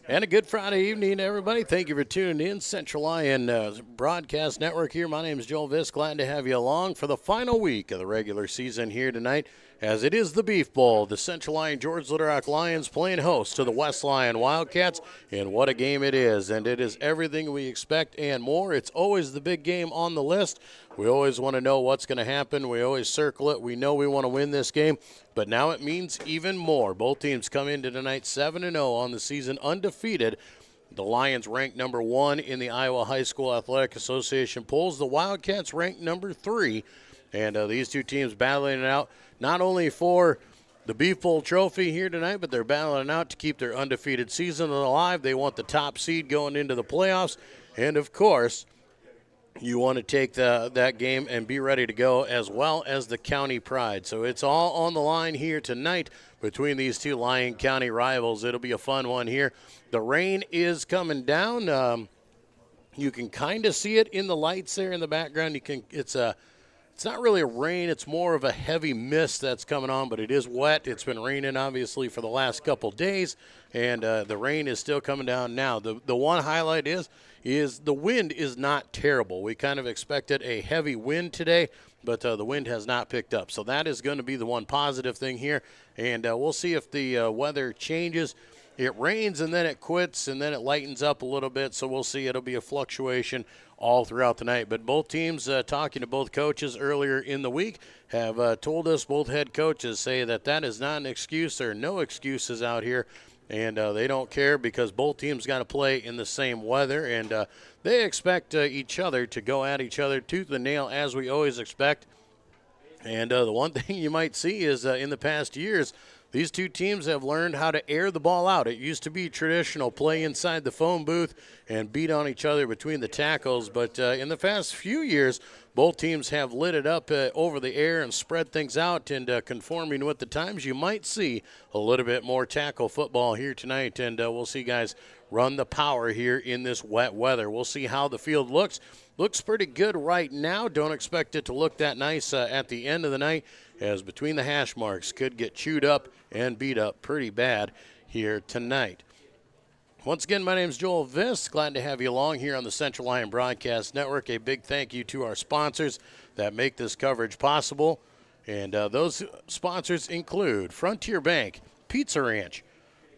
And a good Friday evening to everybody. Thank you for tuning in. Central Lyon Broadcast Network here. My name is Joel Visk. Glad to have you along for the final week of the regular season here tonight, as it is the Beef Bowl. The Central Lyon George Little Rock Lions playing host to the West Lyon Wildcats, and what a game it is. And it is everything we expect and more. It's always the big game on the list. We always want to know what's going to happen. We always circle it. We know we want to win this game, but now it means even more. Both teams come into tonight 7-0 on the season, undefeated. The Lions ranked number 1 in the Iowa High School Athletic Association polls. The Wildcats ranked number 3. And these two teams battling it out not only for the Beef Bowl trophy here tonight, but they're battling it out to keep their undefeated season alive. They want the top seed going into the playoffs. And, of course, you want to take that game and be ready to go, as well as the county pride. So it's all on the line here tonight between these two Lyon County rivals. It'll be a fun one here. The rain is coming down. You can kind of see it in the lights there in the background. It's not really a rain. It's more of a heavy mist that's coming on, but it is wet. It's been raining, obviously, for the last couple days, and the rain is still coming down now. The one highlight is the wind is not terrible. We kind of expected a heavy wind today, but the wind has not picked up. So that is going to be the one positive thing here, and we'll see if the weather changes. It rains and then it quits and then it lightens up a little bit, so we'll see. It'll be a fluctuation all throughout the night. But both teams, talking to both coaches earlier in the week, have told us, both head coaches say that is not an excuse. There are no excuses out here, and they don't care because both teams got to play in the same weather, and they expect each other to go at each other tooth and nail, as we always expect. And the one thing you might see is in the past years, these two teams have learned how to air the ball out. It used to be traditional play inside the phone booth and beat on each other between the tackles, but in the past few years, both teams have lit it up over the air and spread things out, and conforming with the times, you might see a little bit more tackle football here tonight, and we'll see guys run the power here in this wet weather. We'll see how the field looks. Looks pretty good right now. Don't expect it to look that nice at the end of the night, as between the hash marks could get chewed up and beat up pretty bad here tonight. Once again, my name is Joel Visk. Glad to have you along here on the Central Lyon Broadcast Network. A big thank you to our sponsors that make this coverage possible. And those sponsors include Frontier Bank, Pizza Ranch,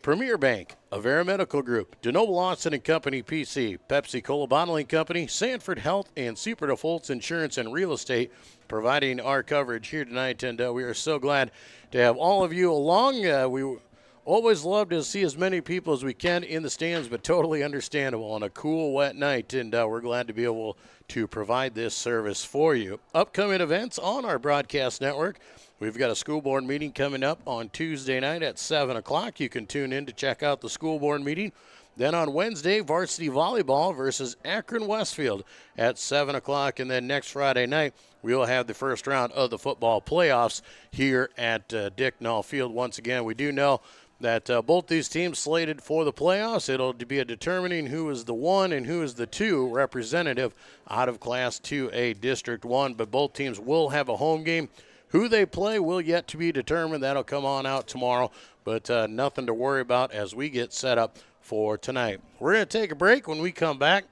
Premier Bank, Avera Medical Group, DeNoble Austin and Company PC, Pepsi Cola Bottling Company, Sanford Health, and Super Defaults Insurance and Real Estate, providing our coverage here tonight. And we are so glad to have all of you along. We always love to see as many people as we can in the stands, but totally understandable on a cool, wet night. And we're glad to be able to provide this service for you. Upcoming events on our broadcast network. We've got a school board meeting coming up on Tuesday night at 7 o'clock. You can tune in to check out the school board meeting. Then on Wednesday, varsity volleyball versus Akron Westfield at 7 o'clock. And then next Friday night, we'll have the first round of the football playoffs here at Dicknall Field. Once again, we do know that both these teams slated for the playoffs. It'll be a determining who is the 1 and who is the 2 representative out of Class 2A District 1. But both teams will have a home game. Who they play will yet to be determined. That'll come on out tomorrow, but nothing to worry about as we get set up for tonight. We're going to take a break. When we come back,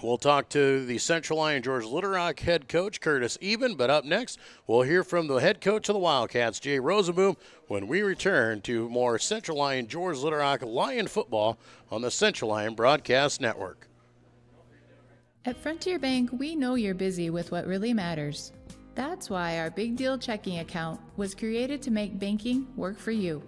we'll talk to the Central Lyon George Little Rock head coach, Curtis Eben, but up next, we'll hear from the head coach of the Wildcats, Jay Rosenboom, when we return to more Central Lyon George Little Rock Lion football on the Central Lyon Broadcast Network. At Frontier Bank, we know you're busy with what really matters. That's why our Big Deal checking account was created to make banking work for you.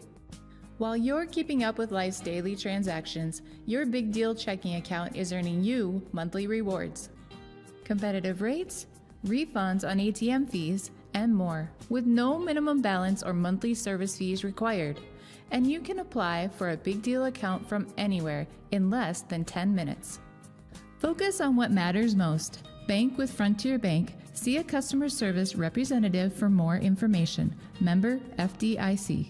While you're keeping up with life's daily transactions, your Big Deal checking account is earning you monthly rewards. Competitive rates, refunds on ATM fees, and more, with no minimum balance or monthly service fees required. And you can apply for a Big Deal account from anywhere in less than 10 minutes. Focus on what matters most. Bank with Frontier Bank. See a customer service representative for more information. Member FDIC.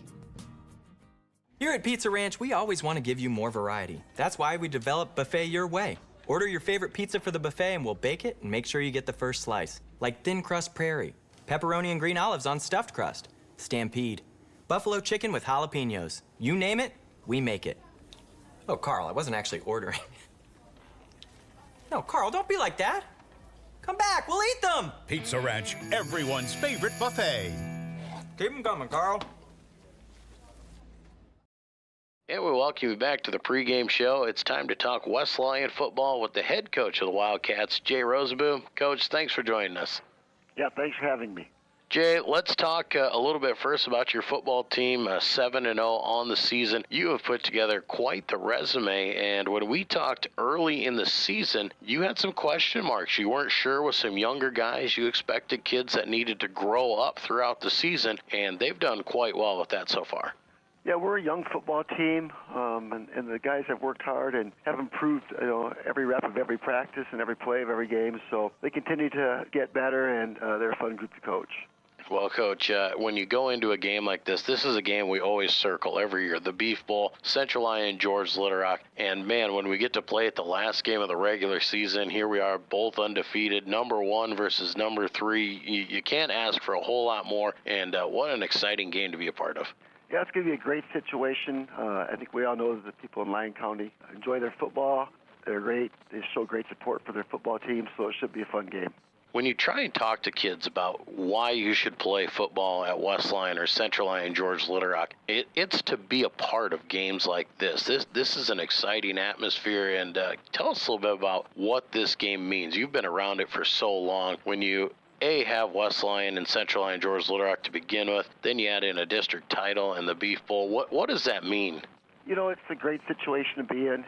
Here at Pizza Ranch, we always want to give you more variety. That's why we developed Buffet Your Way. Order your favorite pizza for the buffet and we'll bake it and make sure you get the first slice. Like thin crust prairie, pepperoni and green olives on stuffed crust, stampede, buffalo chicken with jalapenos. You name it, we make it. Oh, Carl, I wasn't actually ordering. No, Carl, don't be like that. Come back, we'll eat them. Pizza Ranch, everyone's favorite buffet. Keep them coming, Carl. And we welcome you back to the pregame show. It's time to talk West Lyon football with the head coach of the Wildcats, Jay Rosaboom. Coach, thanks for joining us. Yeah, thanks for having me. Jay, let's talk a little bit first about your football team, 7-0 on the season. You have put together quite the resume, and when we talked early in the season, you had some question marks. You weren't sure with some younger guys. You expected kids that needed to grow up throughout the season, and they've done quite well with that so far. Yeah, we're a young football team, and the guys have worked hard and have improved, every rep of every practice and every play of every game. So they continue to get better, and they're a fun group to coach. Well, Coach, when you go into a game like this is a game we always circle every year, the Beef Bowl, Central Lyon, George Little Rock. And, man, when we get to play at the last game of the regular season, here we are both undefeated, number 1 versus number 3. You can't ask for a whole lot more, and what an exciting game to be a part of. Yeah, it's going to be a great situation. I think we all know that the people in Lyon County enjoy their football. They're great. They show great support for their football team, so it should be a fun game. When you try and talk to kids about why you should play football at West Lyon or Central Lyon, George Little Rock, it's to be a part of games like this. This is an exciting atmosphere, and tell us a little bit about what this game means. You've been around it for so long. When you have West Lyon and Central Lyon, George Little Rock to begin with, then you add in a district title and the Beef Bowl. What does that mean? It's a great situation to be in.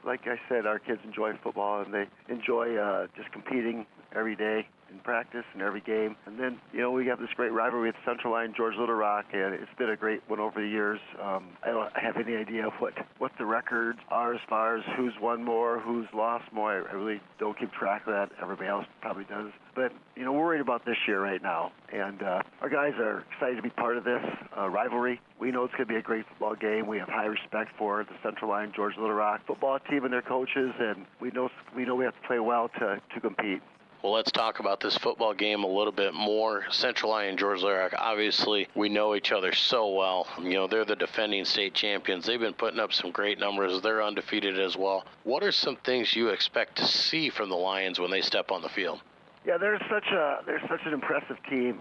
Like I said, our kids enjoy football, and they enjoy just competing every day in practice and every game. And then, we have this great rivalry with Central Lyon, George Little Rock, and it's been a great one over the years. I don't have any idea what the records are as far as who's won more, who's lost more. I really don't keep track of that. Everybody else probably does. But, we're worried about this year right now. And our guys are excited to be part of this rivalry. We know it's going to be a great football game. We have high respect for the Central Lyon, George Little Rock football team and their coaches, and we know we have to play well to compete. Well, let's talk about this football game a little bit more. Central Lyon and George Little Rock, obviously, we know each other so well. They're the defending state champions. They've been putting up some great numbers. They're undefeated as well. What are some things you expect to see from the Lions when they step on the field? Yeah, they're such an impressive team.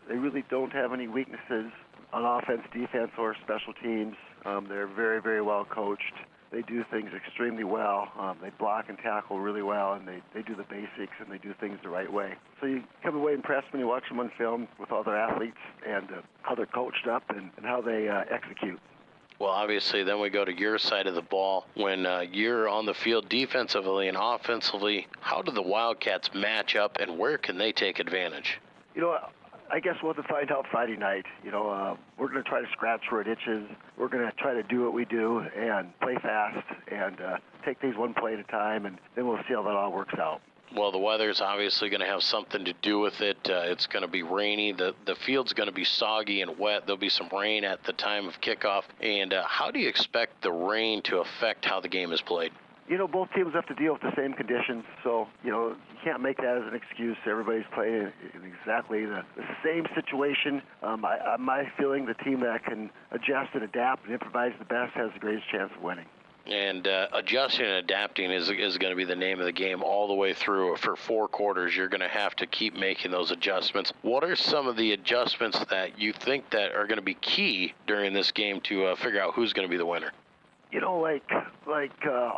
They really don't have any weaknesses on offense, defense, or special teams. They're very, very well coached. They do things extremely well. They block and tackle really well, and they do the basics, and they do things the right way. So you come away impressed when you watch them on film with all their athletes and how they're coached up and how they execute. Well, obviously, then we go to your side of the ball. When you're on the field defensively and offensively, how do the Wildcats match up, and where can they take advantage? I guess we'll have to find out Friday night. We're going to try to scratch where it itches. We're going to try to do what we do and play fast and take things one play at a time, and then we'll see how that all works out. Well, the weather's obviously going to have something to do with it. It's going to be rainy. The field's going to be soggy and wet. There'll be some rain at the time of kickoff. And how do you expect the rain to affect how the game is played? Both teams have to deal with the same conditions, so, you can't make that as an excuse. Everybody's playing in exactly the same situation. My feeling, the team that can adjust and adapt and improvise the best has the greatest chance of winning. And adjusting and adapting is going to be the name of the game all the way through. For 4 quarters, you're going to have to keep making those adjustments. What are some of the adjustments that you think that are going to be key during this game to figure out who's going to be the winner?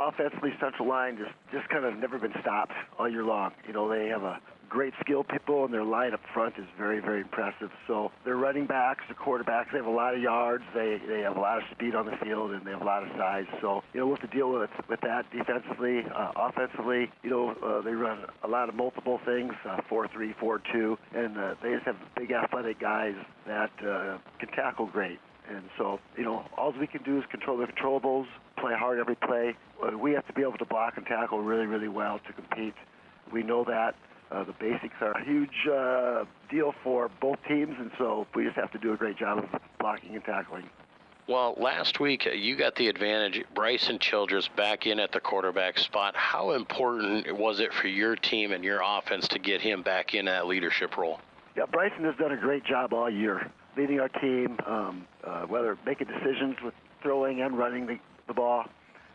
Offensively, Central Lyon just kind of never been stopped all year long. They have a great skill people, and their line up front is very, very impressive. So their running backs, their quarterbacks, they have a lot of yards. They have a lot of speed on the field, and they have a lot of size. So, we'll have to deal with that defensively. Offensively, they run a lot of multiple things, 4-3, 4-2, and they just have big athletic guys that can tackle great. And so, all we can do is control the controllables, play hard every play. We have to be able to block and tackle really, really well to compete. We know that. The basics are a huge deal for both teams, and so we just have to do a great job of blocking and tackling. Well, last week you got the advantage. Bryson Childress back in at the quarterback spot. How important was it for your team and your offense to get him back in that leadership role? Yeah, Bryson has done a great job all year, leading our team, whether making decisions with throwing and running the ball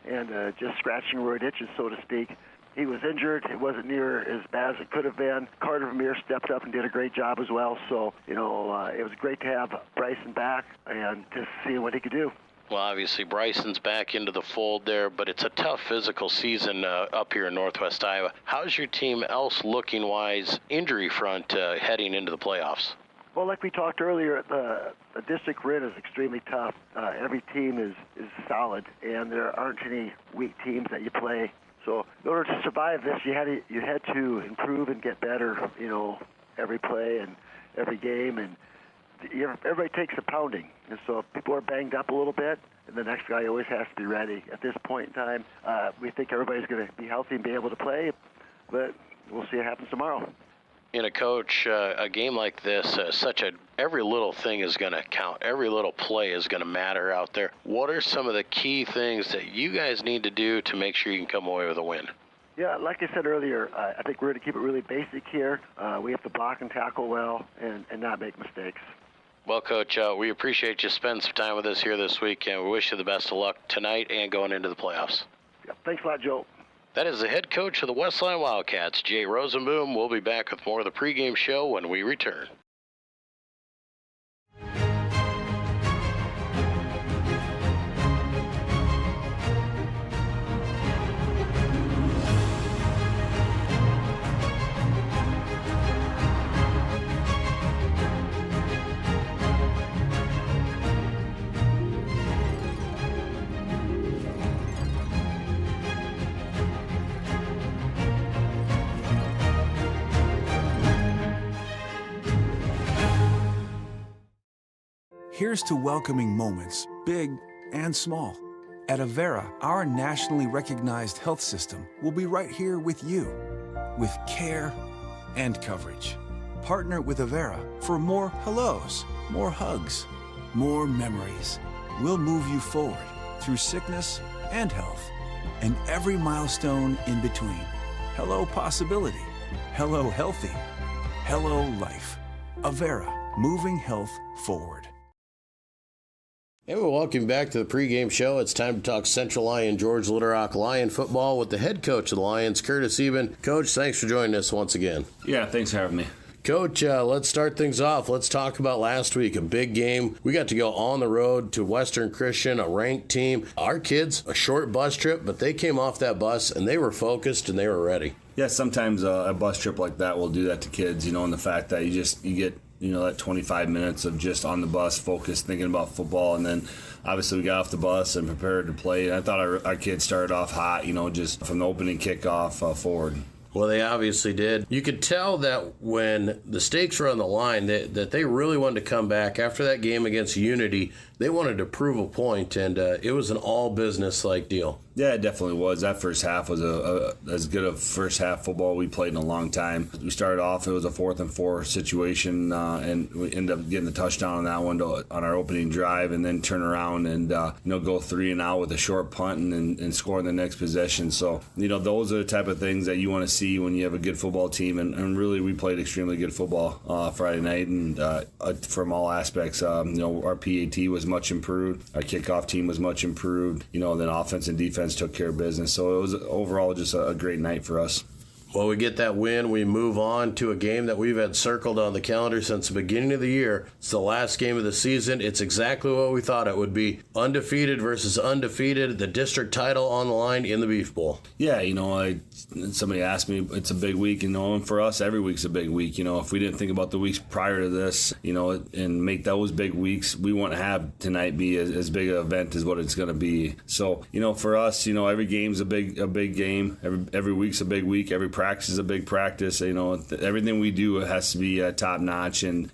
and just scratching where it itches, so to speak. He was injured. It wasn't near as bad as it could have been. Carter Vermeer stepped up and did a great job as well. So, it was great to have Bryson back and to see what he could do. Well, obviously, Bryson's back into the fold there, but it's a tough physical season up here in Northwest Iowa. How's your team else looking-wise, injury front, heading into the playoffs? Well, like we talked earlier, the district we're in is extremely tough. Every team is solid, and there aren't any weak teams that you play. So in order to survive this, you had to improve and get better, every play and every game, and everybody takes a pounding. And so if people are banged up a little bit, and the next guy always has to be ready. At this point in time, we think everybody's going to be healthy and be able to play, but we'll see what happens tomorrow. Coach, a game like this, every little thing is going to count. Every little play is going to matter out there. What are some of the key things that you guys need to do to make sure you can come away with a win? Yeah, like I said earlier, I think we're going to keep it really basic here. We have to block and tackle well and not make mistakes. Well, Coach, we appreciate you spending some time with us here this week, and we wish you the best of luck tonight and going into the playoffs. Yeah, thanks a lot, Joe. That is the head coach of the Westline Wildcats, Jay Rosenboom. We'll be back with more of the pregame show when we return. Here's to welcoming moments, big and small. At Avera, our nationally recognized health system will be right here with you, with care and coverage. Partner with Avera for more hellos, more hugs, more memories. We'll move you forward through sickness and health, and every milestone in between. Hello possibility, hello healthy, hello life. Avera, moving health forward. And we're welcome back to the pregame show. It's time to talk Central Lyon, George Little Rock Lion football with the head coach of the Lions, Curtis Eben. Coach, thanks for joining us once again. Yeah, thanks for having me. Coach, let's start things off. Let's talk about last week, a big game. We got to go on the road to Western Christian, a ranked team. Our kids, a short bus trip, but they came off that bus and they were focused and they were ready. Yeah, sometimes a bus trip like that will do that to kids, and the fact that you get that 25 minutes of just on the bus, focused, thinking about football, and then obviously we got off the bus and prepared to play. And I thought our kids started off hot, just from the opening kickoff forward. Well, they obviously did. You could tell that when the stakes were on the line, that they really wanted to come back. After that game against Unity, they wanted to prove a point, and it was an all-business-like deal. Yeah, it definitely was. That first half was as good a first half football we played in a long time. We started off, it was a 4th and 4 situation, and we ended up getting the touchdown on that one on our opening drive, and then turn around and go 3 and out with a short punt and score in the next possession. So those are the type of things that you want to see when you have a good football team, and really we played extremely good football Friday night, and from all aspects. Our PAT was much improved, our kickoff team was much improved. Then offense and defense took care of business. So it was overall just a great night for us. Well, we get that win. We move on to a game that we've had circled on the calendar since the beginning of the year. It's the last game of the season. It's exactly what we thought it would be. Undefeated versus undefeated. The district title on the line in the Beef Bowl. Yeah, somebody asked me, it's a big week, and for us, every week's a big week. If we didn't think about the weeks prior to this, and make those big weeks, we wouldn't have tonight be as big an event as what it's going to be. So, for us, every game's a big game. Every week's a big week. Every practice is a big practice. Everything we do has to be top notch, and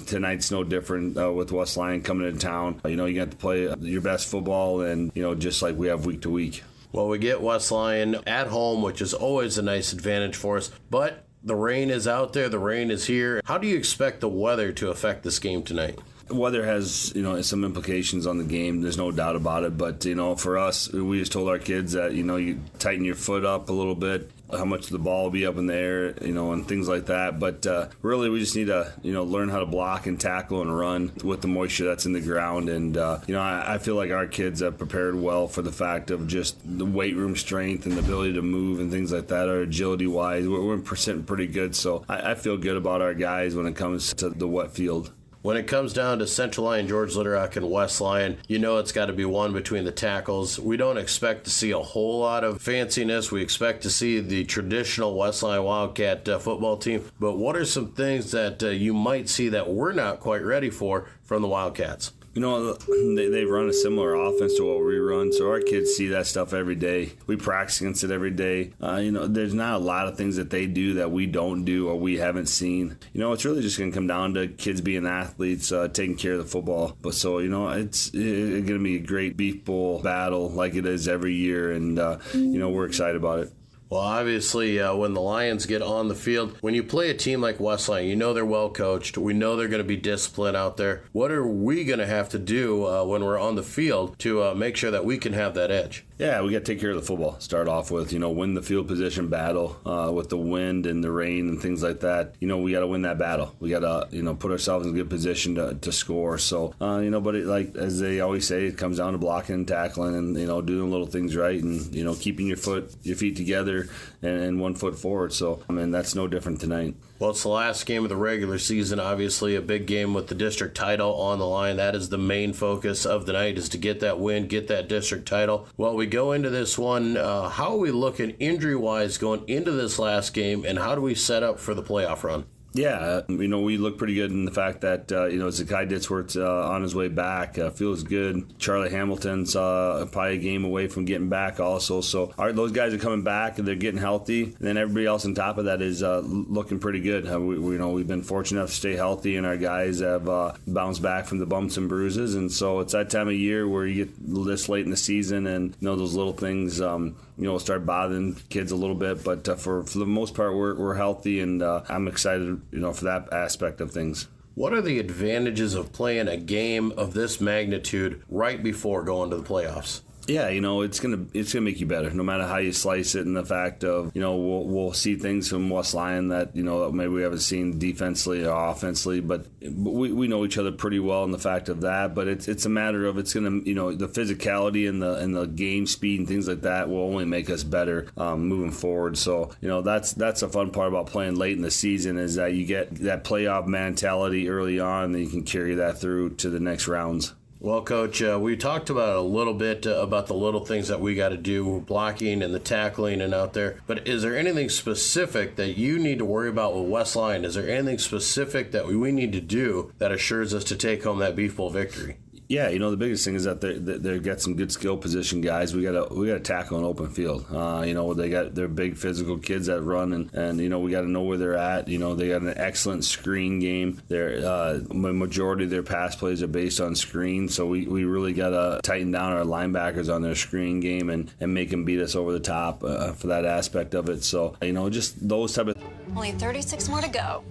tonight's no different with West Lyon coming into town. You got to play your best football, and just like we have week to week. Well, we get West Lyon at home, which is always a nice advantage for us, but the rain is out there, the rain is here. How do you expect the weather to affect this game tonight? Weather has, some implications on the game. There's no doubt about it. But, for us, we just told our kids that, you tighten your foot up a little bit. how much the ball will be up in the air, and things like that. But really, we just need to, learn how to block and tackle and run with the moisture that's in the ground. And, I feel like our kids have prepared well for the fact of just the weight room strength and the ability to move and things like that. Our agility-wise, we're pretty good. So I feel good about our guys when it comes to the wet field. When it comes down to Central Lyon, George Litterock, and West Lyon, it's got to be one between the tackles. We don't expect to see a whole lot of fanciness. We expect to see the traditional West Lyon Wildcat football team. But what are some things that you might see that we're not quite ready for from the Wildcats? They run a similar offense to what we run, so our kids see that stuff every day. We practice against it every day. There's not a lot of things that they do that we don't do or we haven't seen. It's really just going to come down to kids being athletes, taking care of the football. But so, it's going to be a great Beef Bowl battle like it is every year, and, we're excited about it. Well, obviously, when the Lions get on the field, when you play a team like West Lyon, they're well coached. We know they're going to be disciplined out there. What are we going to have to do when we're on the field to make sure that we can have that edge? Yeah, we got to take care of the football. Start off with, win the field position battle with the wind and the rain and things like that. We got to win that battle. We got to, put ourselves in a good position to score. So, but as they always say, it comes down to blocking and tackling and, doing little things right and, keeping your feet together and 1 foot forward. So, that's no different tonight. Well, it's the last game of the regular season. Obviously, a big game with the district title on the line. That is the main focus of the night, is to get that win, get that district title. Well, we go into this one. How are we looking injury-wise going into this last game, and how do we set up for the playoff run? Yeah, we look pretty good in the fact that, Zakai Ditzworth's on his way back. Feels good. Charlie Hamilton's probably a game away from getting back also. So those guys are coming back and they're getting healthy. And then everybody else on top of that is looking pretty good. We've been fortunate enough to stay healthy, and our guys have bounced back from the bumps and bruises. And so it's that time of year where you get this late in the season and, those little things, start bothering kids a little bit. But for the most part, we're healthy, and I'm excited for that aspect of things. What are the advantages of playing a game of this magnitude right before going to the playoffs? Yeah, it's gonna make you better, no matter how you slice it. And the fact of, we'll see things from West Lyon that that maybe we haven't seen defensively or offensively, but we know each other pretty well in the fact of that. But it's a matter of the physicality and the game speed and things like that will only make us better moving forward. So that's a fun part about playing late in the season, is that you get that playoff mentality early on, and then you can carry that through to the next rounds. Well, Coach, we talked about a little bit about the little things that we got to do, blocking and the tackling and out there. But is there anything specific that you need to worry about with West Lyon? Is there anything specific that we need to do that assures us to take home that Beef Bowl victory? Yeah, the biggest thing is that they got some good skill position guys. We got to tackle an open field. They're big physical kids that run, and we got to know where they're at. They got an excellent screen game. Their majority of their pass plays are based on screen, so we really got to tighten down our linebackers on their screen game and make them beat us over the top for that aspect of it. So just those type of. Only 36 more to go.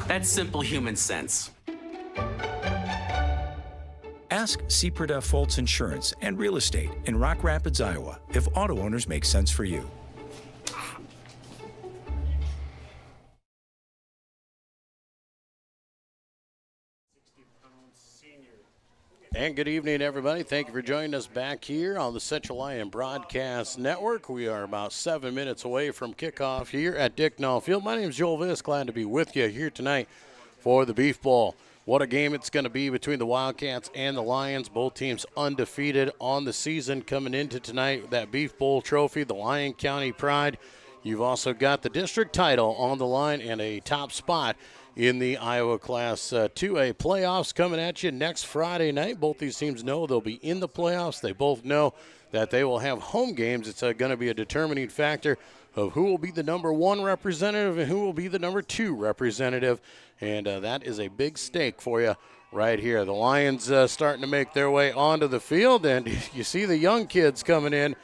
That's simple human sense. Ask Seaperda Foltz Insurance and Real Estate in Rock Rapids, Iowa, if auto owners make sense for you. And good evening, everybody. Thank you for joining us back here on the Central Lyon Broadcast Network. We are about 7 minutes away from kickoff here at Dicknall Field. My name is Joel Viss. Glad to be with you here tonight for the Beef Bowl. What a game it's going to be between the Wildcats and the Lions. Both teams undefeated on the season coming into tonight. That Beef Bowl trophy, the Lyon County pride. You've also got the district title on the line and a top spot in the Iowa Class 2A playoffs coming at you next Friday night. Both these teams know they'll be in the playoffs. They both know that they will have home games. It's going to be a determining factor of who will be the number 1 representative and who will be the number 2 representative. And that is a big stake for you right here. The Lions starting to make their way onto the field, and you see the young kids coming in,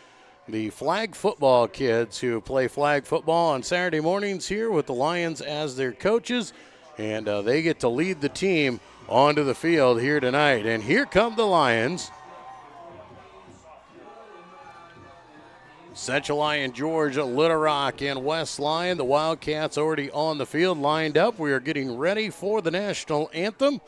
the flag football kids who play flag football on Saturday mornings here with the Lions as their coaches, and they get to lead the team onto the field here tonight. And here come the Lions. Central Lyon, George, Little Rock, and West Lyon. The Wildcats already on the field, lined up. We are getting ready for the national anthem.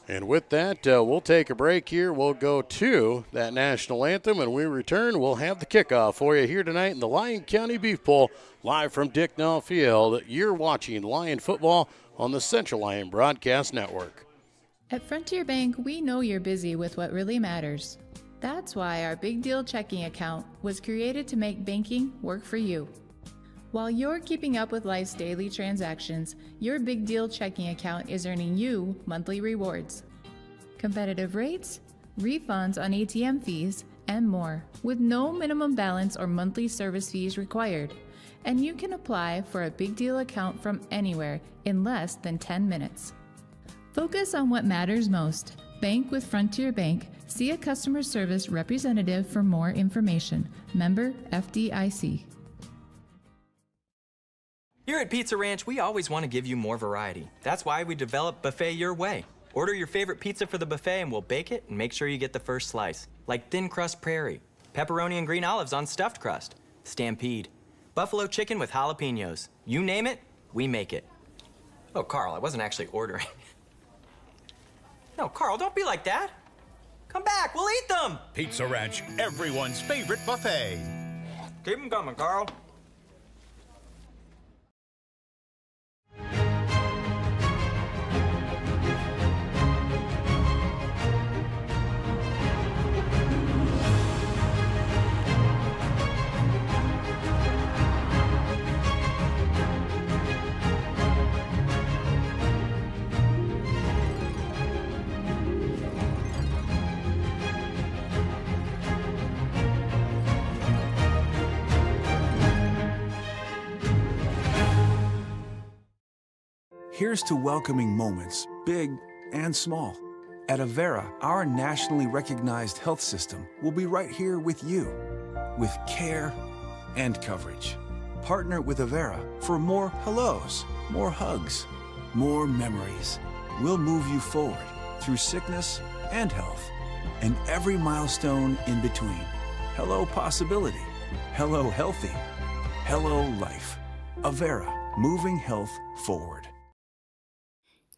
And with that, we'll take a break here. We'll go to that national anthem, and when we return, we'll have the kickoff for you here tonight in the Lyon County Beef Bowl, live from Dicknall Field. You're watching Lyon football on the Central Lyon Broadcast Network. At Frontier Bank, we know you're busy with what really matters. That's why our Big Deal checking account was created to make banking work for you. While you're keeping up with life's daily transactions, your Big Deal checking account is earning you monthly rewards. Competitive rates, refunds on ATM fees, and more, with no minimum balance or monthly service fees required. And you can apply for a Big Deal account from anywhere in less than 10 minutes. Focus on what matters most. Bank with Frontier Bank. See a customer service representative for more information. Member FDIC. Here at Pizza Ranch, we always want to give you more variety. That's why we developed Buffet Your Way. Order your favorite pizza for the buffet and we'll bake it and make sure you get the first slice. Like thin crust prairie, pepperoni and green olives on stuffed crust, stampede, buffalo chicken with jalapenos. You name it, we make it. Oh, Carl, I wasn't actually ordering. No, Carl, don't be like that. Come back, we'll eat them. Pizza Ranch, everyone's favorite buffet. Keep them coming, Carl. Here's to welcoming moments, big and small. At Avera, our nationally recognized health system will be right here with you, with care and coverage. Partner with Avera for more hellos, more hugs, more memories. We'll move you forward through sickness and health, and every milestone in between. Hello possibility, hello healthy, hello life. Avera, moving health forward.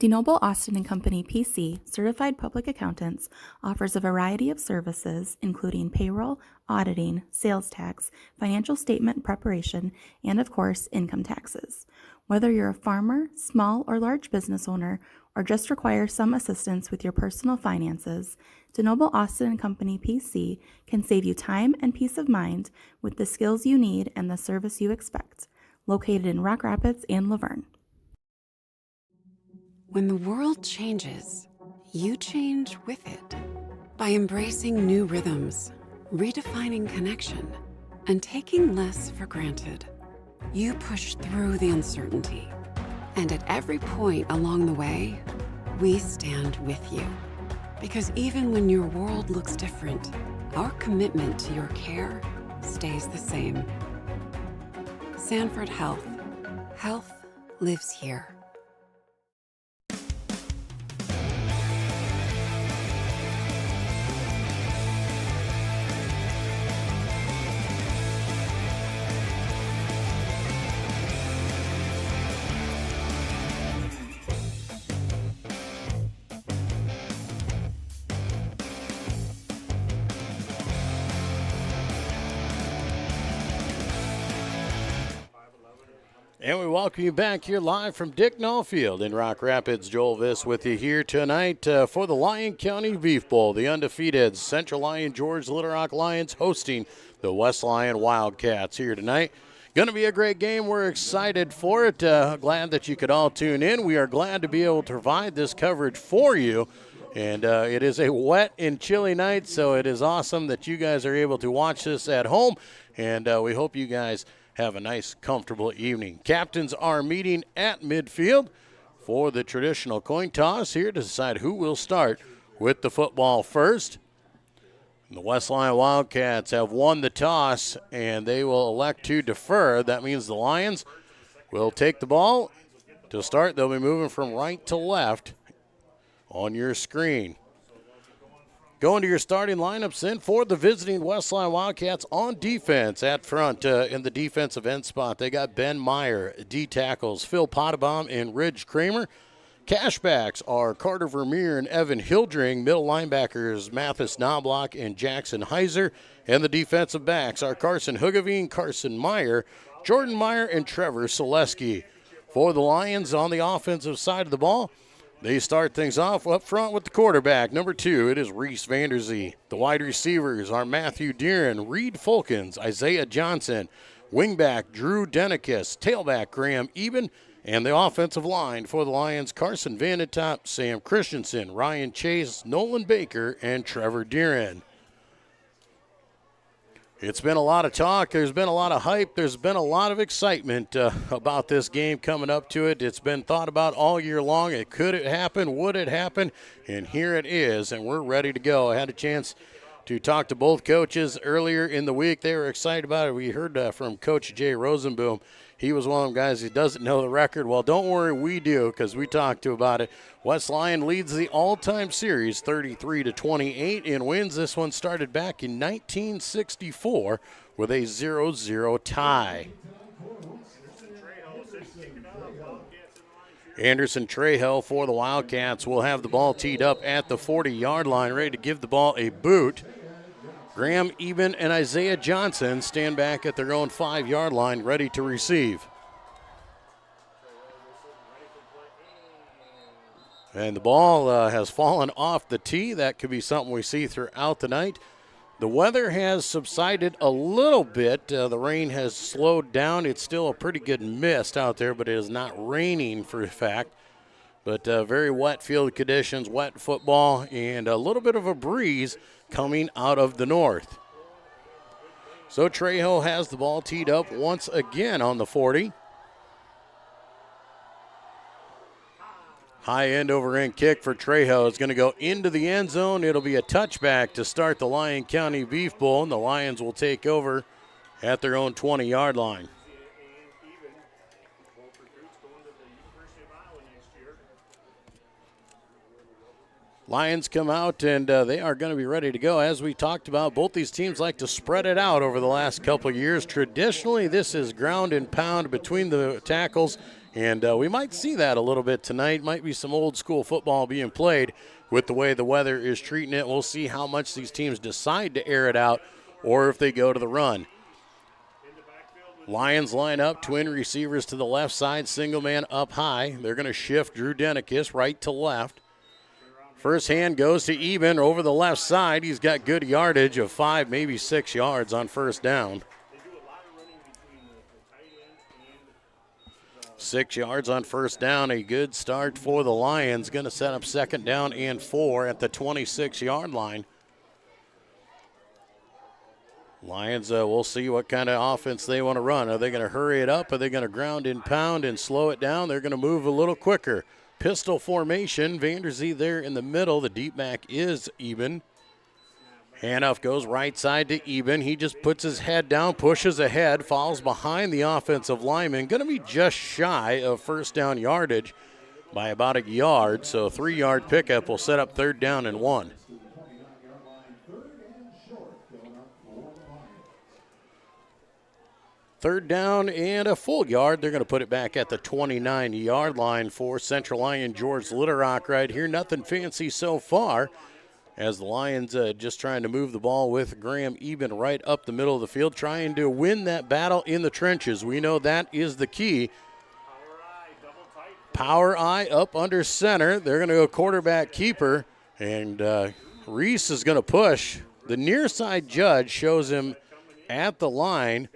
DeNoble Austin & Company PC, certified public accountants, offers a variety of services including payroll, auditing, sales tax, financial statement preparation, and of course, income taxes. Whether you're a farmer, small or large business owner, or just require some assistance with your personal finances, DeNoble Austin & Company PC can save you time and peace of mind with the skills you need and the service you expect. Located in Rock Rapids and Laverne. When the world changes, you change with it. By embracing new rhythms, redefining connection, and taking less for granted, you push through the uncertainty. And at every point along the way, we stand with you. Because even when your world looks different, our commitment to your care stays the same. Sanford Health. Health lives here. And we welcome you back here live from Dicknall Field in Rock Rapids. Joel Viss with you here tonight for the Lyon County Beef Bowl. The undefeated Central Lyon, George Little Rock Lions hosting the West Lyon Wildcats here tonight. Going to be a great game. We're excited for it. Glad that you could all tune in. We are glad to be able to provide this coverage for you. And it is a wet and chilly night, so it is awesome that you guys are able to watch this at home. And we hope you guys have a nice, comfortable evening. Captains are meeting at midfield for the traditional coin toss here to decide who will start with the football first. The West Lyon Wildcats have won the toss, and they will elect to defer. That means the Lions will take the ball. To start, they'll be moving from right to left on your screen. Going to your starting lineups then for the visiting West Lyon Wildcats on defense. At front in the defensive end spot, they got Ben Meyer. D tackles, Phil Pottebaum and Ridge Kramer. Cashbacks are Carter Vermeer and Evan Hildring. Middle linebackers, Mathis Knobloch and Jackson Heiser. And the defensive backs are Carson Hugavine, Carson Meyer, Jordan Meyer, and Trevor Selesky. For the Lions on the offensive side of the ball, they start things off up front with the quarterback. Number 2, it is Reese Vanderzee. The wide receivers are Matthew Deeren, Reed Fulkins, Isaiah Johnson, wingback Drew Denikis, tailback Graham Eben, and the offensive line for the Lions, Carson Vandetop, Sam Christensen, Ryan Chase, Nolan Baker, and Trevor Deeren. It's been a lot of talk. There's been a lot of hype. There's been a lot of excitement about this game coming up to it. It's been thought about all year long. Could it happen? Would it happen? And here it is, and we're ready to go. I had a chance to talk to both coaches earlier in the week. They were excited about it. We heard from Coach Jay Rosenboom. He was one of them guys who doesn't know the record. Well, don't worry, we do, because we talked to about it. West Lyon leads the all-time series 33-28 and wins. This one started back in 1964 with a 0-0 tie. Anderson Trejo for the Wildcats will have the ball teed up at the 40-yard line, ready to give the ball a boot. Graham Eben and Isaiah Johnson stand back at their own 5-yard line, ready to receive. And the ball has fallen off the tee. That could be something we see throughout the night. The weather has subsided a little bit. The rain has slowed down. It's still a pretty good mist out there, but it is not raining for a fact. But very wet field conditions, wet football, and a little bit of a breeze coming out of the north. So Trejo has the ball teed up once again on the 40. High end over end kick for Trejo. It's going to go into the end zone. It'll be a touchback to start the Lyon County Beef Bowl, and the Lions will take over at their own 20-yard line. Lions come out, and they are going to be ready to go. As we talked about, both these teams like to spread it out over the last couple of years. Traditionally, this is ground and pound between the tackles, and we might see that a little bit tonight. Might be some old-school football being played with the way the weather is treating it. We'll see how much these teams decide to air it out or if they go to the run. Lions line up, twin receivers to the left side, single man up high. They're going to shift Drew Denikis right to left. First hand goes to Eben over the left side. He's got good yardage of 5, maybe 6 yards on first down. 6 yards on first down, a good start for the Lions. Going to set up second down and 4 at the 26-yard line. Lions, we'll see what kind of offense they want to run. Are they going to hurry it up? Are they going to ground and pound and slow it down? They're going to move a little quicker. Pistol formation, Vanderzee there in the middle. The deep back is Eben. Handoff goes right side to Eben. He just puts his head down, pushes ahead, falls behind the offensive lineman. Going to be just shy of first down yardage by about a yard. So a 3-yard pickup will set up third down and 1. Third down and a full yard. They're going to put it back at the 29-yard line for Central Lyon George Litterock right here. Nothing fancy so far as the Lions just trying to move the ball with Graham Eben right up the middle of the field, trying to win that battle in the trenches. We know that is the key. Power eye up under center. They're going to go quarterback keeper, and Reese is going to push. The near side judge shows him at the line.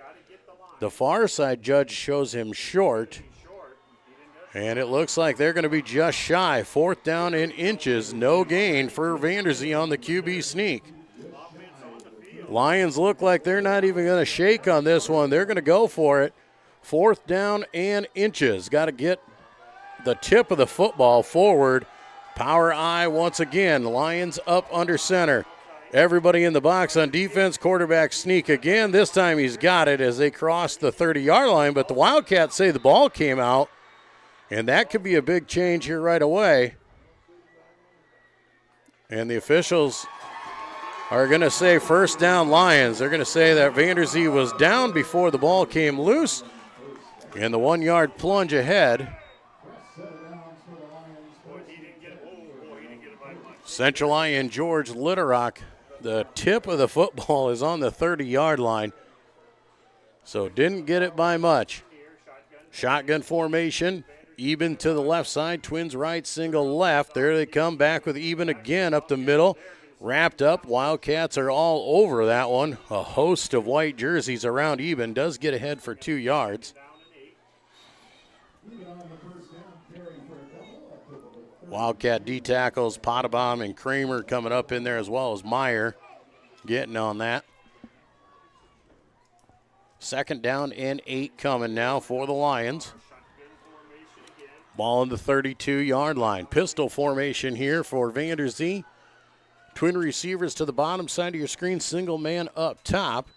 The far side judge shows him short, and it looks like they're going to be just shy. Fourth down in inches, no gain for Vanderzee on the QB sneak. Lions look like they're not even going to shake on this one. They're going to go for it. Fourth down and inches. Got to get the tip of the football forward. Power eye once again. Lions up under center. Everybody in the box on defense. Quarterback sneak again. This time he's got it as they cross the 30-yard line, but the Wildcats say the ball came out, and that could be a big change here right away. And the officials are going to say first down Lions. They're going to say that Vanderzee was down before the ball came loose. And the 1-yard plunge ahead. Central Lyon George Litterock. The tip of the football is on the 30-yard line. So didn't get it by much. Shotgun formation. Eben to the left side. Twins right, single left. There they come back with Eben again up the middle. Wrapped up. Wildcats are all over that one. A host of white jerseys around Eben. Does get ahead for 2 yards. Wildcat D tackles, Potabom and Kramer coming up in there as well as Meyer getting on that. 2nd down and 8 coming now for the Lions. Ball on the 32-yard line. Pistol formation here for Vanderzee. Twin receivers to the bottom side of your screen, single man up top.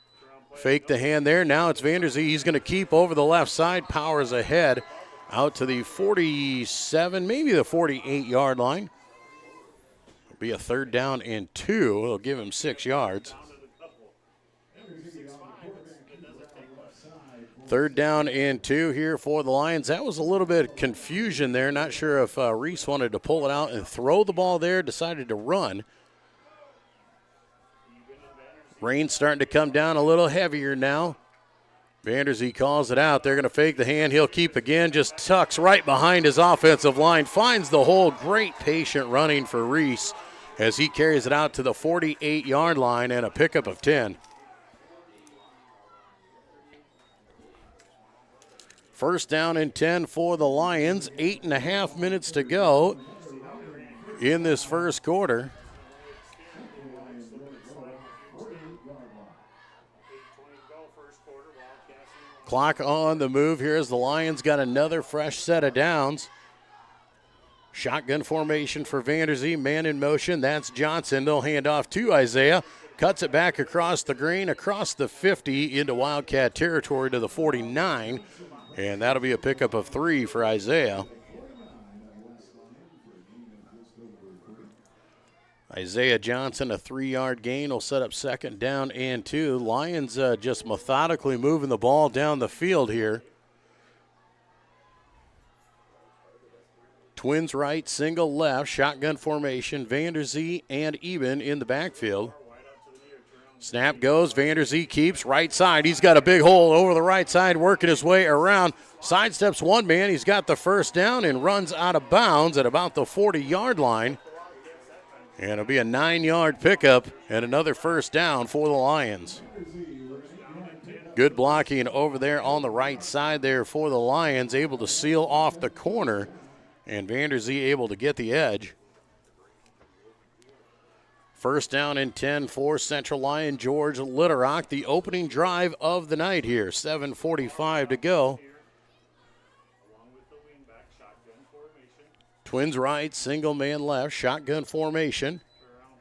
Fake the hand there. Now it's Vanderzee. He's going to keep over the left side. Powers ahead out to the 47, maybe the 48-yard line. It'll be a 3rd down and 2. It'll give him 6 yards. 3rd down and 2 here for the Lions. That was a little bit of confusion there. Not sure if Reese wanted to pull it out and throw the ball there, decided to run. Rain's starting to come down a little heavier now. Vanderzee calls it out. They're going to fake the hand. He'll keep again. Just tucks right behind his offensive line. Finds the hole. Great patient running for Reese as he carries it out to the 48-yard line and a pickup of 10. 1st down and 10 for the Lions. 8.5 minutes to go in this first quarter. Clock on the move here as the Lions got another fresh set of downs. Shotgun formation for Vanderzee. Man in motion. That's Johnson. They'll hand off to Isaiah. Cuts it back across the green, across the 50 into Wildcat territory to the 49. And that'll be a pickup of 3 for Isaiah. Isaiah Johnson, a 3-yard gain, will set up 2nd down and 2. Lions just methodically moving the ball down the field here. Twins right, single left, shotgun formation. Vanderzee and Eben in the backfield. Snap goes, Vanderzee keeps, right side. He's got a big hole over the right side, working his way around. Sidesteps one man, he's got the 1st down and runs out of bounds at about the 40-yard line. And it'll be a 9-yard pickup and another 1st down for the Lions. Good blocking over there on the right side there for the Lions, able to seal off the corner, and Vanderzee able to get the edge. 1st down and 10 for Central Lyon George Litterock, the opening drive of the night here. 7:45 to go. Twins right, single man left, shotgun formation.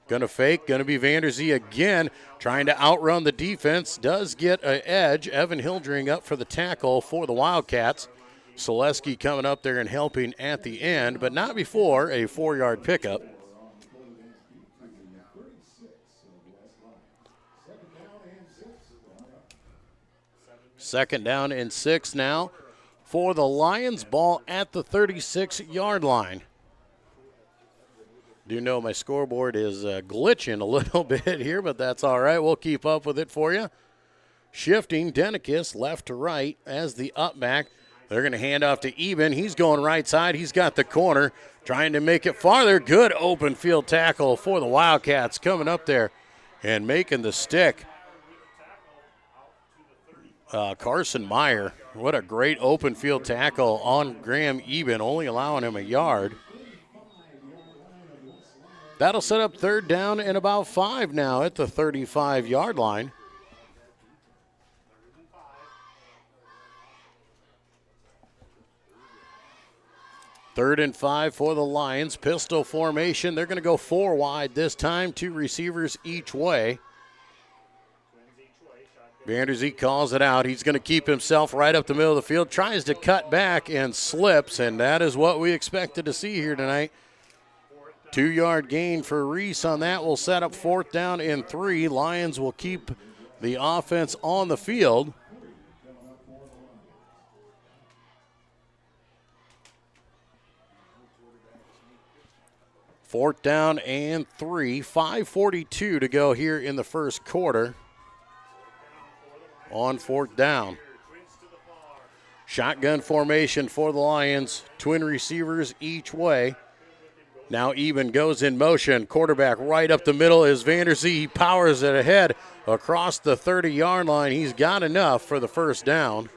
Gonna fake, gonna be Vanderzee again, trying to outrun the defense. Does get an edge. Evan Hildring up for the tackle for the Wildcats. Selesky coming up there and helping at the end, but not before a 4-yard pickup. Second down and 6 now for the Lions. Ball at the 36-yard line. Do know my scoreboard is glitching a little bit here, but that's all right. We'll keep up with it for you. Shifting, Denikis left to right as the up back. They're going to hand off to Eben. He's going right side. He's got the corner, trying to make it farther. Good open field tackle for the Wildcats coming up there and making the stick. Carson Meyer, what a great open field tackle on Graham Eben, only allowing him a yard. That'll set up 3rd down and about 5 now at the 35-yard line. Third and 5 for the Lions. Pistol formation. They're going to go 4 wide this time, 2 receivers each way. Vanderzee calls it out. He's going to keep himself right up the middle of the field, tries to cut back and slips, and that is what we expected to see here tonight. 2-yard gain for Reese on that will set up 4th down and 3. Lions will keep the offense on the field. Fourth down and 3. 5:42 to go here in the first quarter. On 4th down. Shotgun formation for the Lions. Twin receivers each way. Now Eben goes in motion. Quarterback right up the middle is Vanderzee. He powers it ahead across the 30-yard line. He's got enough for the first down.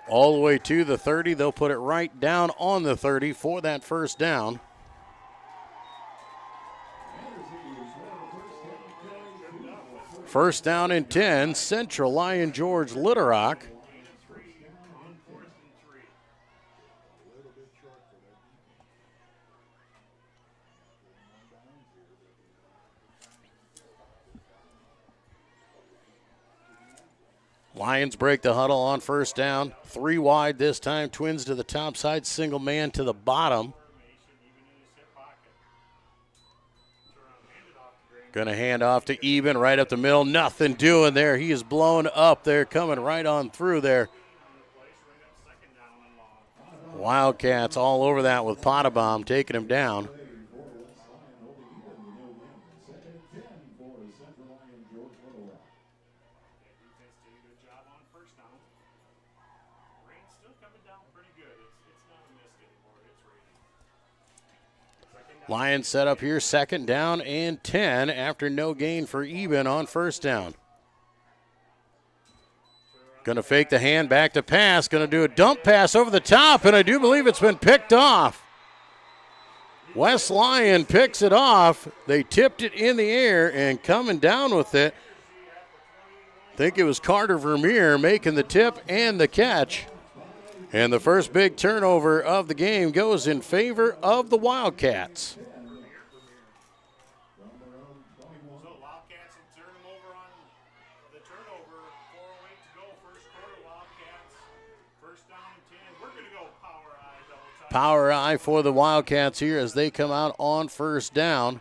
All the way to the 30. They'll put it right down on the 30 for that first down. First down and 10, Central Lyon George Little Rock. Lions break the huddle on first down. 3 wide this time. Twins to the top side, single man to the bottom. Going to hand off to Eben right up the middle. Nothing doing there. He is blown up there, coming right on through there. Wildcats all over that with Pottebaum taking him down. Lions set up here, 2nd down and 10 after no gain for Eben on first down. Going to fake the hand back to pass. Going to do a dump pass over the top, and I do believe it's been picked off. West Lyon picks it off. They tipped it in the air, and coming down with it, I think it was Carter Vermeer making the tip and the catch. And the first big turnover of the game goes in favor of the Wildcats. Power eye for the Wildcats here as they come out on first down.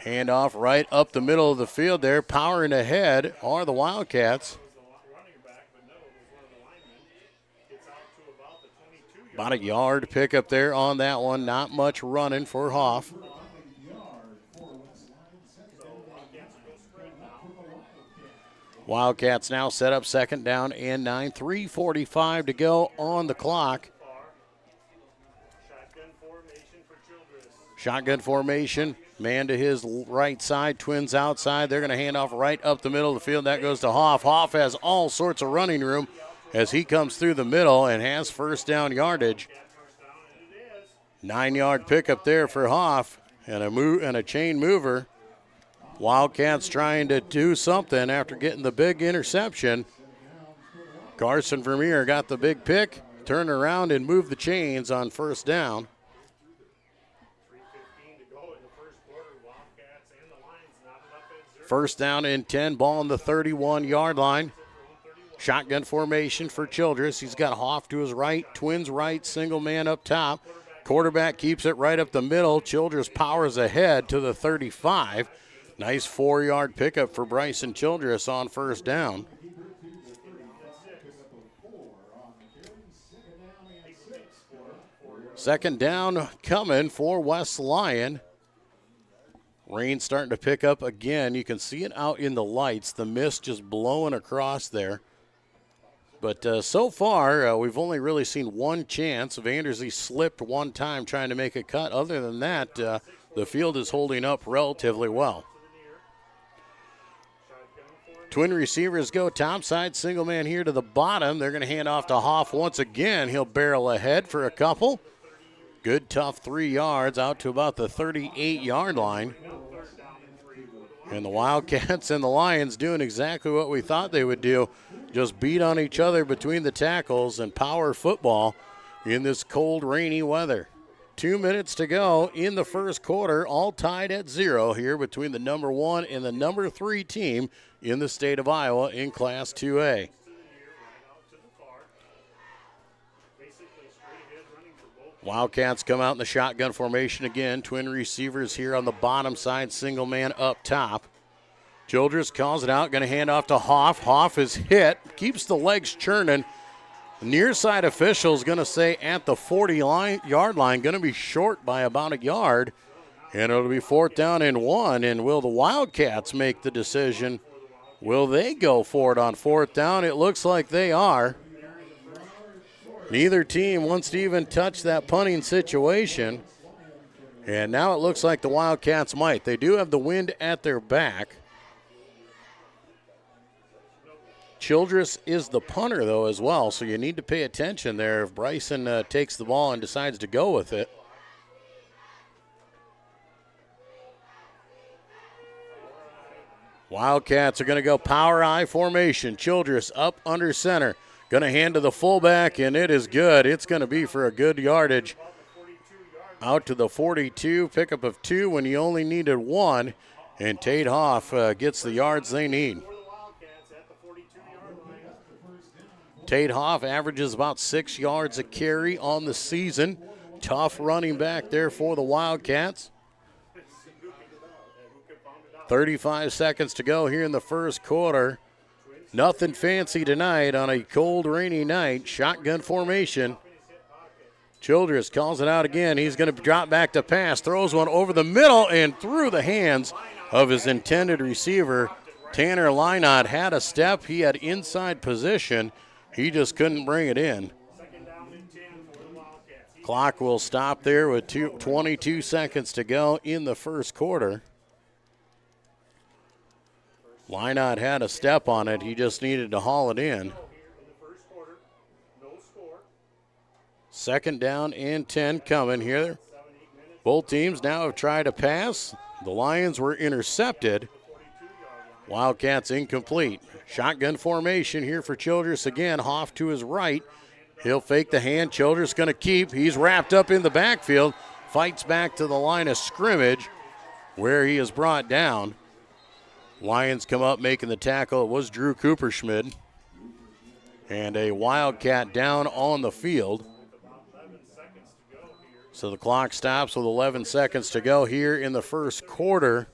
Handoff right up the middle of the field there. Powering ahead are the Wildcats. About a yard pickup there on that one. Not much running for Hoff. Wildcats now set up 2nd down and 9. 3:45 to go on the clock. Shotgun formation. Man to his right side. Twins outside. They're going to hand off right up the middle of the field. That goes to Hoff. Hoff has all sorts of running room as he comes through the middle and has first down yardage. 9-yard pickup there for Hoff and a chain mover. Wildcats trying to do something after getting the big interception. Carson Vermeer got the big pick, turned around and moved the chains on first down. First down and 10, ball on the 31-yard line. Shotgun formation for Childress. He's got Hoff to his right, Twins right, single man up top. Quarterback keeps it right up the middle. Childress powers ahead to the 35. Nice 4-yard pickup for Bryson Childress on first down. Second down coming for West Lyon. Rain starting to pick up again. You can see it out in the lights. The mist just blowing across there. But so far, we've only really seen one chance. Vanderzee slipped one time trying to make a cut. Other than that, the field is holding up relatively well. Twin receivers go topside, single man here to the bottom. They're going to hand off to Hoff once again. He'll barrel ahead for a couple. Good, tough 3 yards out to about the 38-yard line. And the Wildcats and the Lions doing exactly what we thought they would do. Just beat on each other between the tackles and power football in this cold, rainy weather. 2 minutes to go in the first quarter, all tied at 0 here between the number 1 and the number 3 team in the state of Iowa in Class 2A. Wildcats come out in the shotgun formation again. Twin receivers here on the bottom side, single man up top. Childress calls it out, going to hand off to Hoff. Hoff is hit, keeps the legs churning. Near side officials going to say at the 40-yard line, going to be short by about a yard. And it'll be 4th down and 1. And will the Wildcats make the decision? Will they go for it on 4th down? It looks like they are. Neither team wants to even touch that punting situation. And now it looks like the Wildcats might. They do have the wind at their back. Childress is the punter, though, as well, so you need to pay attention there if Bryson takes the ball and decides to go with it. Wildcats are going to go power I formation. Childress up under center. Going to hand to the fullback, and it is good. It's going to be for a good yardage. Out to the 42, pickup of 2 when you only needed 1. And Tate Hoff gets the yards they need. Tate Hoff averages about 6 yards a carry on the season. Tough running back there for the Wildcats. 35 seconds to go here in the first quarter. Nothing fancy tonight on a cold, rainy night. Shotgun formation. Childress calls it out again. He's going to drop back to pass. Throws one over the middle and through the hands of his intended receiver. Tanner Lynott had a step. He had inside position. He just couldn't bring it in. Clock will stop there with 22 seconds to go in the first quarter. Lynott had a step on it. He just needed to haul it in. 2nd down and 10 coming here. Both teams now have tried to pass. The Lions were intercepted. Wildcats incomplete. Shotgun formation here for Childress again. Hoff to his right. He'll fake the hand. Childress going to keep. He's wrapped up in the backfield. Fights back to the line of scrimmage where he is brought down. Lions come up making the tackle. It was Drew Cooperschmidt. And a Wildcat down on the field. So the clock stops with 11 seconds to go here in the first quarter.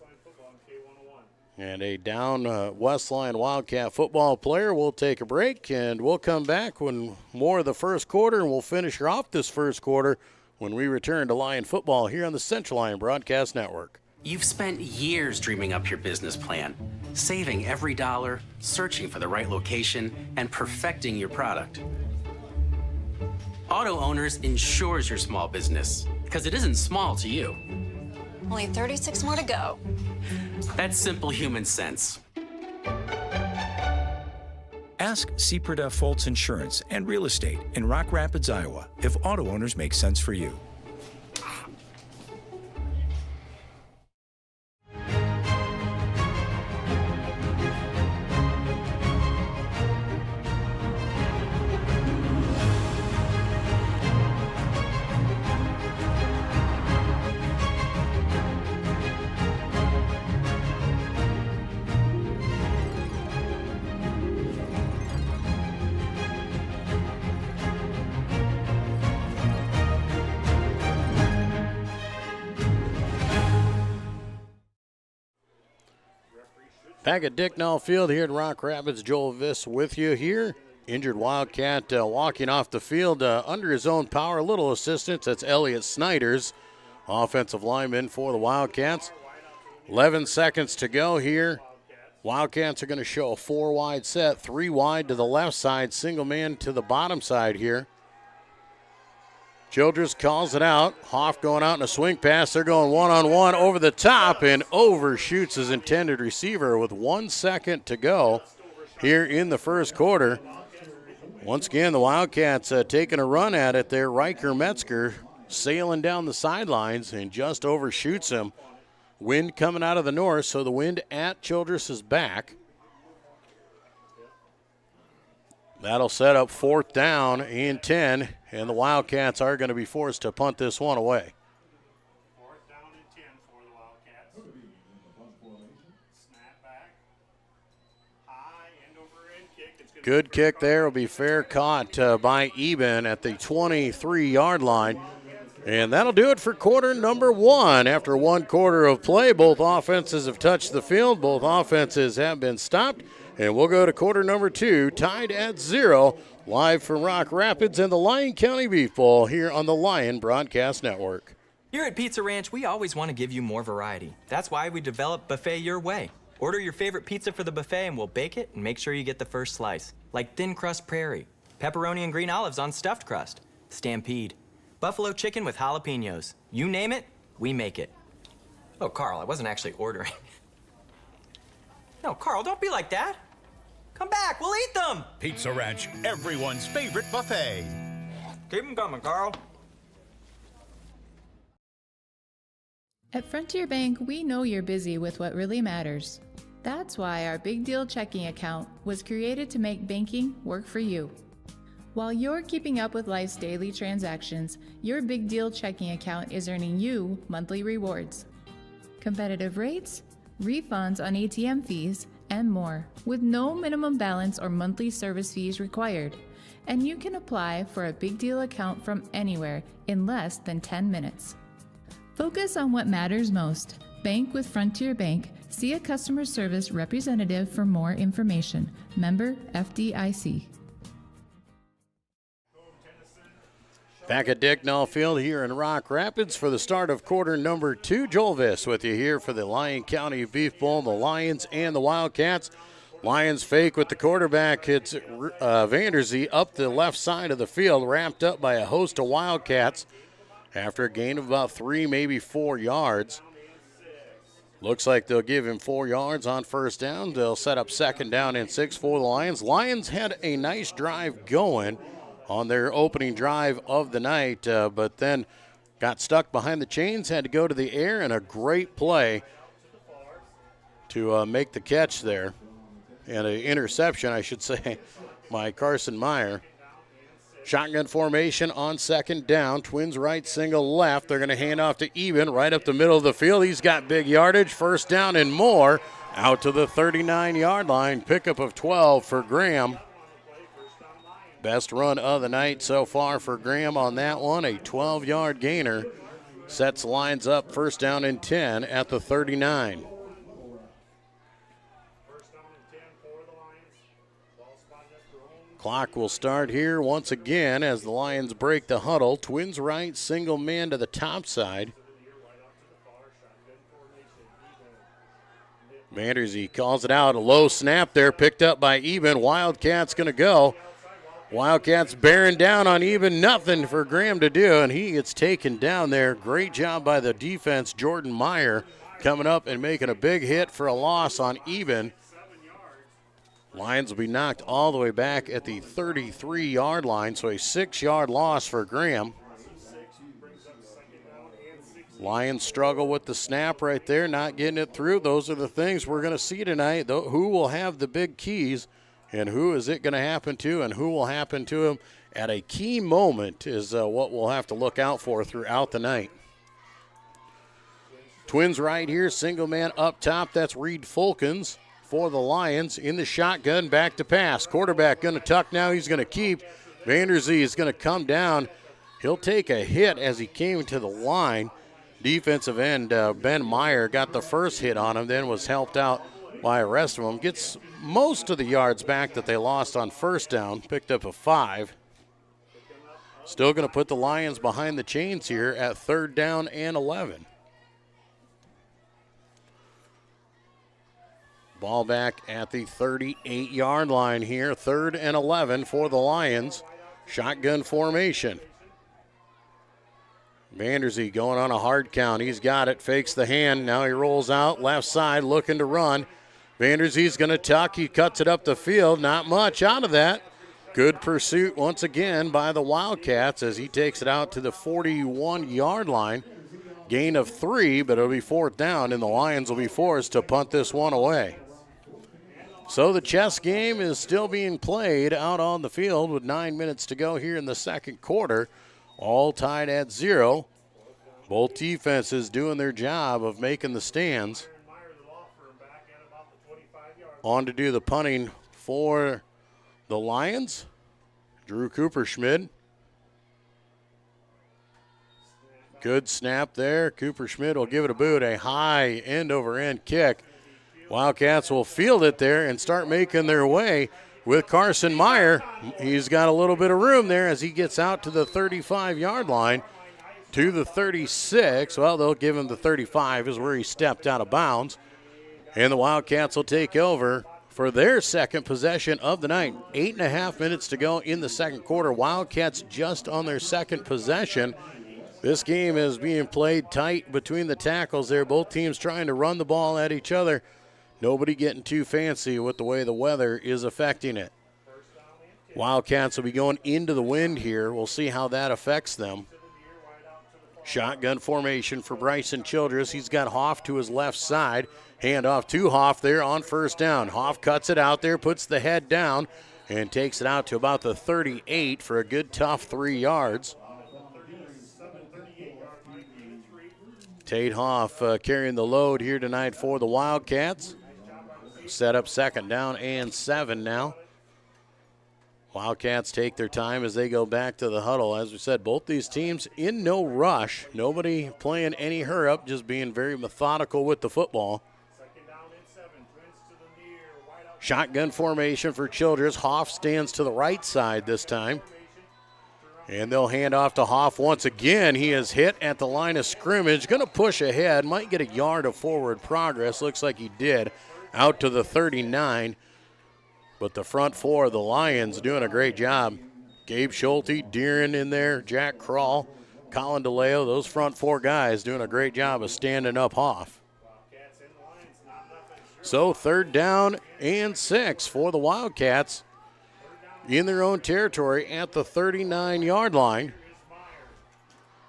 And a down West Lyon Wildcat football player. We'll take a break, and we'll come back when more of the first quarter, and we'll finish off this first quarter when we return to Lyon football here on the Central Lyon Broadcast Network. You've spent years dreaming up your business plan, saving every dollar, searching for the right location, and perfecting your product. Auto Owners insures your small business, because it isn't small to you. Only 36 more to go. That's simple human sense. Ask Sepreda Foltz Insurance and Real Estate in Rock Rapids, Iowa, if auto owners make sense for you. Back at Dicknall Field here in Rock Rapids, Joel Viss with you here. Injured Wildcat walking off the field under his own power. A little assistance. That's Elliot Snyder's offensive lineman for the Wildcats. 11 seconds to go here. Wildcats are going to show a 4-wide set, 3 wide to the left side, single man to the bottom side here. Childress calls it out. Hoff going out in a swing pass. They're going one-on-one over the top and overshoots his intended receiver with 1 second to go here in the first quarter. Once again, the Wildcats taking a run at it there. Riker Metzger sailing down the sidelines and just overshoots him. Wind coming out of the north, so the wind at Childress' back. That'll set up 4th down and 10, and the Wildcats are going to be forced to punt this one away. 4th down and 10 for the Wildcats. Snap back. High, end over end kick. It's going Good kick there. Will be fair caught by Eben at the 23-yard line. And that'll do it for quarter number one. After one quarter of play, both offenses have touched the field. Both offenses have been stopped. And we'll go to quarter number two, tied at 0, live from Rock Rapids and the Lyon County Beef Bowl here on the Lyon Broadcast Network. Here at Pizza Ranch, we always want to give you more variety. That's why we developed Buffet Your Way. Order your favorite pizza for the buffet and we'll bake it and make sure you get the first slice. Like thin crust prairie, pepperoni and green olives on stuffed crust, stampede, buffalo chicken with jalapenos. You name it, we make it. Oh, Carl, I wasn't actually ordering. No, Carl, don't be like that. Come back, we'll eat them. Pizza Ranch, everyone's favorite buffet. Keep them coming, Carl. At Frontier Bank, we know you're busy with what really matters. That's why our Big Deal checking account was created to make banking work for you. While you're keeping up with life's daily transactions, your Big Deal checking account is earning you monthly rewards. Competitive rates, refunds on ATM fees, and more, with no minimum balance or monthly service fees required. And you can apply for a Big Deal account from anywhere in less than 10 minutes. Focus on what matters most. Bank with Frontier Bank. See a customer service representative for more information. Member FDIC. Back at Dicknall Field here in Rock Rapids for the start of quarter number two. Joel Viss with you here for the Lyon County Beef Bowl, the Lions and the Wildcats. Lions fake with the quarterback. It's Vanderzee up the left side of the field, wrapped up by a host of Wildcats after a gain of about 3, maybe 4 yards. Looks like they'll give him 4 yards on first down. They'll set up second down and 6 for the Lions. Lions had a nice drive going on their opening drive of the night, but then got stuck behind the chains, had to go to the air, and a great play to make the catch there. And an interception, I should say, by Carson Meyer. Shotgun formation on second down. Twins right, single left. They're going to hand off to Eben right up the middle of the field. He's got big yardage, first down and more. Out to the 39-yard line. Pickup of 12 for Graham. Best run of the night so far for Graham on that one. A 12-yard gainer. Sets lines up first down and 10 at the 39. Clock will start here once again as the Lions break the huddle. Twins right, single man to the top side. Vanderzee calls it out. A low snap there, picked up by Eben. Wildcats going to go. Wildcats bearing down on Eben. Nothing for Graham to do, and he gets taken down there. Great job by the defense. Jordan Meyer coming up and making a big hit for a loss on Eben. Lions will be knocked all the way back at the 33-yard line, so a 6-yard loss for Graham. Lions struggle with the snap right there, not getting it through. Those are the things we're going to see tonight. Who will have the big keys and who is it going to happen to and who will happen to him at a key moment is what we'll have to look out for throughout the night. Twins right here, single man up top. That's Reed Fulkins for the Lions in the shotgun, back to pass. Quarterback going to tuck now. He's going to keep. Vanderzee is going to come down. He'll take a hit as he came to the line. Defensive end Ben Meyer got the first hit on him, then was helped out by the rest of them. Gets most of the yards back that they lost on first down, picked up a 5. Still going to put the Lions behind the chains here at third down and 11. Ball back at the 38-yard line here. 3rd and 11 for the Lions. Shotgun formation. Vanderzee going on a hard count. He's got it. Fakes the hand. Now he rolls out. Left side looking to run. Vanderzee's going to tuck. He cuts it up the field. Not much out of that. Good pursuit once again by the Wildcats as he takes it out to the 41-yard line. Gain of 3, but it'll be 4th down, and the Lions will be forced to punt this one away. So the chess game is still being played out on the field with 9 minutes to go here in the second quarter. All tied at 0. Both defenses doing their job of making the stands. On to do the punting for the Lions. Drew Cooper-Schmid. Good snap there. Cooper-Schmid will give it a boot. A high end-over-end kick. Wildcats will field it there and start making their way with Carson Meyer. He's got a little bit of room there as he gets out to the 35-yard line to the 36. Well, they'll give him the 35 is where he stepped out of bounds. And the Wildcats will take over for their second possession of the night. 8.5 minutes to go in the second quarter. Wildcats just on their second possession. This game is being played tight between the tackles there. Both teams trying to run the ball at each other. Nobody getting too fancy with the way the weather is affecting it. Wildcats will be going into the wind here. We'll see how that affects them. Shotgun formation for Bryson Childress. He's got Hoff to his left side. Hand off to Hoff there on first down. Hoff cuts it out there, puts the head down, and takes it out to about the 38 for a good tough 3 yards. Tate Hoff carrying the load here tonight for the Wildcats. Set up second down and 7 now. Wildcats take their time as they go back to the huddle. As we said, both these teams in no rush. Nobody playing any hurry-up, just being very methodical with the football. Shotgun formation for Childress. Hoff stands to the right side this time. And they'll hand off to Hoff once again. He is hit at the line of scrimmage. Going to push ahead. Might get a yard of forward progress. Looks like he did. Out to the 39. But the front four of the Lions doing a great job. Gabe Schulte, Deeren in there, Jack Krall, Colin DeLeo. Those front four guys doing a great job of standing up Hoff. So 3rd down and 6 for the Wildcats in their own territory at the 39-yard line.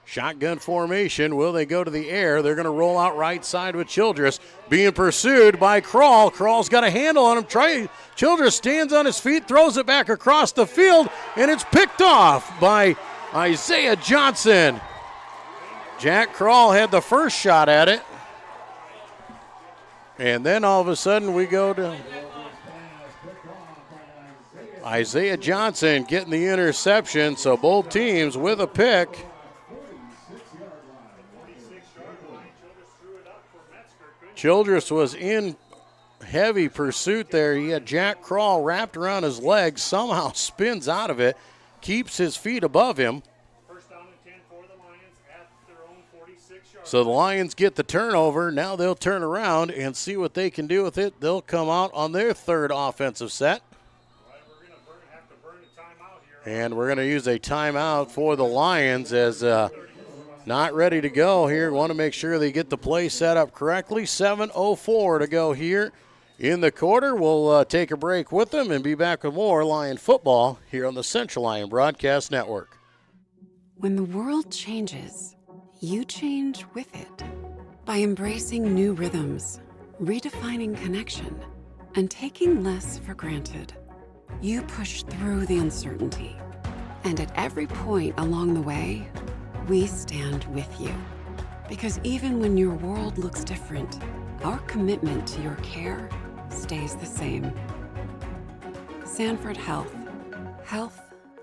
Shotgun formation. Will they go to the air? They're going to roll out right side with Childress. Being pursued by Krall. Krall's got a handle on him. Childress stands on his feet, throws it back across the field, and it's picked off by Isaiah Johnson. Jack Krall had the first shot at it. And then all of a sudden we go to Isaiah Johnson getting the interception. So both teams with a pick. Childress was in heavy pursuit there. He had Jack Krall wrapped around his legs, somehow spins out of it, keeps his feet above him. So the Lions get the turnover. Now they'll turn around and see what they can do with it. They'll come out on their third offensive set. And we're going to use a timeout for the Lions as not ready to go here. Want to make sure they get the play set up correctly. 7:04 to go here in the quarter. We'll take a break with them and be back with more Lion football here on the Central Lyon Broadcast Network. When the world changes, you change with it. By embracing new rhythms, redefining connection, and taking less for granted, you push through the uncertainty. And at every point along the way, we stand with you. Because even when your world looks different, our commitment to your care stays the same. Sanford Health. Health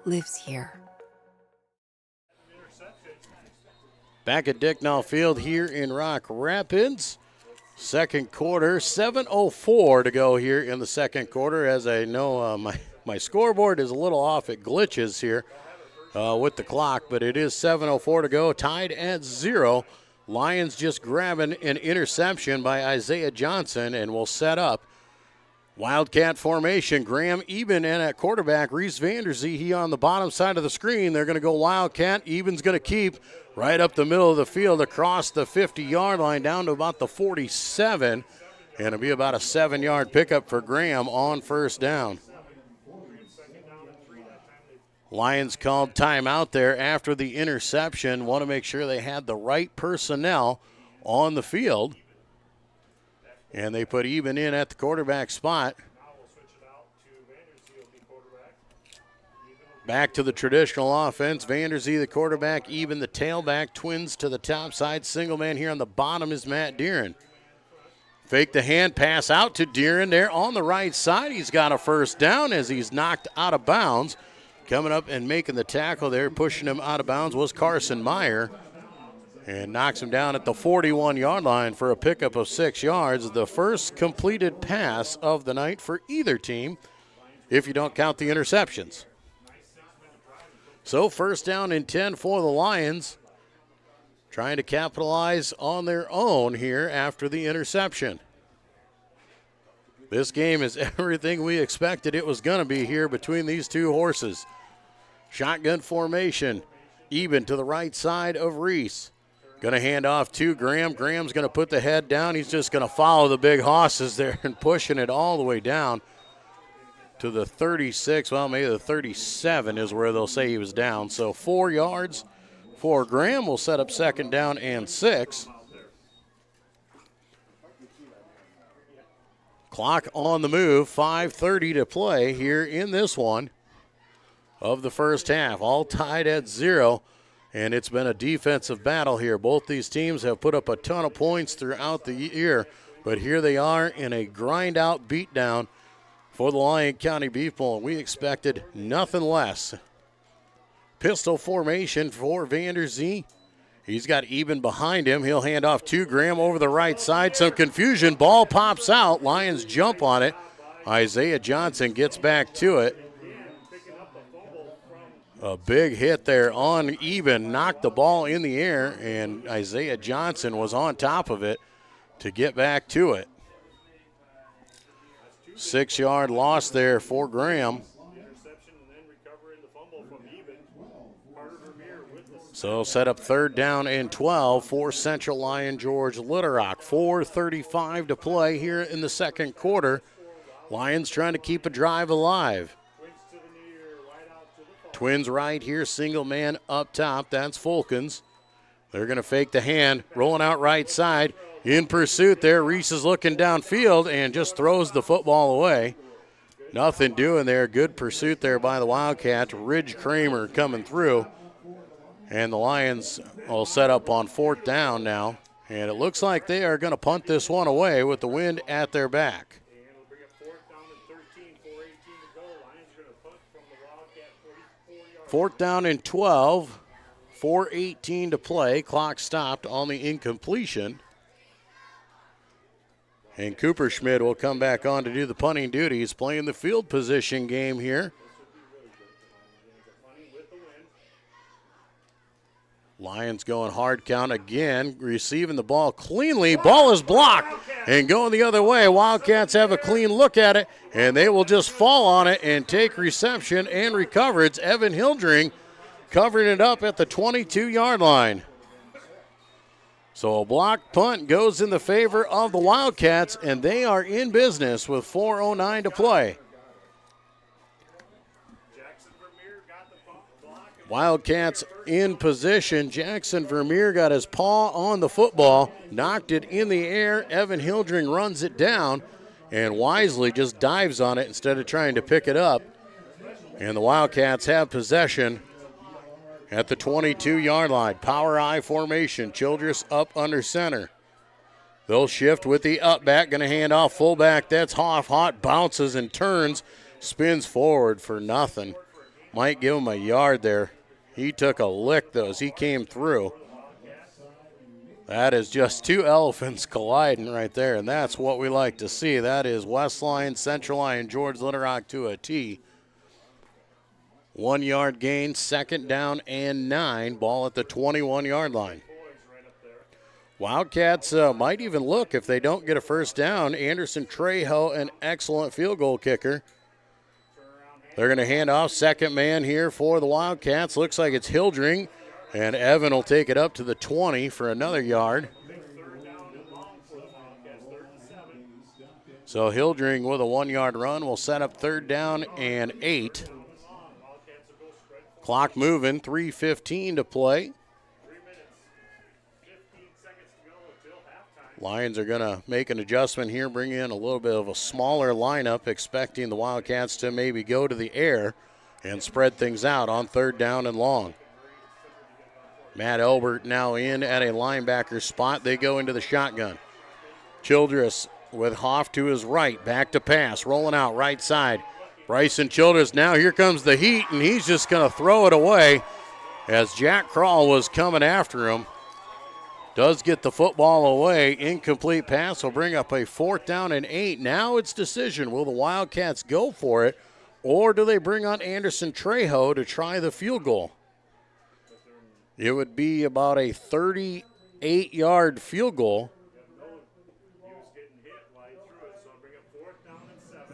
lives here. Back at Dicknall Field here in Rock Rapids. Second quarter, 7:04 to go here in the second quarter. As I know, my scoreboard is a little off. It glitches here with the clock, but it is 7:04 to go, tied at 0. Lions just grabbing an interception by Isaiah Johnson, and will set up Wildcat formation. Graham Eben in at quarterback. Reese Vanderzee, he on the bottom side of the screen. They're going to go Wildcat. Eben's going to keep right up the middle of the field across the 50-yard line down to about the 47. And it'll be about a 7-yard pickup for Graham on first down. Lions called timeout there after the interception. Want to make sure they had the right personnel on the field. And they put Eben in at the quarterback spot. Back to the traditional offense. Vanderzee the quarterback, Eben the tailback. Twins to the top side. Single man here on the bottom is Matt Deeren. Fake the hand pass out to Deeren there on the right side. He's got a first down as he's knocked out of bounds. Coming up and making the tackle there, pushing him out of bounds was Carson Meyer. And knocks him down at the 41-yard line for a pickup of 6 yards. The first completed pass of the night for either team, if you don't count the interceptions. So first down and 10 for the Lions. Trying to capitalize on their own here after the interception. This game is everything we expected it was going to be here between these two horses. Shotgun formation, Eben to the right side of Reese. Going to hand off to Graham. Graham's going to put the head down. He's just going to follow the big hosses there and pushing it all the way down to the 36. Well, maybe the 37 is where they'll say he was down. So 4 yards for Graham will set up second down and 6. Clock on the move, 5:30 to play here in this one of the first half. All tied at 0. And it's been a defensive battle here. Both these teams have put up a ton of points throughout the year, but here they are in a grind-out beatdown for the Lyon County Beef Bowl. We expected nothing less. Pistol formation for Vanderzee. He's got Eben behind him. He'll hand off to Graham over the right side. Some confusion. Ball pops out. Lions jump on it. Isaiah Johnson gets back to it. A big hit there on Eben, knocked the ball in the air, and Isaiah Johnson was on top of it to get back to it. 6-yard loss there for Graham. So set up third down and 12 for Central Lyon George Little Rock. 4:35 to play here in the second quarter. Lions trying to keep a drive alive. Twins right here, single man up top. That's Fulkins. They're going to fake the hand, rolling out right side. In pursuit there, Reese is looking downfield and just throws the football away. Nothing doing there. Good pursuit there by the Wildcats. Ridge Kramer coming through. And the Lions will set up on fourth down now. And it looks like they are going to punt this one away with the wind at their back. Fourth down and 12, 4:18 to play. Clock stopped on the incompletion. And Cooper Schmidt will come back on to do the punting duties, playing the field position game here. Lions going hard count again, receiving the ball cleanly. Ball is blocked and going the other way. Wildcats have a clean look at it, and they will just fall on it and take reception and recover. It's Evan Hildring covering it up at the 22-yard line. So a blocked punt goes in the favor of the Wildcats, and they are in business with 4:09 to play. Wildcats in position. Jackson Vermeer got his paw on the football, knocked it in the air. Evan Hildring runs it down and wisely just dives on it instead of trying to pick it up. And the Wildcats have possession at the 22-yard line. Power I formation. Childress up under center. They'll shift with the up back. Going to hand off fullback. That's Hoff. Hot bounces and turns. Spins forward for nothing. Might give him a yard there. He took a lick, though, as he came through. That is just two elephants colliding right there, and that's what we like to see. That is West Lyon, Central Lyon, George Little Rock to a T. 1 yard gain, second down and 9. Ball at the 21-yard line. Wildcats might even look if they don't get a first down. Anderson Trejo, an excellent field goal kicker. They're going to hand off second man here for the Wildcats. Looks like it's Hildring, and Evan will take it up to the 20 for another yard. So Hildring with a 1 yard run will set up third down and 8. Clock moving, 3:15 to play. Lions are going to make an adjustment here, bring in a little bit of a smaller lineup, expecting the Wildcats to maybe go to the air and spread things out on third down and long. Matt Elbert now in at a linebacker spot. They go into the shotgun. Childress with Hoff to his right. Back to pass, rolling out right side. Bryson Childress, now here comes the heat, and he's just going to throw it away as Jack Krall was coming after him. Does get the football away. Incomplete pass will bring up a 4th down and 8. Now it's decision. Will the Wildcats go for it, or do they bring on Anderson Trejo to try the field goal? It would be about a 38-yard field goal.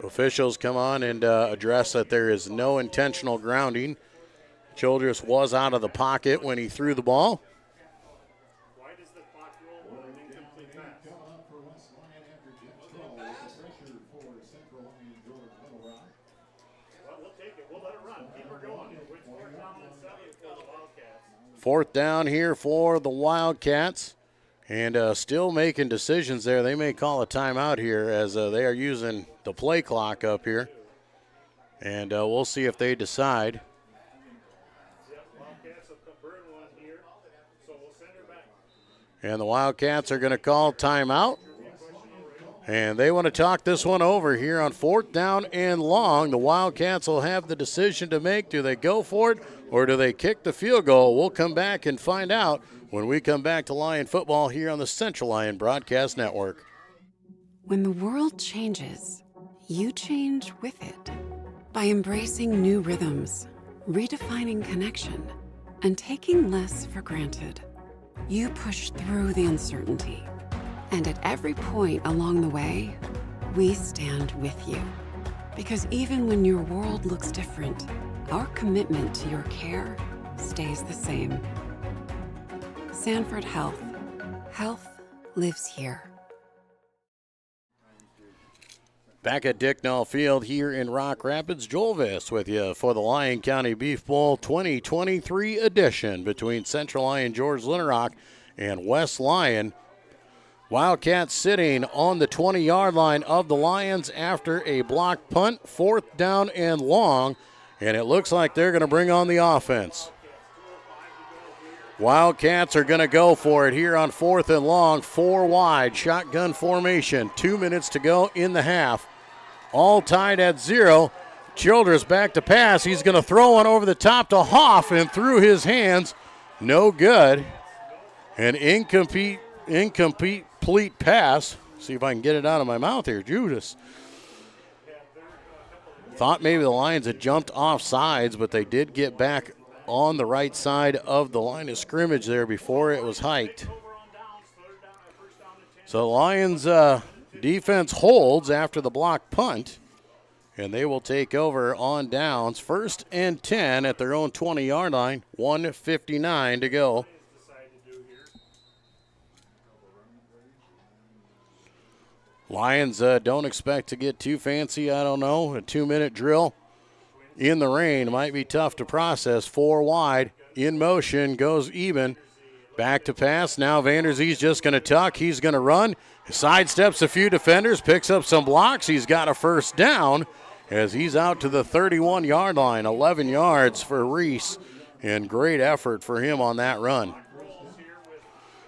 Officials come on and address that there is no intentional grounding. Childress was out of the pocket when he threw the ball. Why does the clock roll on an incomplete pass? Well, we'll take it. We'll let it run. Keep her going. It's 4th down and 7 for the Wildcats. 4th down here for the Wildcats. And still making decisions there. They may call a timeout here as they are using the play clock up here. And we'll see if they decide. And the Wildcats are going to call timeout. And they want to talk this one over here on 4th down and long. The Wildcats will have the decision to make. Do they go for it or do they kick the field goal? We'll come back and find out when we come back to Lion football here on the Central Lyon Broadcast Network. When the world changes, you change with it. By embracing new rhythms, redefining connection, and taking less for granted, you push through the uncertainty. And at every point along the way, we stand with you. Because even when your world looks different, our commitment to your care stays the same. Sanford Health. Health lives here. Back at Dicknall Field here in Rock Rapids, Joel Viss with you for the Lyon County Beef Bowl 2023 edition between Central Lyon, George Linerock, and West Lyon. Wildcats sitting on the 20-yard line of the Lions after a blocked punt, 4th down and long, and it looks like they're going to bring on the offense. Wildcats are going to go for it here on 4th and long, 4 wide, shotgun formation, 2 minutes to go in the half. All tied at 0. Childress back to pass. He's going to throw one over the top to Hoff and through his hands. No good. An incomplete pass. See if I can get it out of my mouth here. Judas. Thought maybe the Lions had jumped off sides, but they did get back on the right side of the line of scrimmage there before it was hiked. So the Lions defense holds after the block punt, and they will take over on downs. 1st and 10 at their own 20-yard line, 1:59 to go. Lions don't expect to get too fancy, I don't know. A 2-minute drill in the rain might be tough to process. 4 wide, in motion, goes even. Back to pass. Now Vanderzee's just going to tuck. He's going to run. Sidesteps a few defenders, picks up some blocks. He's got a 1st down as he's out to the 31-yard line. 11 yards for Reese, and great effort for him on that run.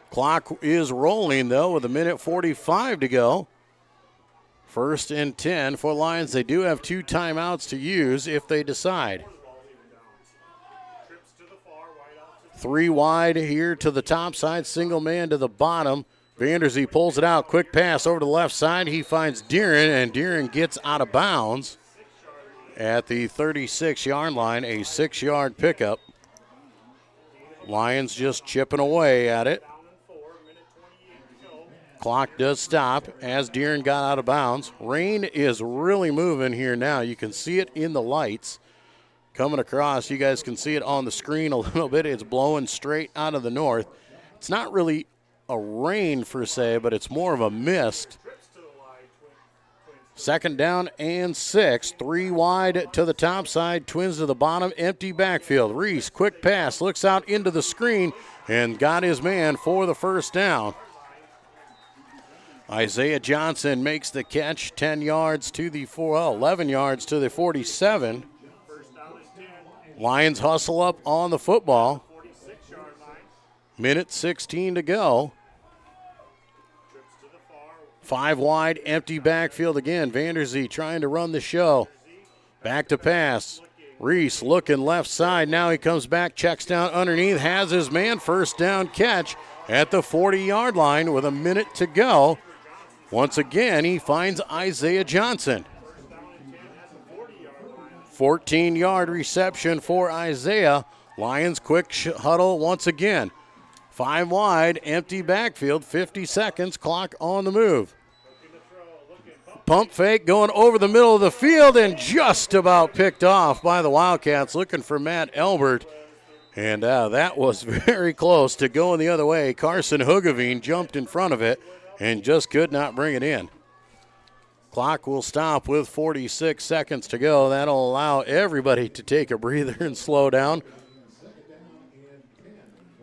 Clock is rolling, though, with 1:45 to go. 1st and 10 for Lions. They do have 2 timeouts to use if they decide. 3 wide here to the top side, single man to the bottom. Vanderzee pulls it out, quick pass over to the left side. He finds Deeren, and Deeren gets out of bounds at the 36-yard line, a 6-yard pickup. Lions just chipping away at it. Clock does stop as Deeren got out of bounds. Rain is really moving here now. You can see it in the lights coming across. You guys can see it on the screen a little bit. It's blowing straight out of the north. It's not really a rain per se, but it's more of a mist. 2nd down and 6. 3 wide to the top side. Twins to the bottom. Empty backfield. Reese, quick pass. Looks out into the screen and got his man for the 1st down. Isaiah Johnson makes the catch, 10 yards to the 11 yards to the 47. Lions hustle up on the football. 1:16 to go. 5 wide, empty backfield again. Vanderzee trying to run the show. Back to pass. Reese looking left side. Now he comes back, checks down underneath, has his man. First down catch at the 40-yard line with a minute to go. Once again, he finds Isaiah Johnson. 14-yard reception for Isaiah. Lions quick huddle once again. 5 wide, empty backfield, 50 seconds, clock on the move. Pump fake going over the middle of the field and just about picked off by the Wildcats, looking for Matt Elbert. And that was very close to going the other way. Carson Hugavine jumped in front of it and just could not bring it in. Clock will stop with 46 seconds to go. That'll allow everybody to take a breather and slow down.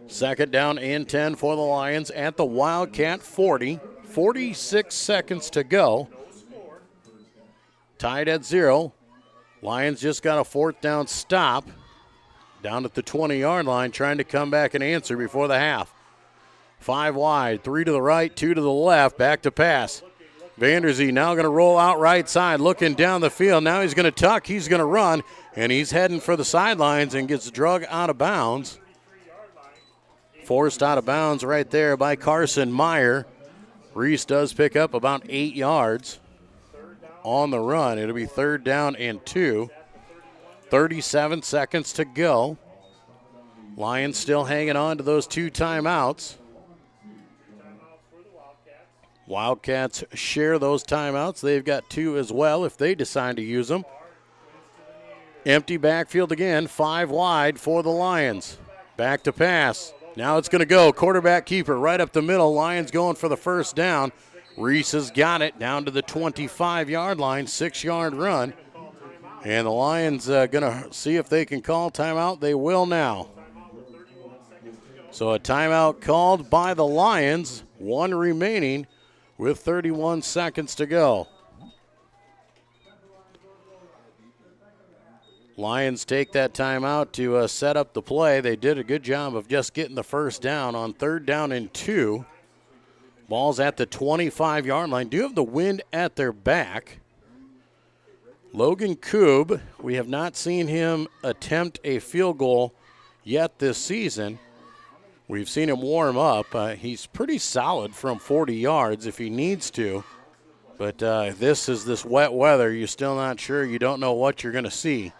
Second down and 10 for the Lions at the Wildcat 40. 46 seconds to go. Tied at 0. Lions just got a 4th down stop down at the 20-yard line, trying to come back and answer before the half. 5 wide, 3 to the right, 2 to the left, back to pass. Vanderzee now going to roll out right side, looking down the field. Now he's going to tuck, he's going to run, and he's heading for the sidelines and gets drug out of bounds. Forced out of bounds right there by Carson Meyer. Reese does pick up about 8 yards on the run. It'll be 3rd down and 2. 37 seconds to go. Lions still hanging on to those 2 timeouts. Wildcats share those timeouts. They've got 2 as well if they decide to use them. Empty backfield again, 5 wide for the Lions. Back to pass. Now it's going to go. Quarterback keeper right up the middle. Lions going for the first down. Reese has got it down to the 25-yard line, 6-yard run. And the Lions going to see if they can call timeout. They will now. So a timeout called by the Lions. 1 remaining with 31 seconds to go. Lions take that timeout to set up the play. They did a good job of just getting the first down on 3rd down and 2. Ball's at the 25-yard line. Do have the wind at their back. Logan Koob, we have not seen him attempt a field goal yet this season. We've seen him warm up. He's pretty solid from 40 yards if he needs to. But this wet weather, you're still not sure. You don't know what you're going to see.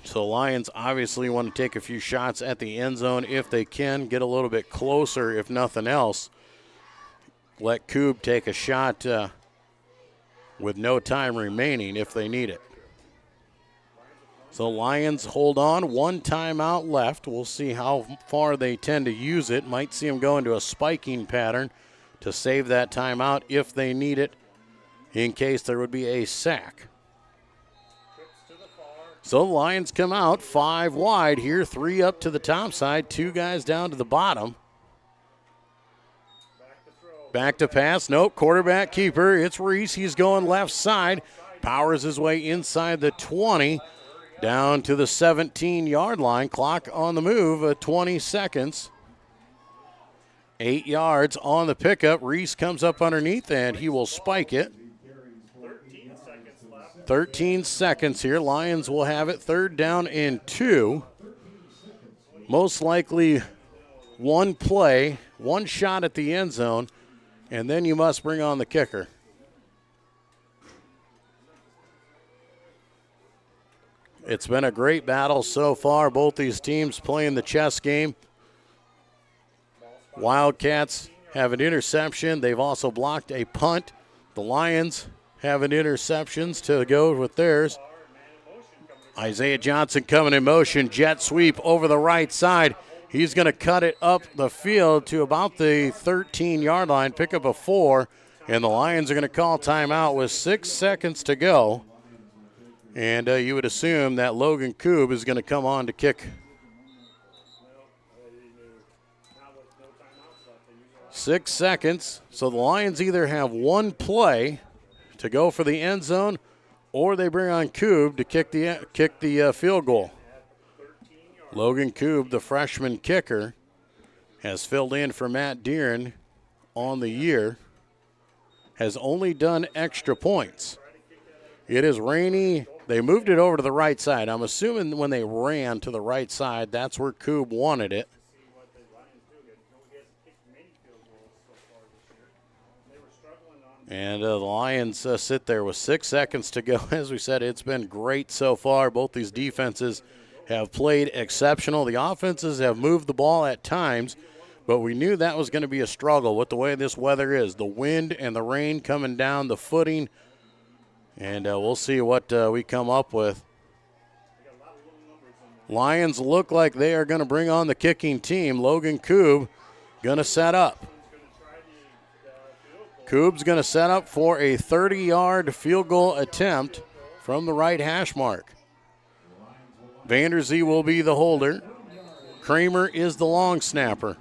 So Lions obviously want to take a few shots at the end zone if they can, get a little bit closer if nothing else. Let Koob take a shot with no time remaining if they need it. So Lions hold on, 1 timeout left. We'll see how far they tend to use it. Might see them go into a spiking pattern to save that timeout if they need it in case there would be a sack. So the Lions come out 5 wide here, 3 up to the top side, 2 guys down to the bottom. Back to pass, nope, quarterback keeper, it's Reese, he's going left side, powers his way inside the 20, down to the 17-yard line, clock on the move, 20 seconds. 8 yards on the pickup, Reese comes up underneath and he will spike it. 13 seconds here. Lions will have it 3rd down and 2. Most likely 1 play, 1 shot at the end zone, and then you must bring on the kicker. It's been a great battle so far. Both these teams playing the chess game. Wildcats have an interception. They've also blocked a punt. The Lions having interceptions to go with theirs. Isaiah Johnson coming in motion, jet sweep over the right side. He's going to cut it up the field to about the 13-yard line, pick up a 4, and the Lions are going to call timeout with 6 seconds to go. And you would assume that Logan Koob is going to come on to kick. 6 seconds, so the Lions either have 1 play to go for the end zone, or they bring on Koob to kick the field goal. Logan Koob, the freshman kicker, has filled in for Matt Deeren on the year has only done extra points. It is rainy. They moved it over to the right side. I'm assuming when they ran to the right side, that's where Coob wanted it. And the Lions sit there with 6 seconds to go. As we said, it's been great so far. Both these defenses have played exceptional. The offenses have moved the ball at times, but we knew that was going to be a struggle with the way this weather is. The wind and the rain coming down, the footing, and we'll see what we come up with. Lions look like they are going to bring on the kicking team. Logan Coob going to set up. Coob's going to set up for a 30-yard field goal attempt from the right hash mark. Vanderzee will be the holder. Kramer is the long snapper.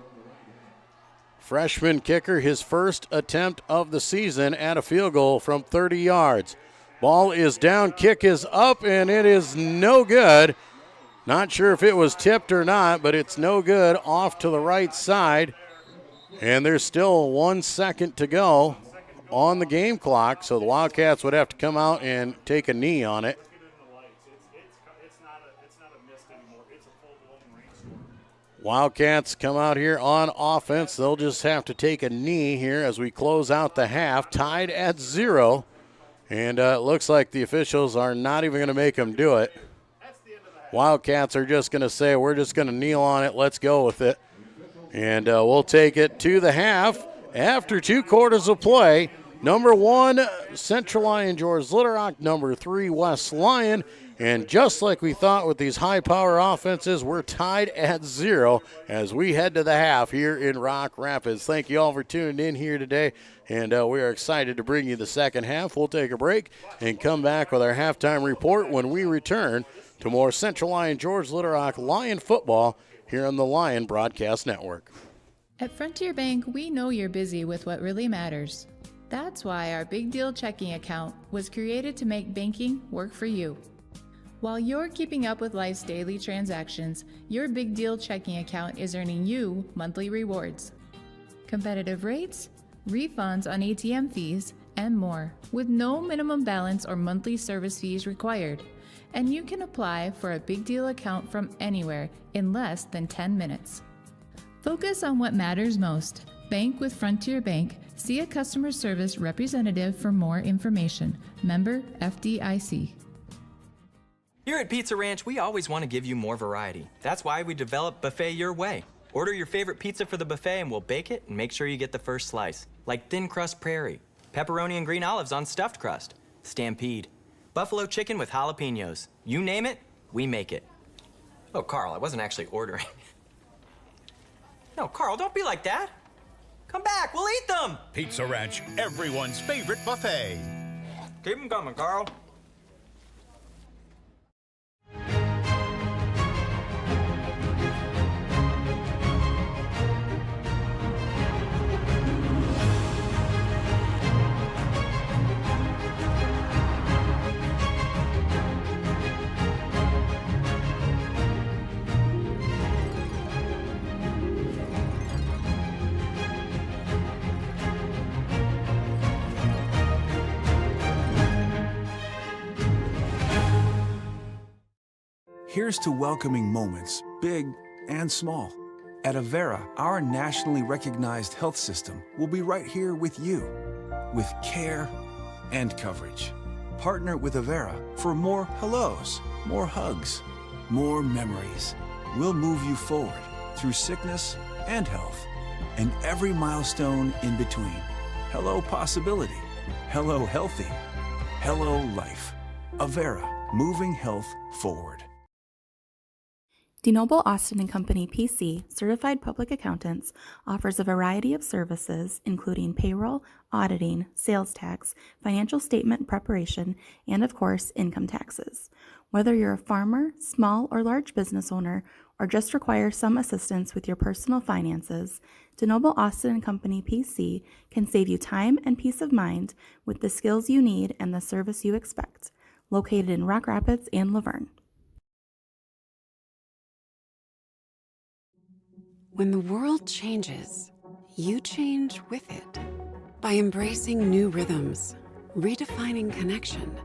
Freshman kicker, his first attempt of the season at a field goal from 30 yards. Ball is down, kick is up, and it is no good. Not sure if it was tipped or not, but it's no good, off to the right side. And there's still 1 second to go on the game clock, so the Wildcats would have to come out and take a knee on it. Wildcats come out here on offense. They'll just have to take a knee here as we close out the half, tied at 0. And it looks like the officials are not even going to make them do it. Wildcats are just going to say, we're just going to kneel on it. Let's go with it. And we'll take it to the half after 2 quarters of play. Number 1, Central Lyon George Little Rock. Number 3, West Lyon. And just like we thought with these high-power offenses, we're tied at 0 as we head to the half here in Rock Rapids. Thank you all for tuning in here today, and we are excited to bring you the second half. We'll take a break and come back with our halftime report when we return to more Central Lyon George Little Rock Lion football here on the Lion Broadcast Network. At Frontier Bank, we know you're busy with what really matters. That's why our Big Deal checking account was created to make banking work for you. While you're keeping up with life's daily transactions, your Big Deal checking account is earning you monthly rewards. Competitive rates, refunds on ATM fees, and more, with no minimum balance or monthly service fees required. And you can apply for a Big Deal account from anywhere in less than 10 minutes. Focus on what matters most. Bank with Frontier Bank. See a customer service representative for more information. Member FDIC. Here at Pizza Ranch, we always want to give you more variety. That's why we developed Buffet Your Way. Order your favorite pizza for the buffet and we'll bake it and make sure you get the first slice. Like thin crust prairie, pepperoni and green olives on stuffed crust, stampede, buffalo chicken with jalapenos. You name it, we make it. Oh, Carl, I wasn't actually ordering. No, Carl, don't be like that. Come back, we'll eat them. Pizza Ranch, everyone's favorite buffet. Keep them coming, Carl. Here's to welcoming moments, big and small. At Avera, our nationally recognized health system will be right here with you, with care and coverage. Partner with Avera for more hellos, more hugs, more memories. We'll move you forward through sickness and health, and every milestone in between. Hello possibility, hello healthy, hello life. Avera, moving health forward. DeNoble Austin & Company PC, certified public accountants, offers a variety of services including payroll, auditing, sales tax, financial statement preparation, and of course, income taxes. Whether you're a farmer, small or large business owner, or just require some assistance with your personal finances, DeNoble Austin & Company PC can save you time and peace of mind with the skills you need and the service you expect. Located in Rock Rapids and Laverne. When the world changes, you change with it. By embracing new rhythms, redefining connection,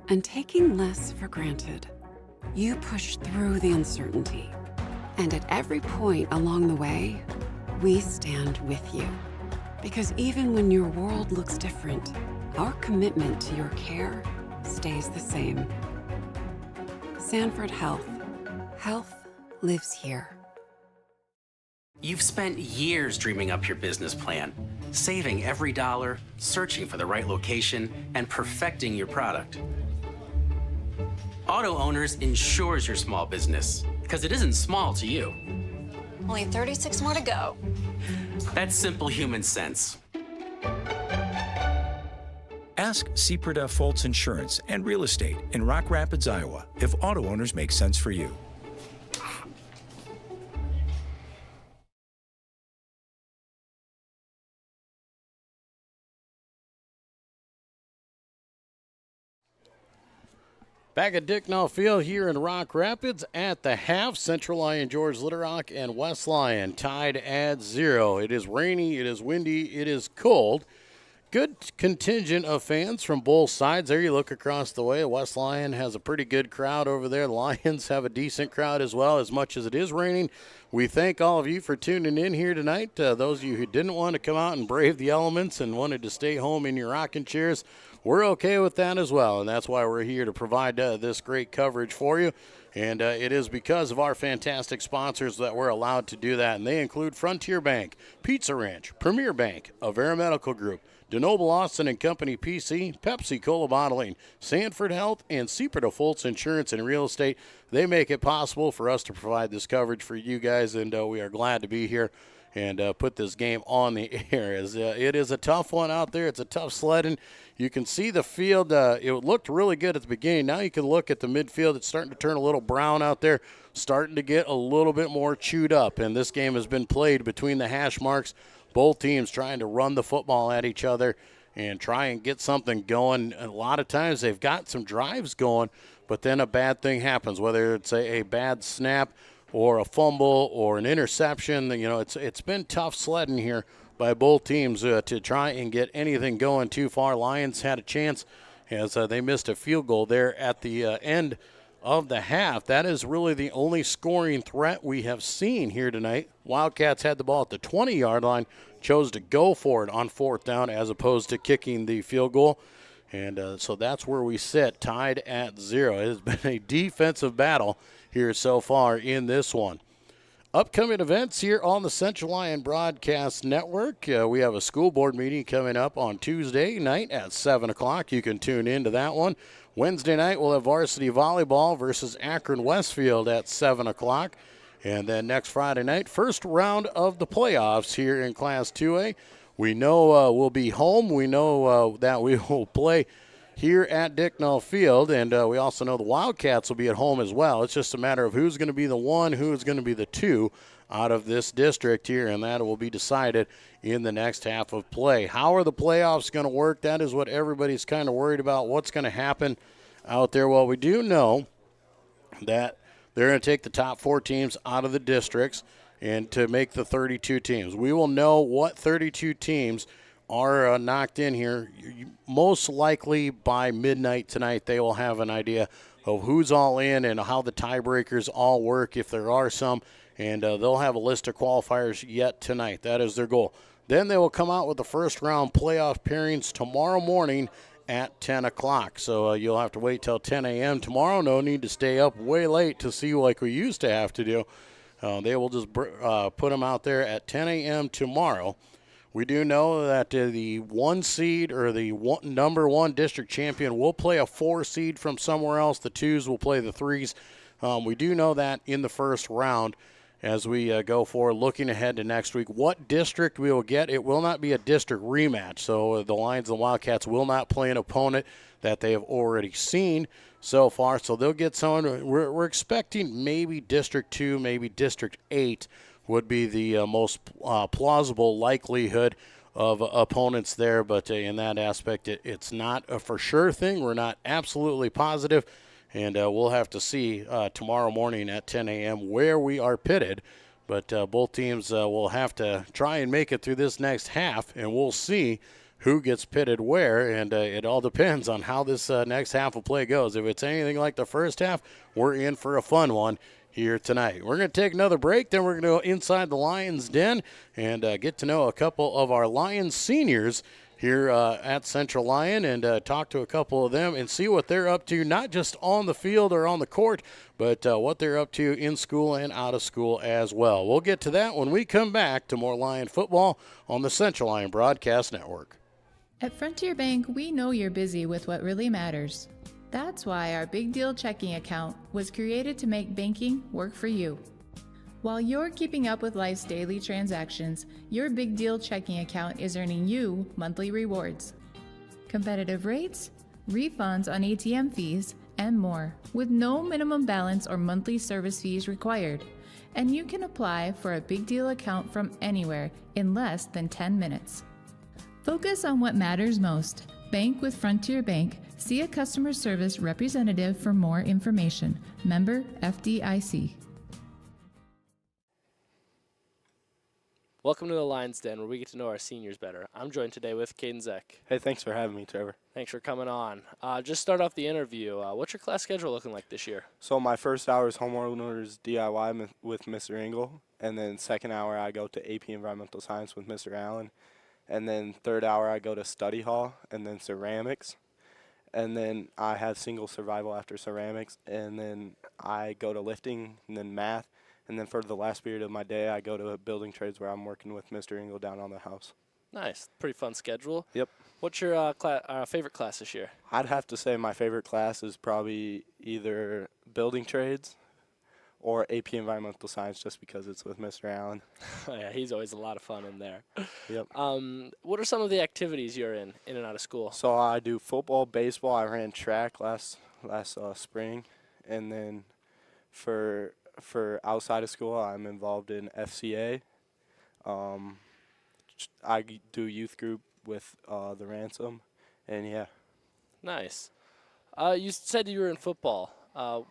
and taking less for granted, you push through the uncertainty. And at every point along the way, we stand with you. Because even when your world looks different, our commitment to your care stays the same. Sanford Health. Health lives here. You've spent years dreaming up your business plan, saving every dollar, searching for the right location, and perfecting your product. Auto Owners insures your small business, because it isn't small to you. Only 36 more to go. That's simple human sense. Ask Sepreda Foltz Insurance and Real Estate in Rock Rapids, Iowa, if auto owners make sense for you. Back at Dicknall Field here in Rock Rapids at the half, Central Lyon, George Little and West Lyon tied at 0. It is rainy, it is windy, it is cold. Good contingent of fans from both sides. There you look across the way. West Lyon has a pretty good crowd over there. The Lions have a decent crowd as well, as much as it is raining. We thank all of you for tuning in here tonight. Those of you who didn't want to come out and brave the elements and wanted to stay home in your rocking chairs, we're okay with that as well, and that's why we're here to provide this great coverage for you. And it is because of our fantastic sponsors that we're allowed to do that, and they include Frontier Bank, Pizza Ranch, Premier Bank, Avera Medical Group, DeNoble Austin and Company PC, Pepsi Cola Bottling, Sanford Health, and Sepreda Foltz Insurance and Real Estate. They make it possible for us to provide this coverage for you guys, and we are glad to be here and put this game on the air. As it is a tough one out there. It's a tough sledding. You can see the field. It looked really good at the beginning. Now you can look at the midfield. It's starting to turn a little brown out there, starting to get a little bit more chewed up. And this game has been played between the hash marks. Both teams trying to run the football at each other and try and get something going. A lot of times they've got some drives going, but then a bad thing happens, whether it's a bad snap or a fumble or an interception. You know, it's been tough sledding here by both teams to try and get anything going too far. Lions had a chance as they missed a field goal there at the end of the half. That is really the only scoring threat we have seen here tonight. Wildcats had the ball at the 20-yard line, chose to go for it on fourth down as opposed to kicking the field goal. And so that's where we sit, tied at 0. It has been a defensive battle here so far in this one. Upcoming events here on the Central Lyon Broadcast Network. We have a school board meeting coming up on Tuesday night at 7 o'clock. You can tune into that one. Wednesday night, we'll have varsity volleyball versus Akron Westfield at 7 o'clock. And then next Friday night, first round of the playoffs here in Class 2A. We know we'll be home. We know that we will play here at Dicknall Field, and we also know the Wildcats will be at home as well. It's just a matter of who's going to be the one, who's going to be the two out of this district here, and that will be decided in the next half of play. How are the playoffs going to work? That is what everybody's kind of worried about, what's going to happen out there. Well, we do know that they're going to take the top 4 teams out of the districts and to make the 32 teams. We will know what 32 teams are knocked in here. Most likely by midnight tonight, they will have an idea of who's all in and how the tiebreakers all work, if there are some, and they'll have a list of qualifiers yet tonight. That is their goal. Then they will come out with the first round playoff pairings tomorrow morning at 10 o'clock. So you'll have to wait till 10 a.m. tomorrow. No need to stay up way late to see like we used to have to do. They will just put them out there at 10 a.m. tomorrow. We do know that the 1 seed or the number 1 district champion will play a 4 seed from somewhere else. The 2s will play the 3s. We do know that in the first round as we go forward, looking ahead to next week. What district we will get, it will not be a district rematch. So the Lions and the Wildcats will not play an opponent that they have already seen so far. So they'll get someone. We're expecting maybe District 2, maybe District 8 would be the most plausible likelihood of opponents there. But in that aspect, it's not a for sure thing. We're not absolutely positive. And we'll have to see tomorrow morning at 10 a.m. where we are pitted But both teams will have to try and make it through this next half, and we'll see who gets pitted where, and it all depends on how this next half of play goes. If it's anything like the first half, we're in for a fun one here tonight. We're going to take another break, then we're going to go inside the Lions Den and get to know a couple of our Lions seniors here at Central Lyon and talk to a couple of them and see what they're up to, not just on the field or on the court, but what they're up to in school and out of school as well. We'll get to that when we come back to more Lion football on the Central Lyon Broadcast Network. At Frontier Bank, we know you're busy with what really matters. That's why our Big Deal checking account was created to make banking work for you. While you're keeping up with life's daily transactions, your Big Deal checking account is earning you monthly rewards. Competitive rates, refunds on ATM fees, and more, with no minimum balance or monthly service fees required. And you can apply for a Big Deal account from anywhere in less than 10 minutes. Focus on what matters most. Bank with Frontier Bank. See a customer service representative for more information. Member FDIC. Welcome to the Lions Den, where we get to know our seniors better. I'm joined today with Caden Zeck. Hey, thanks for having me, Trevor. Thanks for coming on. Just start off the interview. What's your class schedule looking like this year? So my first hour is homeowners DIY with Mr. Engel, and then second hour I go to AP Environmental Science with Mr. Allen, and then third hour I go to study hall, and then ceramics, and then I have single survival after ceramics, and then I go to lifting, and then math. And then for the last period of my day, I go to building trades where I'm working with Mr. Engel down on the house. Nice. Pretty fun schedule. Yep. What's your favorite class this year? I'd have to say my favorite class is probably either building trades or AP Environmental Science, just because it's with Mr. Allen. Yeah, he's always a lot of fun in there. Yep. What are some of the activities you're in and out of school? So I do football, baseball. I ran track last spring. And then for outside of school, I'm involved in FCA. I do youth group with the Ransom, and yeah. Nice. You said you were in football.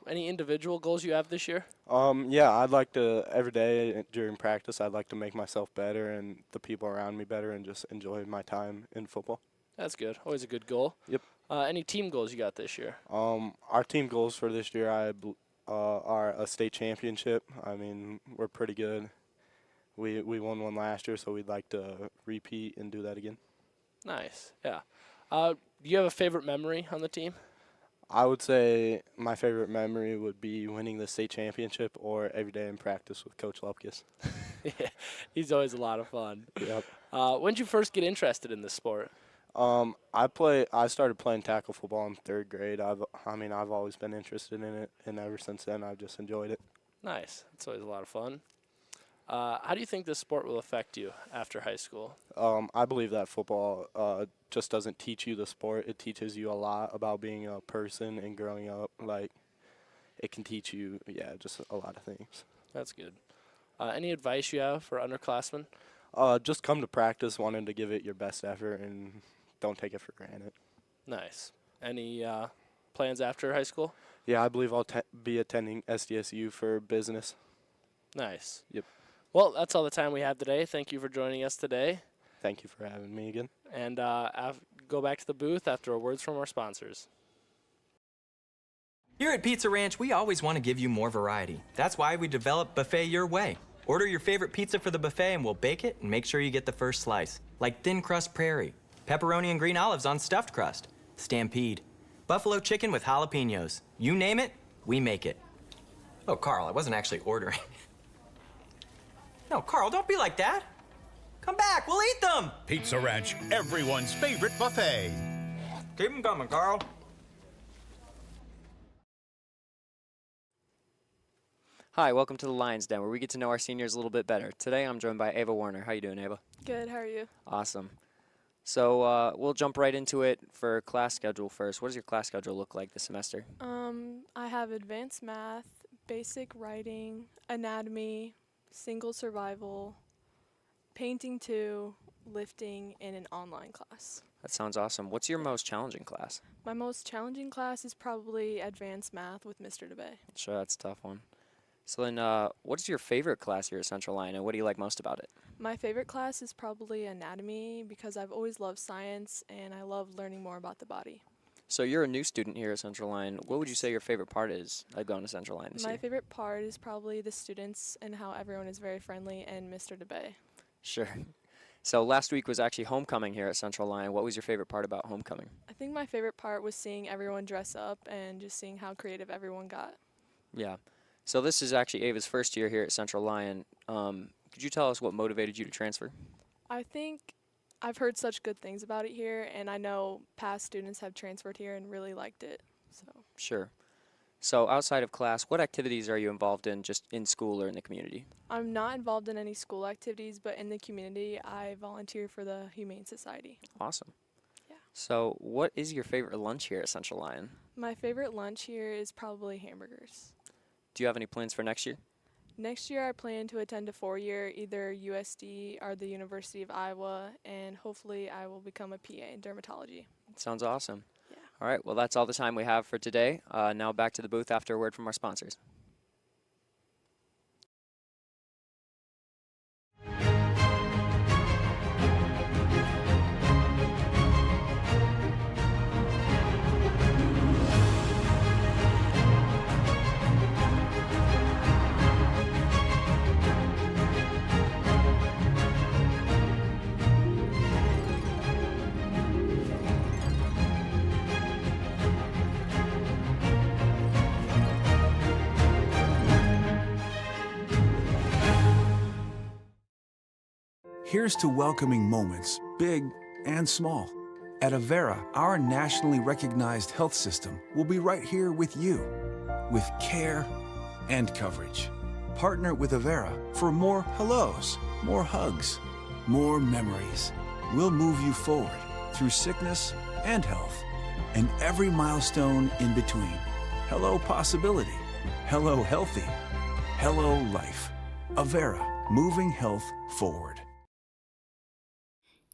Any individual goals you have this year? Yeah, I'd like to, every day during practice, I'd like to make myself better and the people around me better and just enjoy my time in football. That's good. Always a good goal. Yep. Any team goals you got this year? Our team goals for this year, are a state championship. I mean, we're pretty good. We won one last year, so we'd like to repeat and do that again. Nice, yeah. Do you have a favorite memory on the team? I would say my favorite memory would be winning the state championship or every day in practice with Coach Lupkus. Yeah, he's always a lot of fun. Yep. When did you first get interested in this sport? I started playing tackle football in third grade. I've always been interested in it, and ever since then I've just enjoyed it. Nice. It's always a lot of fun. How do you think this sport will affect you after high school? I believe that football just doesn't teach you the sport. It teaches you a lot about being a person and growing up. Like, it can teach you, just a lot of things. That's good. Any advice you have for underclassmen? Just come to practice wanting to give it your best effort and don't take it for granted. Nice. Any plans after high school? Yeah, I believe I'll be attending SDSU for business. Nice. Yep. Well, that's all the time we have today. Thank you for joining us today. Thank you for having me again. And go back to the booth after words from our sponsors. Here at Pizza Ranch, we always want to give you more variety. That's why we developed Buffet Your Way. Order your favorite pizza for the buffet and we'll bake it and make sure you get the first slice. Like thin crust prairie, pepperoni and green olives on stuffed crust, stampede, buffalo chicken with jalapenos. You name it, we make it. Oh, Carl, I wasn't actually ordering. No, Carl, don't be like that. Come back, we'll eat them. Pizza Ranch, everyone's favorite buffet. Keep them coming, Carl. Hi, welcome to the Lions Den, where we get to know our seniors a little bit better. Today I'm joined by Ava Warner. How you doing, Ava? Good, how are you? Awesome. So we'll jump right into it for class schedule first. What does your class schedule look like this semester? I have advanced math, basic writing, anatomy, single survival, painting 2, lifting, and an online class. That sounds awesome. What's your most challenging class? My most challenging class is probably advanced math with Mr. DeBay. Sure, that's a tough one. So then, what is your favorite class here at Central Lyon, and what do you like most about it? My favorite class is probably anatomy because I've always loved science and I love learning more about the body. So you're a new student here at Central Lyon. What would you say your favorite part is of going to Central Lyon this My year? favorite part is probably the students and how everyone is very friendly and Mr. DeBay. Sure. So last week was actually homecoming here at Central Lyon. What was your favorite part about homecoming? I think my favorite part was seeing everyone dress up and just seeing how creative everyone got. Yeah. So this is actually Ava's first year here at Central Lyon. Could you tell us what motivated you to transfer? I think I've heard such good things about it here, and I know past students have transferred here and really liked it. So. Sure. So outside of class, what activities are you involved in just in school or in the community? I'm not involved in any school activities, but in the community, I volunteer for the Humane Society. Awesome. Yeah. So what is your favorite lunch here at Central Lyon? My favorite lunch here is probably hamburgers. Do you have any plans for next year? Next year, I plan to attend a 4-year, either USD or the University of Iowa, and hopefully I will become a PA in dermatology. Sounds awesome. Yeah. All right, well, that's all the time we have for today. Now back to the booth after a word from our sponsors. Here's to welcoming moments, big and small. At Avera, our nationally recognized health system will be right here with you, with care and coverage. Partner with Avera for more hellos, more hugs, more memories. We'll move you forward through sickness and health, and every milestone in between. Hello possibility, hello healthy, hello life. Avera, moving health forward.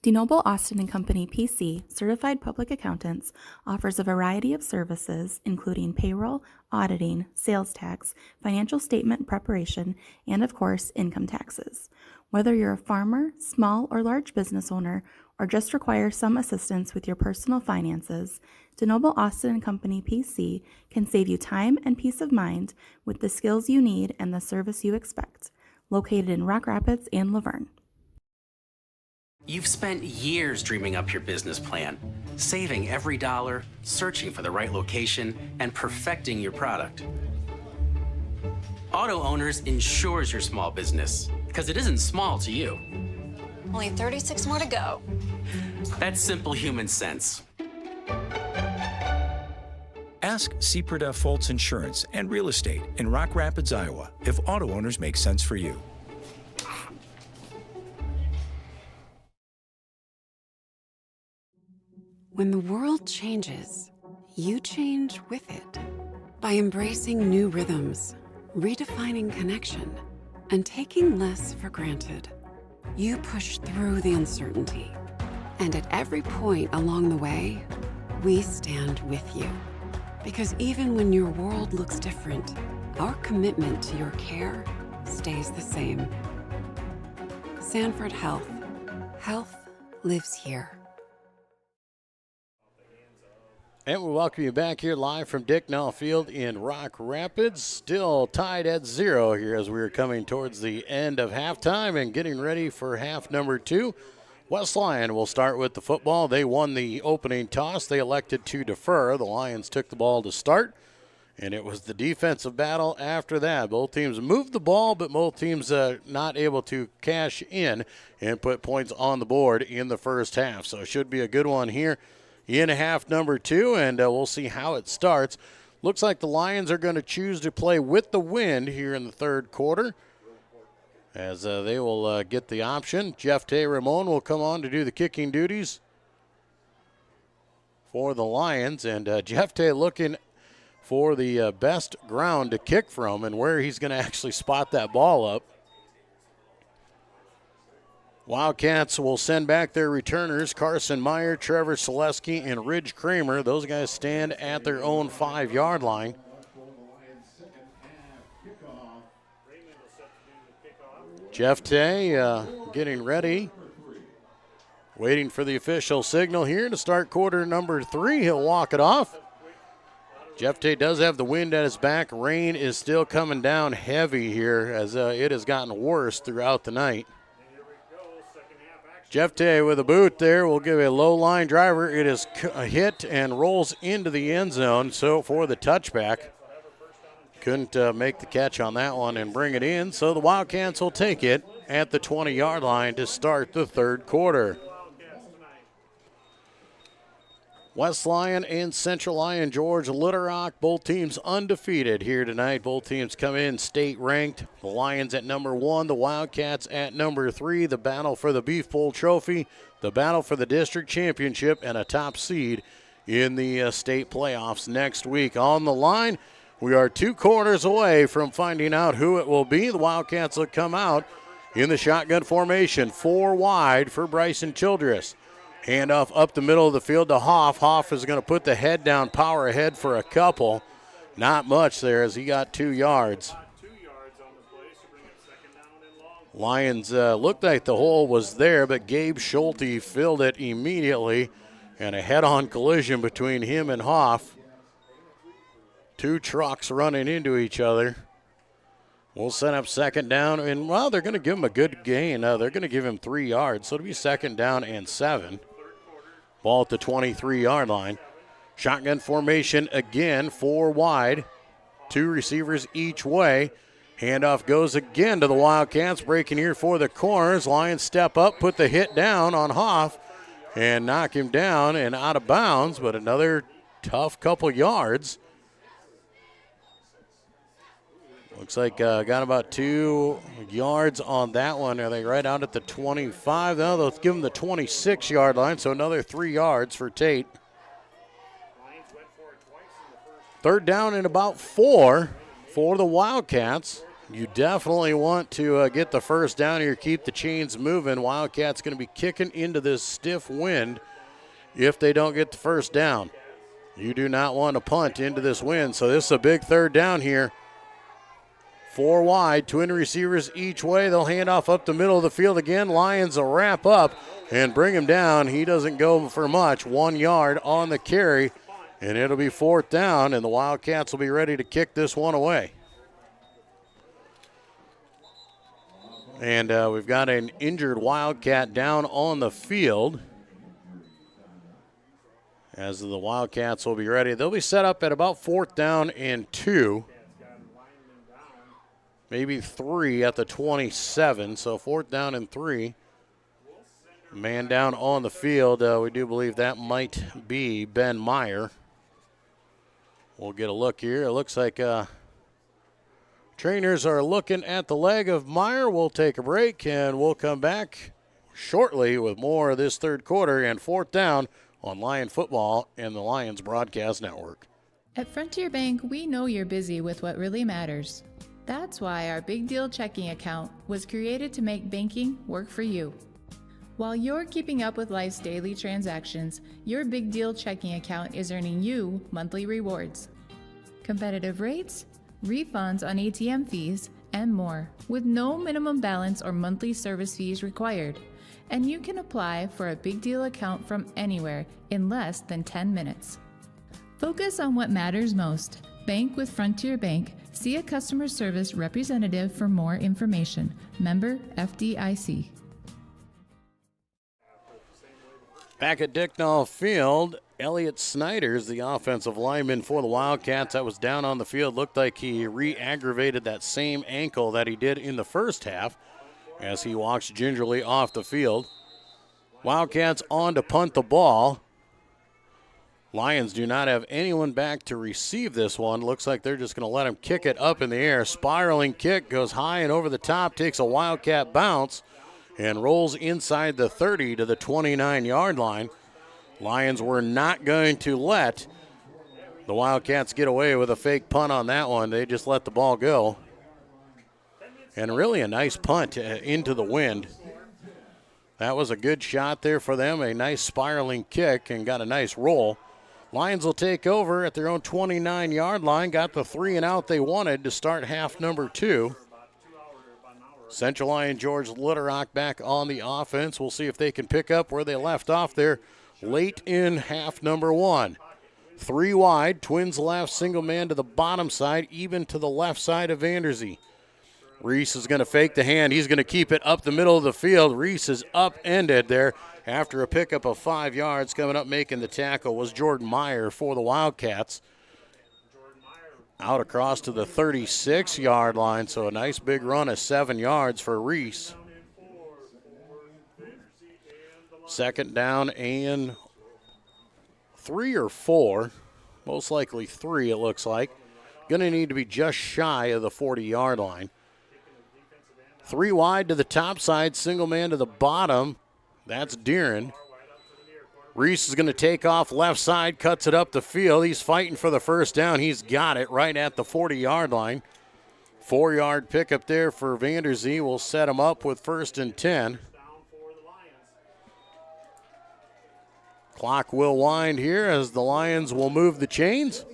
DeNoble Austin & Company PC, certified public accountants, offers a variety of services including payroll, auditing, sales tax, financial statement preparation, and of course, income taxes. Whether you're a farmer, small or large business owner, or just require some assistance with your personal finances, DeNoble Austin & Company PC can save you time and peace of mind with the skills you need and the service you expect. Located in Rock Rapids and Laverne. You've spent years dreaming up your business plan, saving every dollar, searching for the right location, and perfecting your product. Auto Owners insures your small business, because it isn't small to you. Only 36 more to go. That's simple human sense. Ask Sepreda Foltz Insurance and Real Estate in Rock Rapids, Iowa, if auto owners make sense for you. When the world changes, you change with it. By embracing new rhythms, redefining connection, and taking less for granted, you push through the uncertainty. And at every point along the way, we stand with you. Because even when your world looks different, our commitment to your care stays the same. Sanford Health. Health lives here. And we welcome you back here live from Dicknall Field in Rock Rapids. Still tied at 0 here as we are coming towards the end of halftime and getting ready for half number 2. West Lyon will start with the football. They won the opening toss. They elected to defer. The Lions took the ball to start, and it was the defensive battle after that. Both teams moved the ball, but both teams not able to cash in and put points on the board in the first half. So it should be a good one here in half number 2, and we'll see how it starts. Looks like the Lions are going to choose to play with the wind here in the third quarter, as they will get the option. Jeff Tay Ramon will come on to do the kicking duties for the Lions, and Jeff Tay looking for the best ground to kick from and where he's going to actually spot that ball up. Wildcats will send back their returners, Carson Meyer, Trevor Selesky, and Ridge Kramer. Those guys stand at their own 5-yard line. Jeff Tay getting ready, waiting for the official signal here to start quarter number 3. He'll walk it off. Jeff Tay does have the wind at his back. Rain is still coming down heavy here as it has gotten worse throughout the night. Jeff Tay with a boot there will give a low line driver. It is hit and rolls into the end zone. So for the touchback, couldn't make the catch on that one and bring it in. So the Wildcats will take it at the 20-yard line to start the third quarter. West Lyon and Central Lyon, George Little Rock, both teams undefeated here tonight. Both teams come in state ranked. The Lions at number 1, the Wildcats at number 3. The battle for the Beef Bowl trophy, the battle for the district championship, and a top seed in the state playoffs next week. On the line, we are 2 quarters away from finding out who it will be. The Wildcats will come out in the shotgun formation, 4 wide for Bryson Childress. Handoff up the middle of the field to Hoff. Hoff is going to put the head down, power ahead for a couple. Not much there as he got 2 yards. Lions looked like the hole was there, but Gabe Schulte filled it immediately. And a head-on collision between him and Hoff. 2 trucks running into each other. We'll set up second down, and, well, they're going to give him a good gain. They're going to give him 3 yards, so it'll be second down and 7. Ball at the 23-yard line. Shotgun formation again, 4 wide. 2 receivers each way. Handoff goes again to the Wildcats, breaking here for the corners. Lions step up, put the hit down on Hoff, and knock him down and out of bounds, but another tough couple yards. Looks like got about 2 yards on that one. Are they right out at the 25? No, they'll give them the 26-yard line, so another 3 yards for Tate. Third down and about 4 for the Wildcats. You definitely want to get the first down here, keep the chains moving. Wildcats going to be kicking into this stiff wind if they don't get the first down. You do not want to punt into this wind, so this is a big third down here. 4 wide, twin receivers each way. They'll hand off up the middle of the field again. Lions will wrap up and bring him down. He doesn't go for much. 1 yard on the carry, and it'll be 4th down, and the Wildcats will be ready to kick this one away. And we've got an injured Wildcat down on the field. As the Wildcats will be ready. They'll be set up at about 4th down and 2. Maybe 3 at the 27, so 4th down and 3. Man down on the field. We do believe that might be Ben Meyer. We'll get a look here. It looks like trainers are looking at the leg of Meyer. We'll take a break, and we'll come back shortly with more of this third quarter and 4th down on Lion Football and the Lions Broadcast Network. At Frontier Bank, we know you're busy with what really matters. That's why our Big Deal checking account was created to make banking work for you. While you're keeping up with life's daily transactions, your Big Deal checking account is earning you monthly rewards. Competitive rates, refunds on ATM fees, and more, with no minimum balance or monthly service fees required. And you can apply for a Big Deal account from anywhere in less than 10 minutes. Focus on what matters most. Bank with Frontier Bank. See a customer service representative for more information. Member FDIC. Back at Dicknall Field, Elliot Snyder's the offensive lineman for the Wildcats that was down on the field. Looked like he re-aggravated that same ankle that he did in the first half as he walks gingerly off the field. Wildcats on to punt the ball. Lions do not have anyone back to receive this one. Looks like they're just going to let him kick it up in the air. Spiraling kick goes high and over the top, takes a Wildcat bounce, and rolls inside the 30 to the 29-yard line. Lions were not going to let the Wildcats get away with a fake punt on that one. They just let the ball go. And really a nice punt into the wind. That was a good shot there for them, a nice spiraling kick, and got a nice roll. Lions will take over at their own 29-yard line. Got the 3 and out they wanted to start half number 2. Central Lyon George Little back on the offense. We'll see if they can pick up where they left off there late in half number one. 3 wide, Twins left, single man to the bottom side, even to the left side of Vanderzee. Reese is going to fake the hand. He's going to keep it up the middle of the field. Reese is upended there after a pickup of 5 yards. Coming up making the tackle was Jordan Meyer for the Wildcats. Out across to the 36-yard line, so a nice big run of 7 yards for Reese. Second down and 3 or 4, most likely 3 it looks like. Going to need to be just shy of the 40-yard line. 3 wide to the top side, single man to the bottom. That's Deeren. Reese is going to take off left side, cuts it up the field. He's fighting for the first down. He's got it right at the 40-yard line. 4-yard pickup there for Vanderzee will set him up with 1st and 10. Clock will wind here as the Lions will move the chains.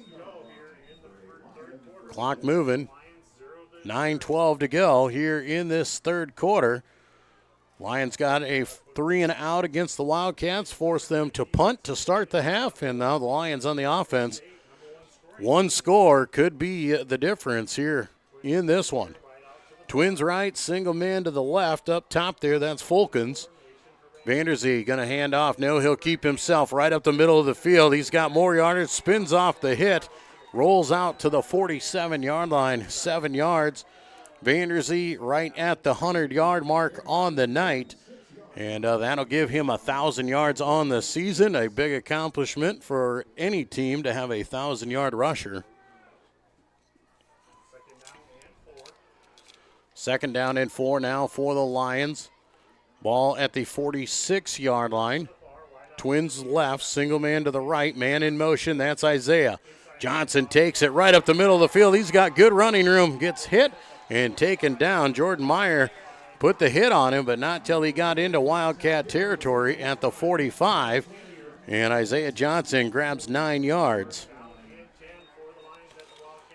Clock moving. 9:12 to go here in this third quarter. Lions got a 3 and out against the Wildcats, forced them to punt to start the half, and now the Lions on the offense. One score could be the difference here in this one. Twins right, single man to the left. Up top there, that's Fulkins. Vanderzee going to hand off. No, he'll keep himself right up the middle of the field. He's got more yardage, spins off the hit, rolls out to the 47-yard line, 7 yards. Vanderzee right at the 100-yard mark on the night, and that'll give him 1,000 yards on the season, a big accomplishment for any team to have a 1,000-yard rusher. Second down and 4 now for the Lions. Ball at the 46-yard line. Twins left, single man to the right, man in motion, that's Isaiah. Johnson takes it right up the middle of the field. He's got good running room, gets hit and taken down. Jordan Meyer put the hit on him, but not till he got into Wildcat territory at the 45. And Isaiah Johnson grabs 9 yards.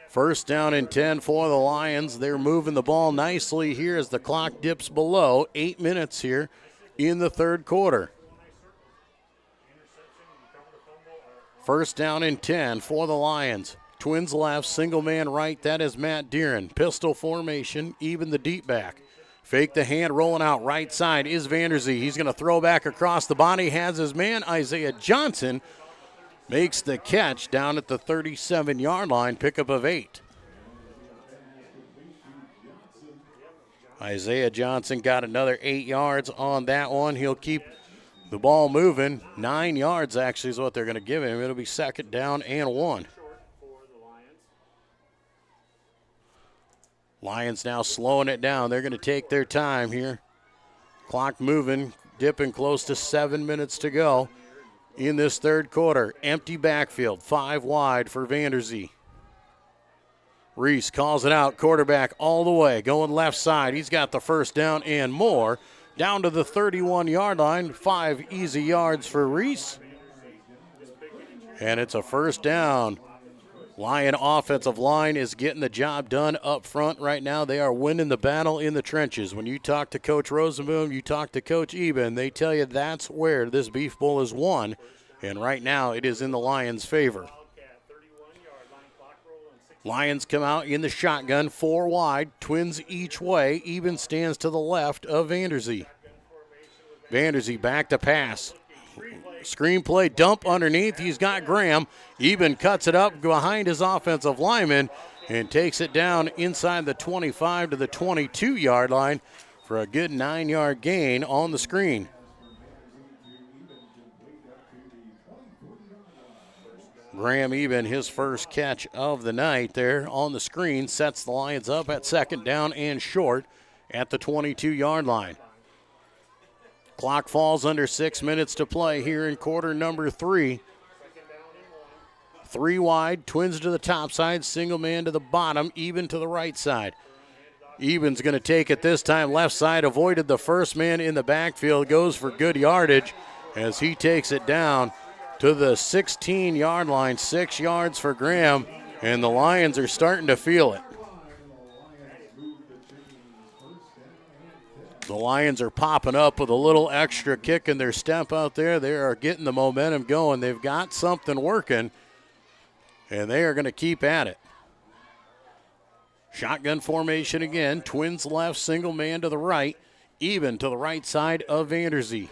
First down and 10 for the Lions. They're moving the ball nicely here as the clock dips below. 8 minutes here in the third quarter. First down and 10 for the Lions. Twins left, single man right, that is Matt Deeren. Pistol formation, even the deep back. Fake the hand, rolling out right side is Vanderzee. He's going to throw back across the body, has his man. Isaiah Johnson makes the catch down at the 37-yard line, pickup of 8. Isaiah Johnson got another 8 yards on that one. He'll keep the ball moving. 9 yards actually is what they're going to give him. It'll be second down and 1. Lions now slowing it down. They're going to take their time here. Clock moving, dipping close to 7 minutes to go in this third quarter. Empty backfield, 5 wide for Vanderzee. Reese calls it out, quarterback all the way, going left side. He's got the first down and more. Down to the 31-yard line, 5 easy yards for Reese. And it's a first down. Lion offensive line is getting the job done up front right now. They are winning the battle in the trenches. When you talk to Coach Rosenboom, you talk to Coach Eben, they tell you that's where this Beef Bowl is won. And right now it is in the Lions' favor. Lions come out in the shotgun, 4 wide, Twins each way. Eben stands to the left of Vanderzee. Vanderzee back to pass. Screenplay dump underneath. He's got Graham. Eben cuts it up behind his offensive lineman and takes it down inside the 25 to the 22-yard line for a good 9-yard gain on the screen. Graham Eben, his first catch of the night there on the screen, sets the Lions up at second down and short at the 22-yard line. Clock falls under 6 minutes to play here in quarter number 3. 3 wide, Twins to the top side, single man to the bottom, Eben to the right side. Eben's going to take it this time left side, avoided the first man in the backfield, goes for good yardage as he takes it down to the 16-yard line, 6 yards for Graham, and the Lions are starting to feel it. The Lions are popping up with a little extra kick in their step out there. They are getting the momentum going. They've got something working, and they are going to keep at it. Shotgun formation again. Twins left, single man to the right, even to the right side of Vanderzee.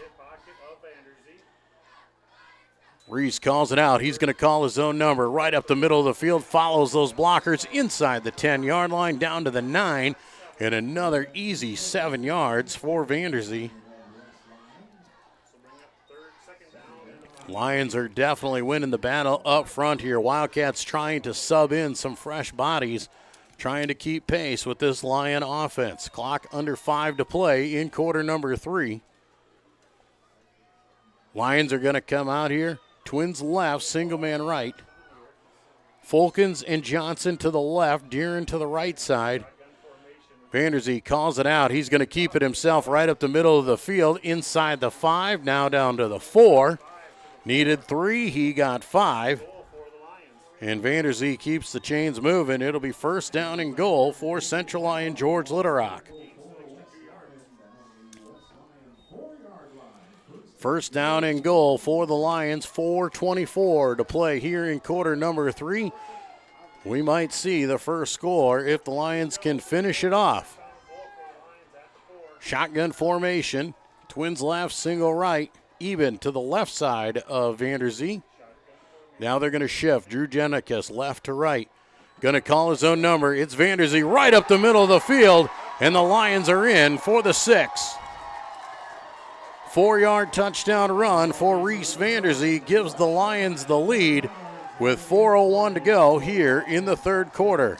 Reese calls it out. He's going to call his own number right up the middle of the field, follows those blockers inside the 10-yard line down to the 9, and another easy 7 yards for Vanderzee. Lions are definitely winning the battle up front here. Wildcats trying to sub in some fresh bodies, trying to keep pace with this Lion offense. Clock under 5 to play in quarter number 3. Lions are going to come out here. Twins left, single man right. Fulkins and Johnson to the left, Deeren to the right side. Vanderzee calls it out. He's going to keep it himself right up the middle of the field, inside the 5, now down to the 4. Needed 3, he got 5. And Vanderzee keeps the chains moving. It'll be first down and goal for Central Lyon George Little Rock. First down and goal for the Lions, 4:24 to play here in quarter number 3. We might see the first score if the Lions can finish it off. Shotgun formation, Twins left, single right, even to the left side of Vanderzee. Now they're going to shift. Drew Genicus left to right. Going to call his own number. It's Vanderzee right up the middle of the field, and the Lions are in for the 6. 4-yard touchdown run for Reese Vanderzee gives the Lions the lead with 4:01 to go here in the third quarter.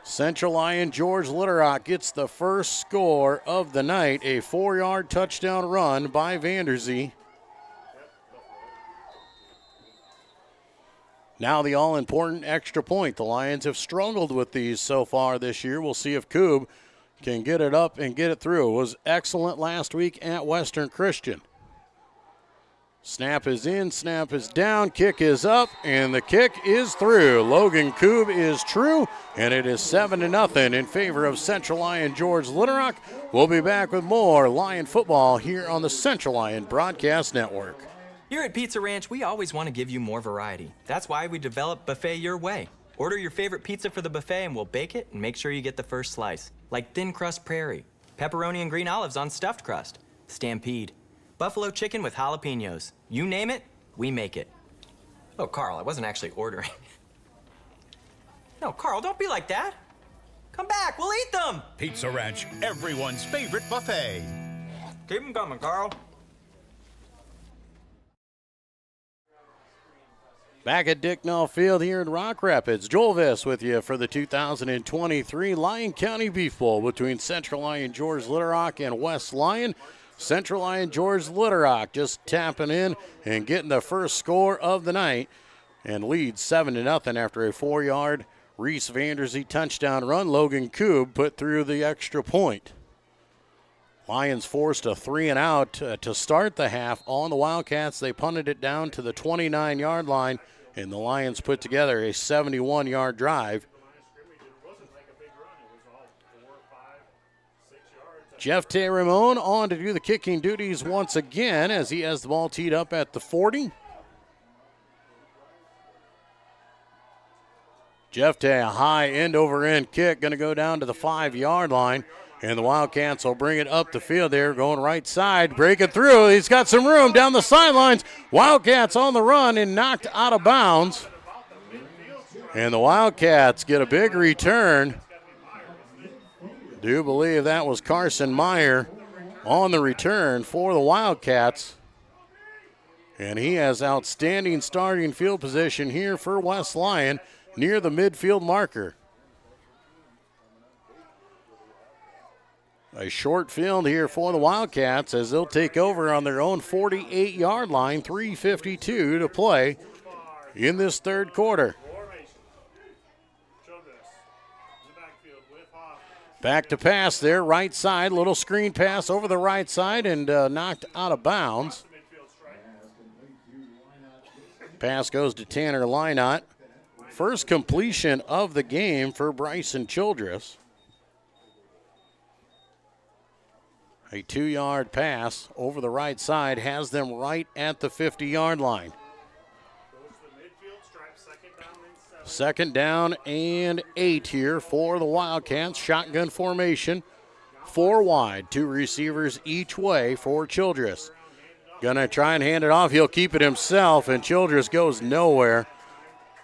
Central Lyon George Little Rock gets the first score of the night, a 4-yard touchdown run by Vanderzee. Now the all-important extra point. The Lions have struggled with these so far this year. We'll see if Koob can get it up and get it through. It was excellent last week at Western Christian. Snap is in, snap is down, kick is up, and the kick is through. Logan Koob is true, and it is 7-0 in favor of Central Lyon George Little Rock. We'll be back with more Lion football here on the Central Lyon Broadcast Network. Here at Pizza Ranch, we always want to give you more variety. That's why we developed Buffet Your Way. Order your favorite pizza for the buffet and we'll bake it and make sure you get the first slice. Like thin crust prairie, pepperoni and green olives on stuffed crust, stampede, buffalo chicken with jalapenos. You name it, we make it. Oh, Carl, I wasn't actually ordering. No, Carl, don't be like that. Come back, we'll eat them. Pizza Ranch, everyone's favorite buffet. Keep them coming, Carl. Back at Dicknall Field here in Rock Rapids, Joel Viss with you for the 2023 Lyon County Beef Bowl between Central Lyon George Little Rock and West Lyon. Central Lyon George Little Rock just tapping in and getting the first score of the night and leads 7-0 after a 4-yard Reese Vanderzee touchdown run. Logan Koob put through the extra point. Lions forced a 3-and-out to start the half on the Wildcats. They punted it down to the 29-yard line, and the Lions put together a 71-yard drive. Jeff Tay-Ramon on to do the kicking duties once again as he has the ball teed up at the 40. Jeff Tay, a high end-over-end kick, going to go down to the 5-yard line. And the Wildcats will bring it up the field there, going right side, break it through. He's got some room down the sidelines. Wildcats on the run and knocked out of bounds. And the Wildcats get a big return. Do believe that was Carson Meyer on the return for the Wildcats. And he has outstanding starting field position here for West Lyon near the midfield marker. A short field here for the Wildcats as they'll take over on their own 48-yard line, 3:52 to play in this third quarter. Back to pass there, right side, little screen pass over the right side and knocked out of bounds. Pass goes to Tanner Lynott. First completion of the game for Bryson Childress. A 2-yard pass over the right side has them right at the 50-yard line. Second down and 8 here for the Wildcats. Shotgun formation. 4 wide, 2 receivers each way for Childress. Gonna try and hand it off. He'll keep it himself, and Childress goes nowhere.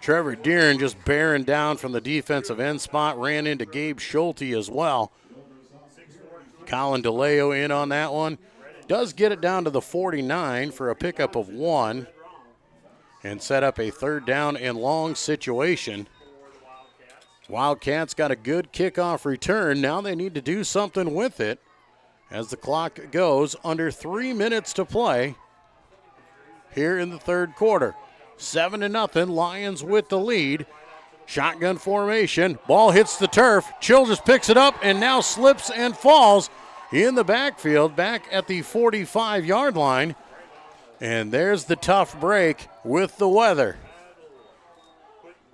Trevor Deeren just bearing down from the defensive end spot. Ran into Gabe Schulte as well. Colin DeLeo in on that one. Does get it down to the 49 for a pickup of 1 and set up a 3rd down and long situation. Wildcats got a good kickoff return. Now they need to do something with it as the clock goes under 3 minutes to play here in the 3rd quarter. 7-0, Lions with the lead. Shotgun formation, ball hits the turf. Childress picks it up and now slips and falls in the backfield back at the 45-yard line. And there's the tough break with the weather.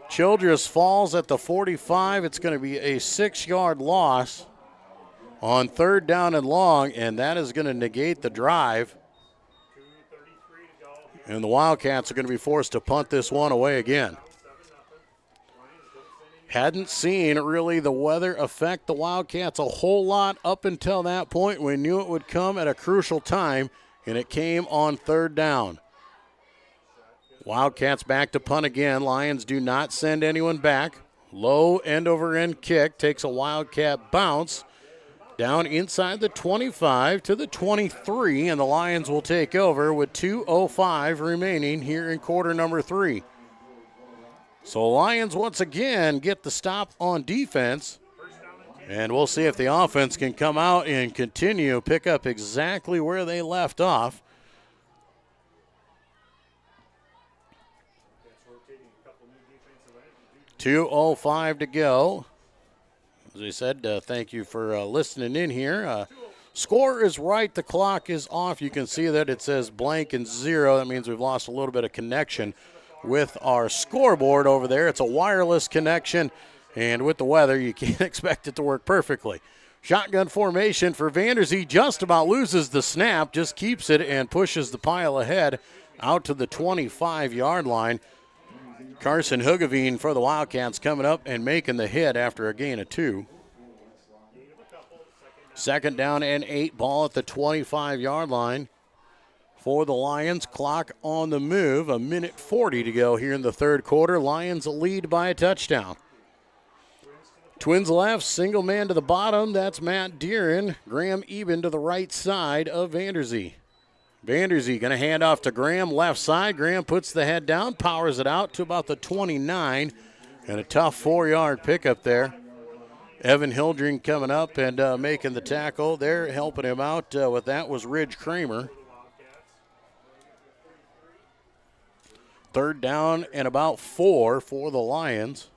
Childress falls at the 45. It's going to be a 6-yard loss on 3rd down and long, and that is going to negate the drive. And the Wildcats are going to be forced to punt this one away again. Hadn't seen really the weather affect the Wildcats a whole lot up until that point. We knew it would come at a crucial time, and it came on 3rd down. Wildcats back to punt again. Lions do not send anyone back. Low end-over-end kick takes a Wildcat bounce down inside the 25 to the 23, and the Lions will take over with 2:05 remaining here in quarter number 3. So Lions once again get the stop on defense, and we'll see if the offense can come out and continue, pick up exactly where they left off. 2:05 to go. As I said, thank you for listening in here. Score is right. The clock is off. You can see that it says blank and 0. That means we've lost a little bit of connection with our scoreboard over there. It's a wireless connection, and with the weather, you can't expect it to work perfectly. Shotgun formation for Vanderzee. Just about loses the snap, just keeps it and pushes the pile ahead out to the 25-yard line. Carson Hugavine for the Wildcats coming up and making the hit after a gain of 2. 2nd down and 8, ball at the 25-yard line for the Lions. Clock on the move, 1:40 to go here in the 3rd quarter. Lions lead by a touchdown. Twins left, single man to the bottom. That's Matt Deeren. Graham Eben to the right side of Vanderzee. Vanderzee going to hand off to Graham, left side. Graham puts the head down, powers it out to about the 29, and a tough 4-yard pickup there. Evan Hildring coming up and making the tackle there, helping him out with that was Ridge Kramer. 3rd down and about 4 for the Lions.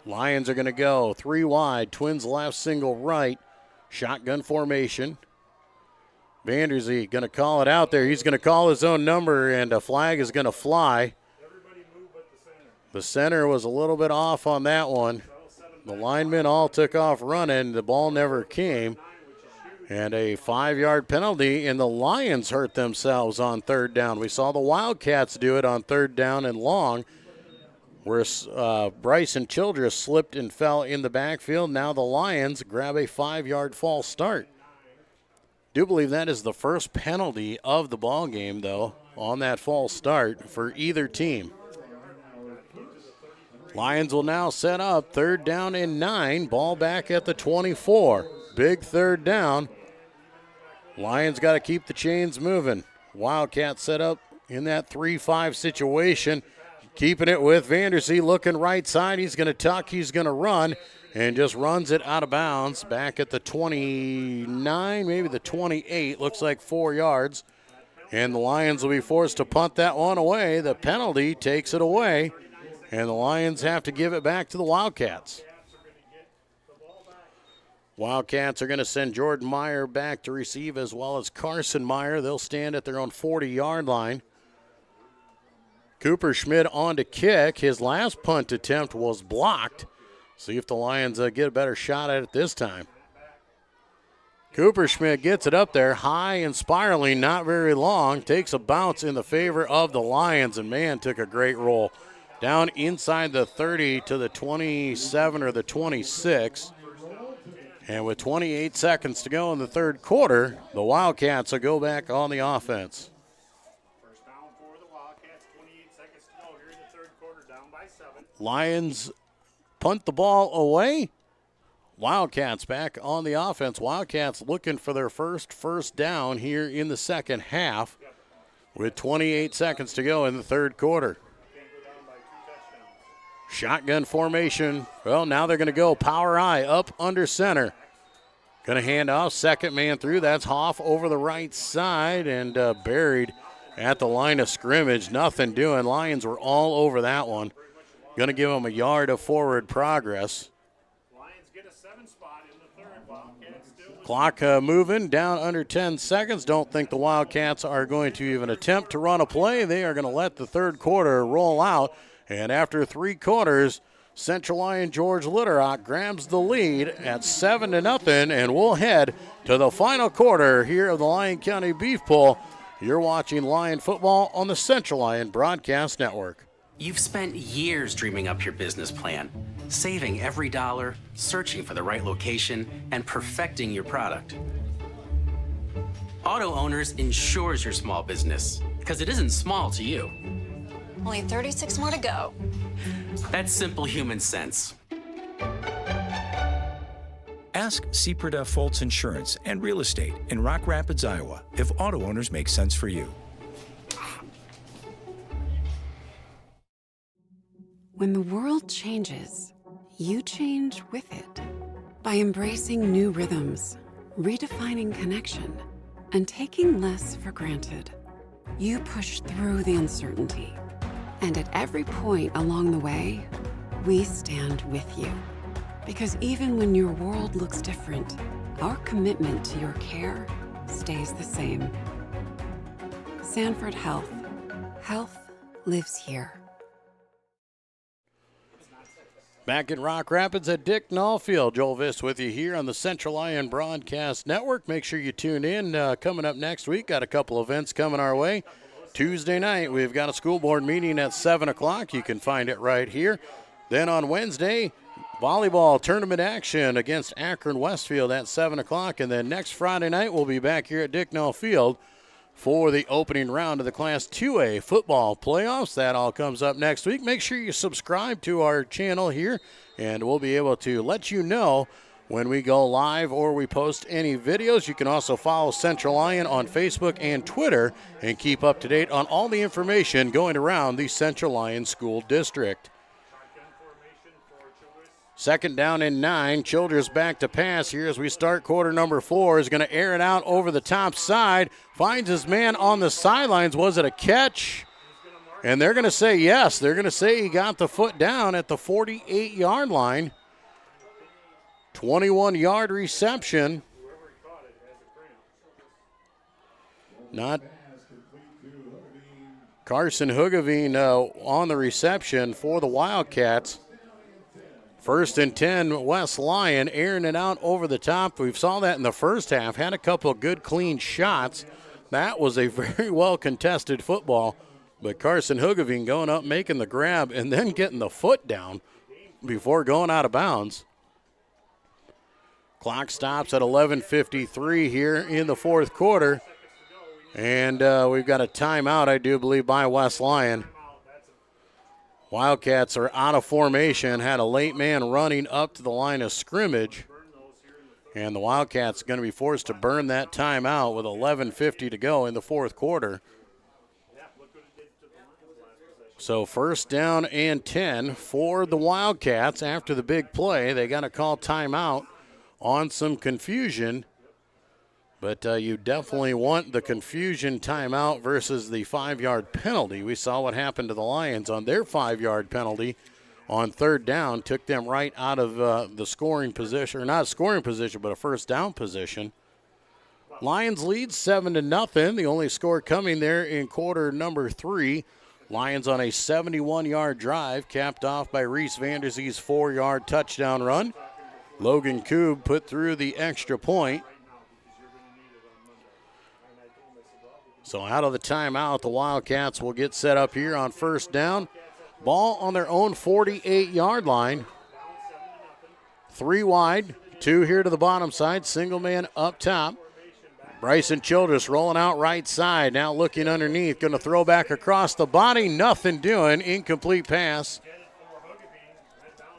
Lions are going to go 3 wide, Twins left, single right, shotgun formation. Vanderzee going to call it out there. He's going to call his own number, and a flag is going to fly. The center was a little bit off on that one. The linemen all took off running. The ball never came. And a 5-yard penalty, and the Lions hurt themselves on 3rd down. We saw the Wildcats do it on 3rd down and long, where Bryson Childress slipped and fell in the backfield. Now the Lions grab a 5-yard false start. Do believe that is the first penalty of the ball game, though, on that false start for either team. Lions will now set up 3rd down and 9, ball back at the 24. Big 3rd down. Lions got to keep the chains moving. Wildcats set up in that 3-5 situation. Keeping it with Vanderzee, looking right side. He's going to tuck, he's going to run, and just runs it out of bounds back at the 29, maybe the 28. Looks like 4 yards. And the Lions will be forced to punt that one away. The penalty takes it away, and the Lions have to give it back to the Wildcats. Wildcats are going to send Jordan Meyer back to receive, as well as Carson Meyer. They'll stand at their own 40-yard line. Cooper Schmidt on to kick. His last punt attempt was blocked. See if the Lions get a better shot at it this time. Cooper Schmidt gets it up there, high and spiraling, not very long. Takes a bounce in the favor of the Lions, and man, took a great roll. Down inside the 30 to the 27 or the 26. And with 28 seconds to go in the third quarter, the Wildcats will go back on the offense. First down for the Wildcats, 28 seconds to go here in the third quarter, down by 7. Lions punt the ball away. Wildcats back on the offense. Wildcats looking for their first down here in the second half with 28 seconds to go in the third quarter. Shotgun formation. Well, now they're going to go power I up under center. Going to hand off, second man through. That's Hoff over the right side and buried at the line of scrimmage. Nothing doing. Lions were all over that one. Going to give them a yard of forward progress. Lions get a 7 spot in the third. Wildcats still. Clock moving down under 10 seconds. Don't think the Wildcats are going to even attempt to run a play. They are going to let the third quarter roll out. And after 3 quarters, Central Lyon George Litterock grabs the lead at 7-0, and we'll head to the final quarter here of the Lyon County Beef Bowl. You're watching Lyon football on the Central Lyon Broadcast Network. You've spent years dreaming up your business plan, saving every dollar, searching for the right location, and perfecting your product. Auto Owners insures your small business, because it isn't small to you. Only 36 more to go. That's simple human sense. Ask Seapreda Foltz Insurance and Real Estate in Rock Rapids, Iowa, if auto owners make sense for you. When the world changes, you change with it. By embracing new rhythms, redefining connection, and taking less for granted, you push through the uncertainty. And at every point along the way, we stand with you. Because even when your world looks different, our commitment to your care stays the same. Sanford Health. Health lives here. Back in Rock Rapids at Dick Nall Field. Joel Viss with you here on the Central Lyon Broadcast Network. Make sure you tune in. Coming up next week, got a couple events coming our way. Tuesday night, we've got a school board meeting at 7 o'clock. You can find it right here. Then on Wednesday, volleyball tournament action against Akron Westfield at 7 o'clock. And then next Friday night, we'll be back here at Dick Nall Field for the opening round of the Class 2A football playoffs. That all comes up next week. Make sure you subscribe to our channel here, and we'll be able to let you know when we go live or we post any videos. You can also follow Central Lyon on Facebook and Twitter and keep up to date on all the information going around the Central Lyon School District. Second down and 9. Childress back to pass here as we start quarter number 4. Is going to air it out over the top side. Finds his man on the sidelines. Was it a catch? And they're going to say yes. They're going to say he got the foot down at the 48-yard line. 21-yard reception. Not Carson Hugavine on the reception for the Wildcats. 1st and 10, West Lyon airing it out over the top. We saw that in the first half. Had a couple of good, clean shots. That was a very well-contested football. But Carson Hugavine going up, making the grab, and then getting the foot down before going out of bounds. Clock stops at 11:53 here in the fourth quarter. And we've got a timeout, I do believe, by West Lyon. Wildcats are out of formation, had a late man running up to the line of scrimmage. And the Wildcats are going to be forced to burn that timeout with 11:50 to go in the fourth quarter. So 1st down and 10 for the Wildcats after the big play. They got to call timeout on some confusion, but you definitely want the confusion timeout versus the 5-yard penalty. We saw what happened to the Lions on their 5-yard penalty on 3rd down, took them right out of the scoring position, or not scoring position, but a first down position. Lions lead 7-0. The only score coming there in quarter number 3. Lions on a 71-yard drive, capped off by Reese Vanderzee's 4-yard touchdown run. Logan Koob put through the extra point. So out of the timeout, the Wildcats will get set up here on first down. Ball on their own 48-yard line. 3 wide, 2 here to the bottom side, single man up top. Bryson Childress rolling out right side, now looking underneath, going to throw back across the body, nothing doing, incomplete pass.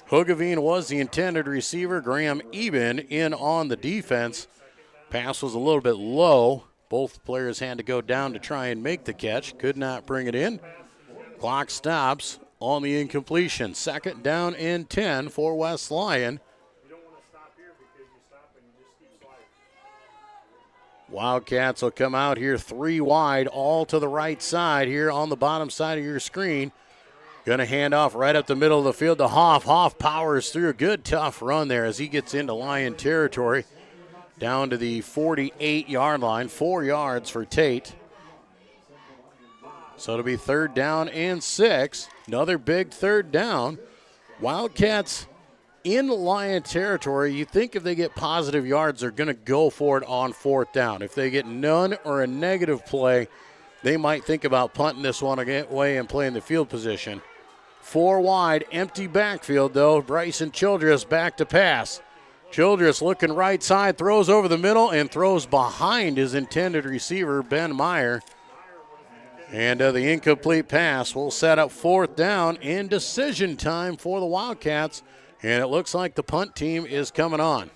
Hoogeveen was the intended receiver, Graham Eben in on the defense. Pass was a little bit low. Both players had to go down to try and make the catch, could not bring it in. Clock stops on the incompletion. 2nd down and 10 for West Lyon. Wildcats will come out here 3 wide, all to the right side here on the bottom side of your screen. Going to hand off right up the middle of the field to Hoff. Hoff powers through a good, tough run there as he gets into Lyon territory. Down to the 48-yard line, 4 yards for Tate. So it'll be 3rd down and 6. Another big 3rd down. Wildcats in Lyon territory, you think if they get positive yards, they're going to go for it on 4th down. If they get none or a negative play, they might think about punting this one away and playing the field position. 4 wide, empty backfield though. Bryson Childress back to pass. Childress looking right side, throws over the middle and throws behind his intended receiver, Ben Meyer. And the incomplete pass will set up 4th down and decision time for the Wildcats. And it looks like the punt team is coming on.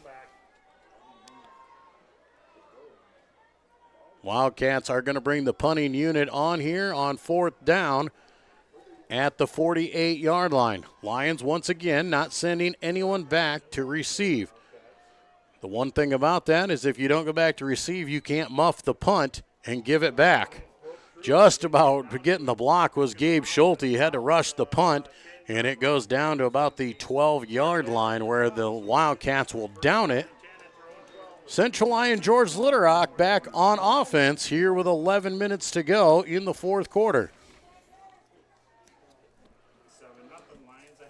Wildcats are going to bring the punting unit on here on 4th down at the 48-yard line. Lions once again not sending anyone back to receive. The one thing about that is if you don't go back to receive, you can't muff the punt and give it back. Just about getting the block was Gabe Schulte. He had to rush the punt, and it goes down to about the 12-yard line where the Wildcats will down it. Central Lyon George Litterock back on offense here with 11 minutes to go in the 4th quarter.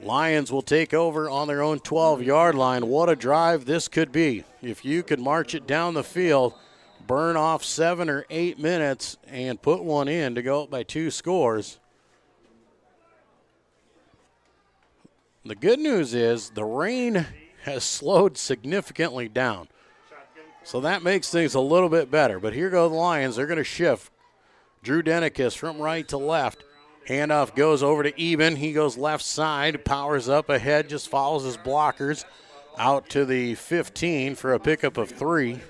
Lions will take over on their own 12-yard line. What a drive this could be. If you could march it down the field, burn off 7 or 8 minutes, and put one in to go up by 2 scores. The good news is the rain has slowed significantly down. So that makes things a little bit better. But here go the Lions. They're going to shift. Drew Denikis from right to left. Handoff goes over to Eben. He goes left side, powers up ahead, just follows his blockers out to the 15 for a pickup of 3.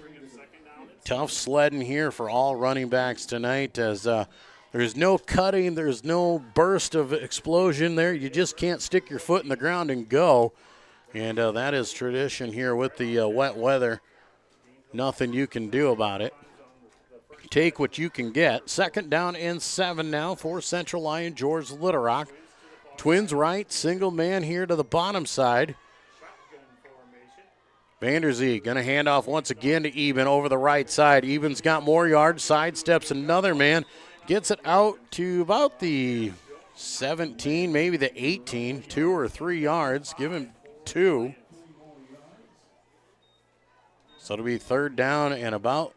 Tough sledding here for all running backs tonight as there's no cutting, there's no burst of explosion there. You just can't stick your foot in the ground and go. And that is tradition here with the wet weather. Nothing you can do about it. Take what you can get. 2nd down and 7 now for Central Lyon George Litterock. Twins right, single man here to the bottom side. Vanderzee going to hand off once again to Eben over the right side. Eben's got more yards, sidesteps another man, gets it out to about the 17, maybe the 18, 2 or 3 yards. Give him 2. So it'll be 3rd down and about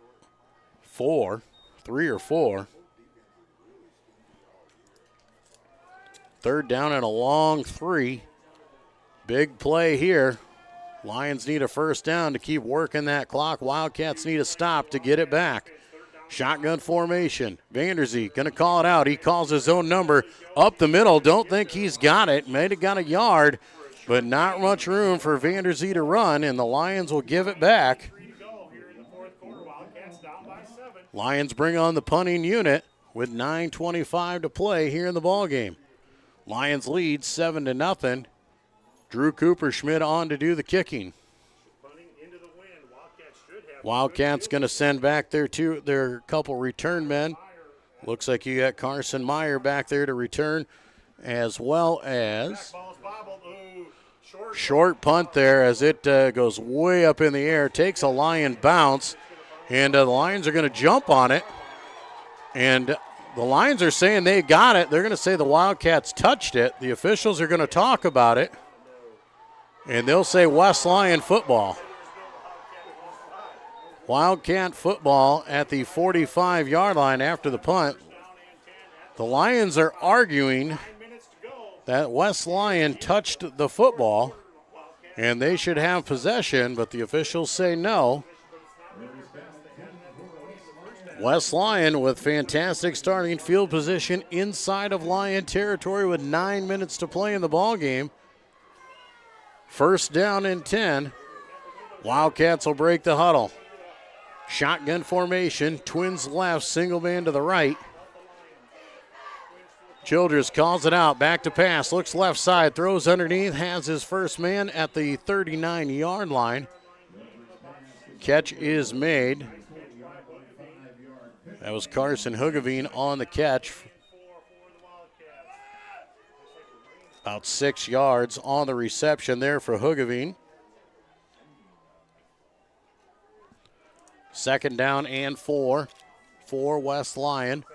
3 or 4. 3rd down and a long 3. Big play here. Lions need a 1st down to keep working that clock. Wildcats need a stop to get it back. Shotgun formation. Vanderzee going to call it out. He calls his own number up the middle. Don't think he's got it. Might have got a yard, but not much room for Vanderzee to run, and the Lions will give it back. Lions bring on the punting unit with 9:25 to play here in the ballgame. Lions lead 7-0. Drew Cooper-Schmidt on to do the kicking. Wildcats going to send back their couple return men. Looks like you got Carson Meyer back there to return, as well as short punt there as it goes way up in the air. Takes a Lion bounce, and the Lions are going to jump on it. And The Lions are saying they got it. They're going to say the Wildcats touched it. The officials are going to talk about it, and they'll say West Lyon football. Wildcat football at the 45-yard line after the punt. The Lions are arguing that West Lyon touched the football, and they should have possession, but the officials say no. West Lyon with fantastic starting field position inside of Lyon territory with 9 minutes to play in the ball game. First down and 10. Wildcats will break the huddle. Shotgun formation, twins left, single man to the right. Childress calls it out, back to pass, looks left side, throws underneath, has his first man at the 39-yard line. Catch is made. That was Carson Hugavine on the catch. About 6 yards on the reception there for Hugavine. Second down and 4 for West Lyon.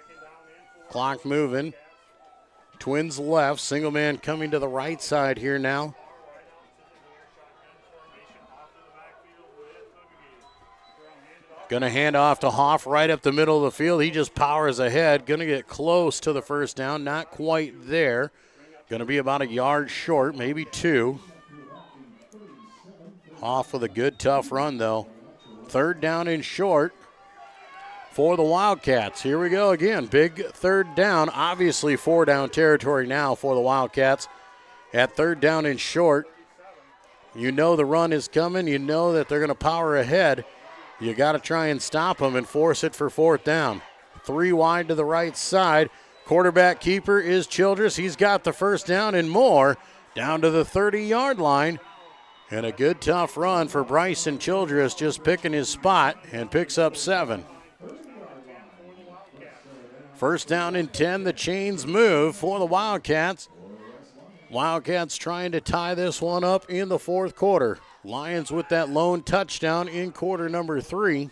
Clock moving. Twins left. Single man coming to the right side here now. Going to hand off to Hoff right up the middle of the field. He just powers ahead. Going to get close to the first down. Not quite there. Going to be about a yard short, maybe 2. Hoff with a good, tough run, though. Third down and short for the Wildcats. Here we go again. Big third down. Obviously 4-down territory now for the Wildcats. At third down and short, you know the run is coming. You know that they're going to power ahead. You got to try and stop them and force it for fourth down. 3 wide to the right side. Quarterback keeper is Childress. He's got the first down and more down to the 30-yard line. And a good, tough run for Bryson Childress, just picking his spot and picks up 7. First down and 10. The chains move for the Wildcats. Wildcats trying to tie this one up in the fourth quarter. Lions with that lone touchdown in quarter number 3.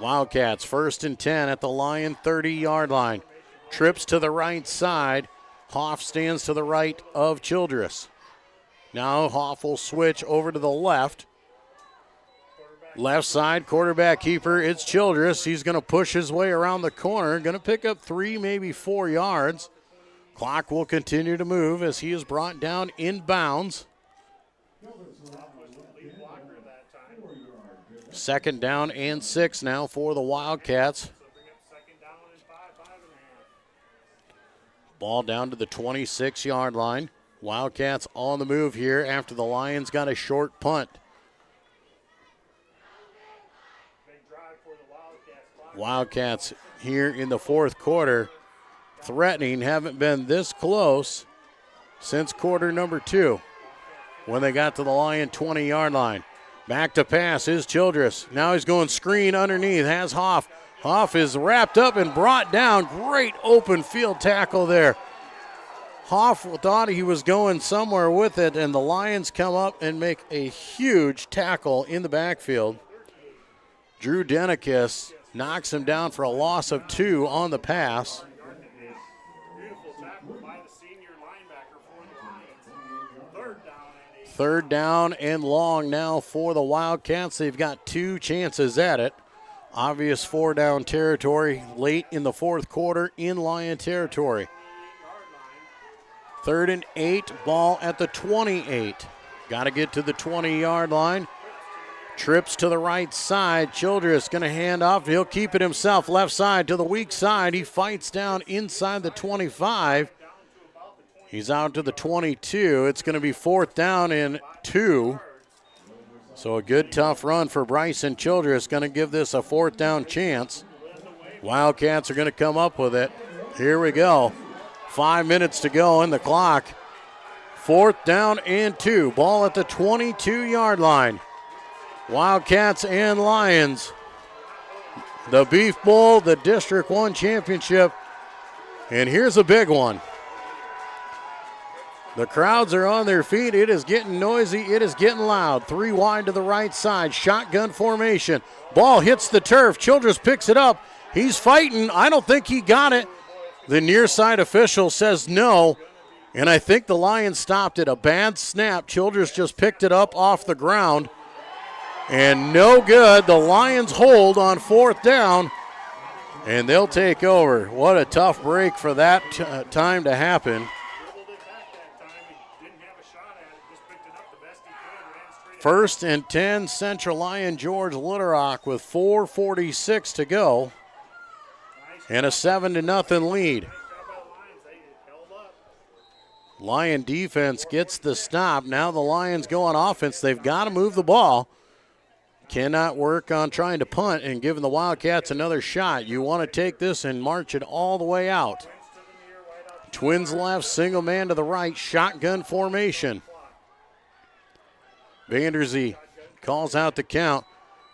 Wildcats first and 10 at the Lion 30-yard line. Trips to the right side. Hoff stands to the right of Childress. Now Hoff will switch over to the left. Left side, quarterback keeper, it's Childress. He's going to push his way around the corner. Going to pick up 3, maybe 4 yards. Clock will continue to move as he is brought down in bounds. Second down and 6 now for the Wildcats. Ball down to the 26-yard line. Wildcats on the move here after the Lions got a short punt. Wildcats here in the fourth quarter threatening, haven't been this close since quarter number 2 when they got to the Lion 20-yard line. Back to pass is Childress. Now he's going screen underneath, has Hoff. Hoff is wrapped up and brought down. Great open field tackle there. Hoff thought he was going somewhere with it, and the Lions come up and make a huge tackle in the backfield. Drew Denikis knocks him down for a loss of 2 on the pass. Third down and long now for the Wildcats. They've got 2 chances at it. Obvious 4-down territory late in the fourth quarter in Lion territory. 3rd and 8, ball at the 28. Got to get to the 20-yard line. Trips to the right side. Childress going to hand off. He'll keep it himself. Left side to the weak side. He fights down inside the 25. He's out to the 22. It's going to be 4th down and 2. So a good, tough run for Bryson Childress. Going to give this a 4th down chance. Wildcats are going to come up with it. Here we go. 5 minutes to go in the clock. 4th down and 2. Ball at the 22-yard line. Wildcats and Lions. The Beef Bowl, the District 1 championship. And here's a big one. The crowds are on their feet. It is getting noisy. It is getting loud. 3 wide to the right side. Shotgun formation. Ball hits the turf. Childress picks it up. He's fighting. I don't think he got it. The near side official says no. And I think the Lions stopped it. A bad snap. Childress just picked it up off the ground. And no good. The Lions hold on 4th down. And they'll take over. What a tough break for that time to happen. First and 10, Central Lyon George Little Rock with 4:46 to go. And a 7-0 lead. Lion defense gets the stop. Now the Lions go on offense. They've got to move the ball. Cannot work on trying to punt and giving the Wildcats another shot. You want to take this and march it all the way out. Twins left, single man to the right, shotgun formation. Vanderzee calls out the count.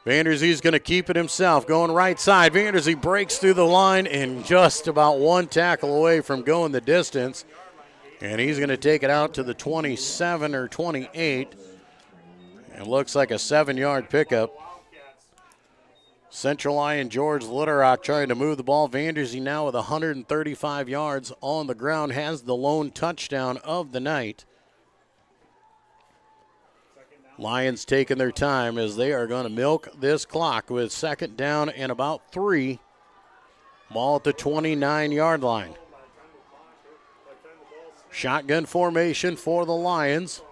Vanderzee's going to keep it himself, going right side. Vanderzee breaks through the line and just about 1 tackle away from going the distance. And he's going to take it out to the 27 or 28. It looks like a 7-yard pickup. Central Lyon George Little Rock trying to move the ball. Vanderzee now with 135 yards on the ground, has the lone touchdown of the night. Lions taking their time as they are going to milk this clock with 2nd down and about 3. Ball at the 29-yard line. Shotgun formation for the Lions.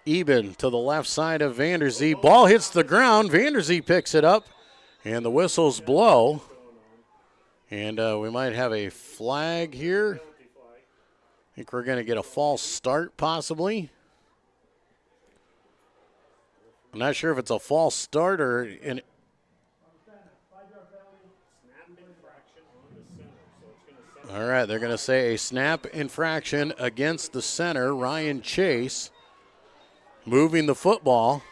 Eben to the left side of Vanderzee. Ball hits the ground. Vanderzee picks it up, and the whistles blow. And we might have a flag here. I think we're going to get a false start possibly. I'm not sure if it's a false start or an. All right, they're going to say a snap infraction against the center, Ryan Chase, moving the football.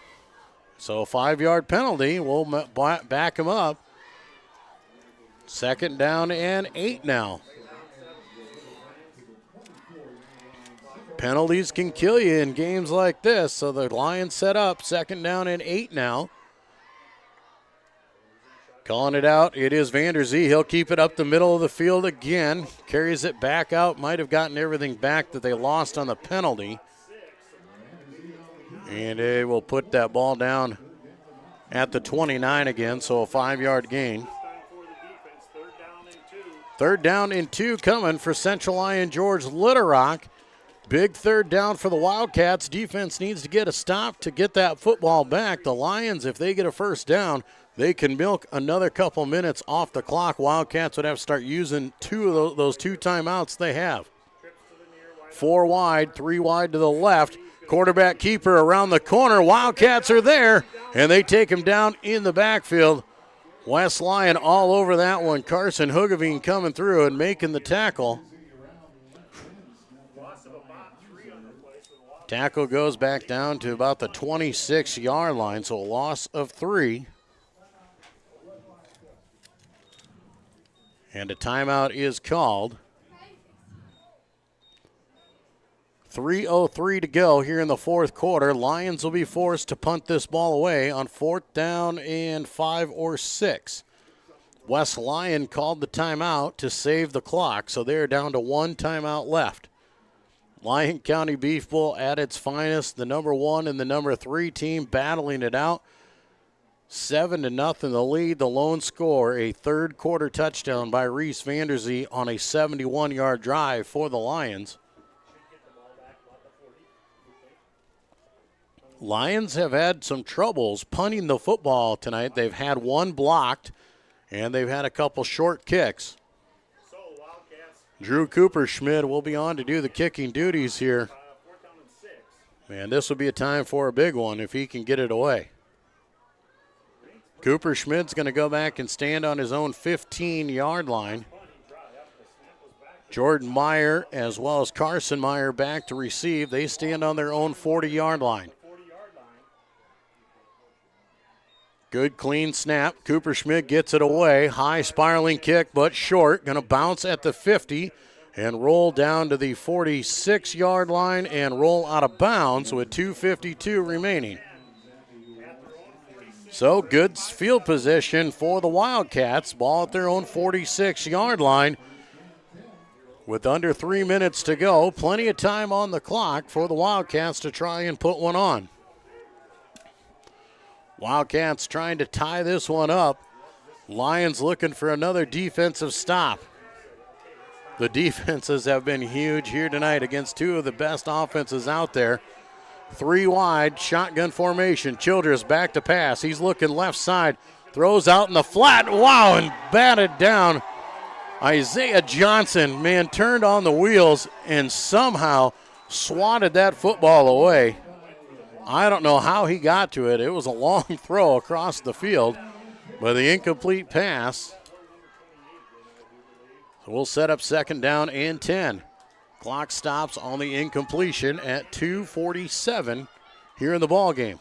So a 5-yard penalty will back him up. 2nd down and 8 now. Penalties can kill you in games like this, so the Lions set up 2nd down and 8 now. Calling it out, it is Vanderzee. He'll keep it up the middle of the field again. Carries it back out, might have gotten everything back that they lost on the penalty. And they will put that ball down at the 29 again, so a 5-yard gain. 3rd down and 2 coming for Central Lyon George Little Rock. Big 3rd down for the Wildcats. Defense needs to get a stop to get that football back. The Lions, if they get a 1st down, they can milk another couple minutes off the clock. Wildcats would have to start using those 2 timeouts they have. 4 wide, 3 wide to the left. Quarterback keeper around the corner. Wildcats are there, and they take him down in the backfield. West Lyon all over that one. Carson Hugavine coming through and making the tackle. Tackle goes back down to about the 26-yard line, so a loss of 3. And a timeout is called. 3:03 to go here in the 4th quarter. Lions will be forced to punt this ball away on 4th down and 5 or 6. West Lyon called the timeout to save the clock, so they're down to 1 timeout left. Lyon County Beef Bowl at its finest. The number 1 and the number 3 team battling it out. 7-0 the lead. The lone score, a 3rd quarter touchdown by Reese Vanderzee on a 71-yard drive for the Lions. Lions have had some troubles punting the football tonight. They've had 1 blocked, and they've had a couple short kicks. Drew Cooper-Schmidt will be on to do the kicking duties here. Man, this will be a time for a big one if he can get it away. Cooper-Schmidt's going to go back and stand on his own 15-yard line. Jordan Meyer as well as Carson Meyer back to receive. They stand on their own 40-yard line. Good clean snap. Cooper-Schmidt gets it away. High spiraling kick, but short. Going to bounce at the 50. and roll down to the 46-yard line and roll out of bounds with 2:52 remaining. So good field position for the Wildcats. Ball at their own 46-yard line with under 3 minutes to go. Plenty of time on the clock for the Wildcats to try and put one on. Wildcats trying to tie this one up. Lions looking for another defensive stop. The defenses have been huge here tonight against two of the best offenses out there. 3 wide, shotgun formation. Childress back to pass. He's looking left side. Throws out in the flat. Wow, and batted down. Isaiah Johnson, man, turned on the wheels and somehow swatted that football away. I don't know how he got to it. It was a long throw across the field, but the incomplete pass. So we'll set up second down and 10. Clock stops on the incompletion at 2:47 here in the ball game.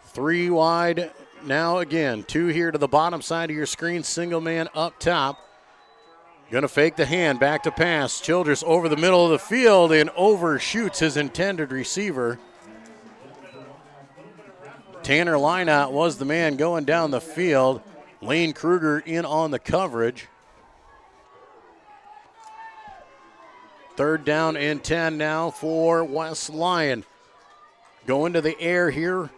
3 wide now again. 2 here to the bottom side of your screen. Single man up top. Gonna fake the hand, back to pass. Childress over the middle of the field and overshoots his intended receiver. Tanner Lynott was the man going down the field. Lane Kruger in on the coverage. 3rd down and 10 now for West Lyon. Going to the air here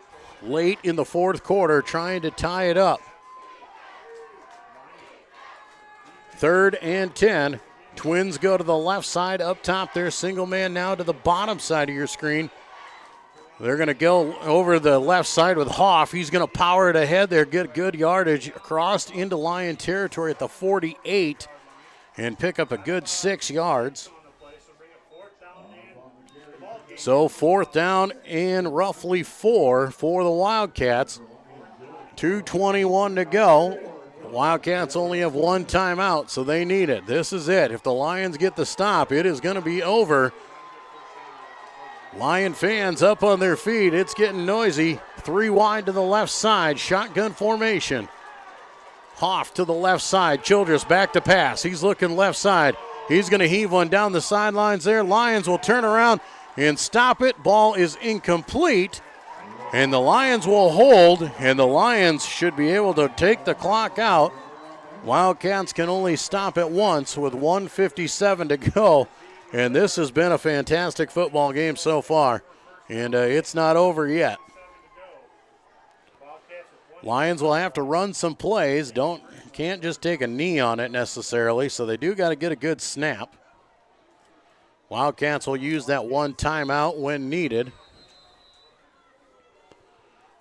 late in the 4th quarter, trying to tie it up. 3rd and 10. Twins go to the left side up top there. Single man now to the bottom side of your screen. They're going to go over the left side with Hoff. He's going to power it ahead there, get good yardage across into Lion territory at the 48 and pick up a good 6 yards. So 4th down and roughly 4 for the Wildcats. 2:21 to go. The Wildcats only have 1 timeout, so they need it. This is it. If the Lions get the stop, it is going to be over. Lion fans up on their feet. It's getting noisy. 3 wide to the left side. Shotgun formation. Hoff to the left side. Childress back to pass. He's looking left side. He's going to heave one down the sidelines there. Lions will turn around and stop it. Ball is incomplete, and the Lions will hold, and the Lions should be able to take the clock out. Wildcats can only stop it once with 1:57 to go, and this has been a fantastic football game so far, and it's not over yet. Lions will have to run some plays. Can't just take a knee on it necessarily, so they do got to get a good snap. Wildcats will use that 1 timeout when needed.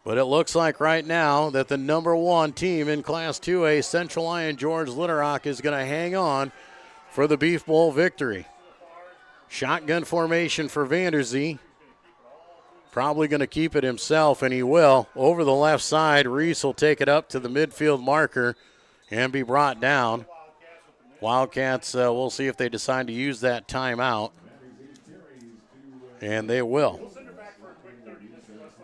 But it looks like right now that the number 1 team in Class 2A, Central Lyon George Little Rock, is going to hang on for the Beef Bowl victory. Shotgun formation for Vanderzee. Probably going to keep it himself, and he will. Over the left side, Reese will take it up to the midfield marker and be brought down. Wildcats, we'll see if they decide to use that timeout. And they will.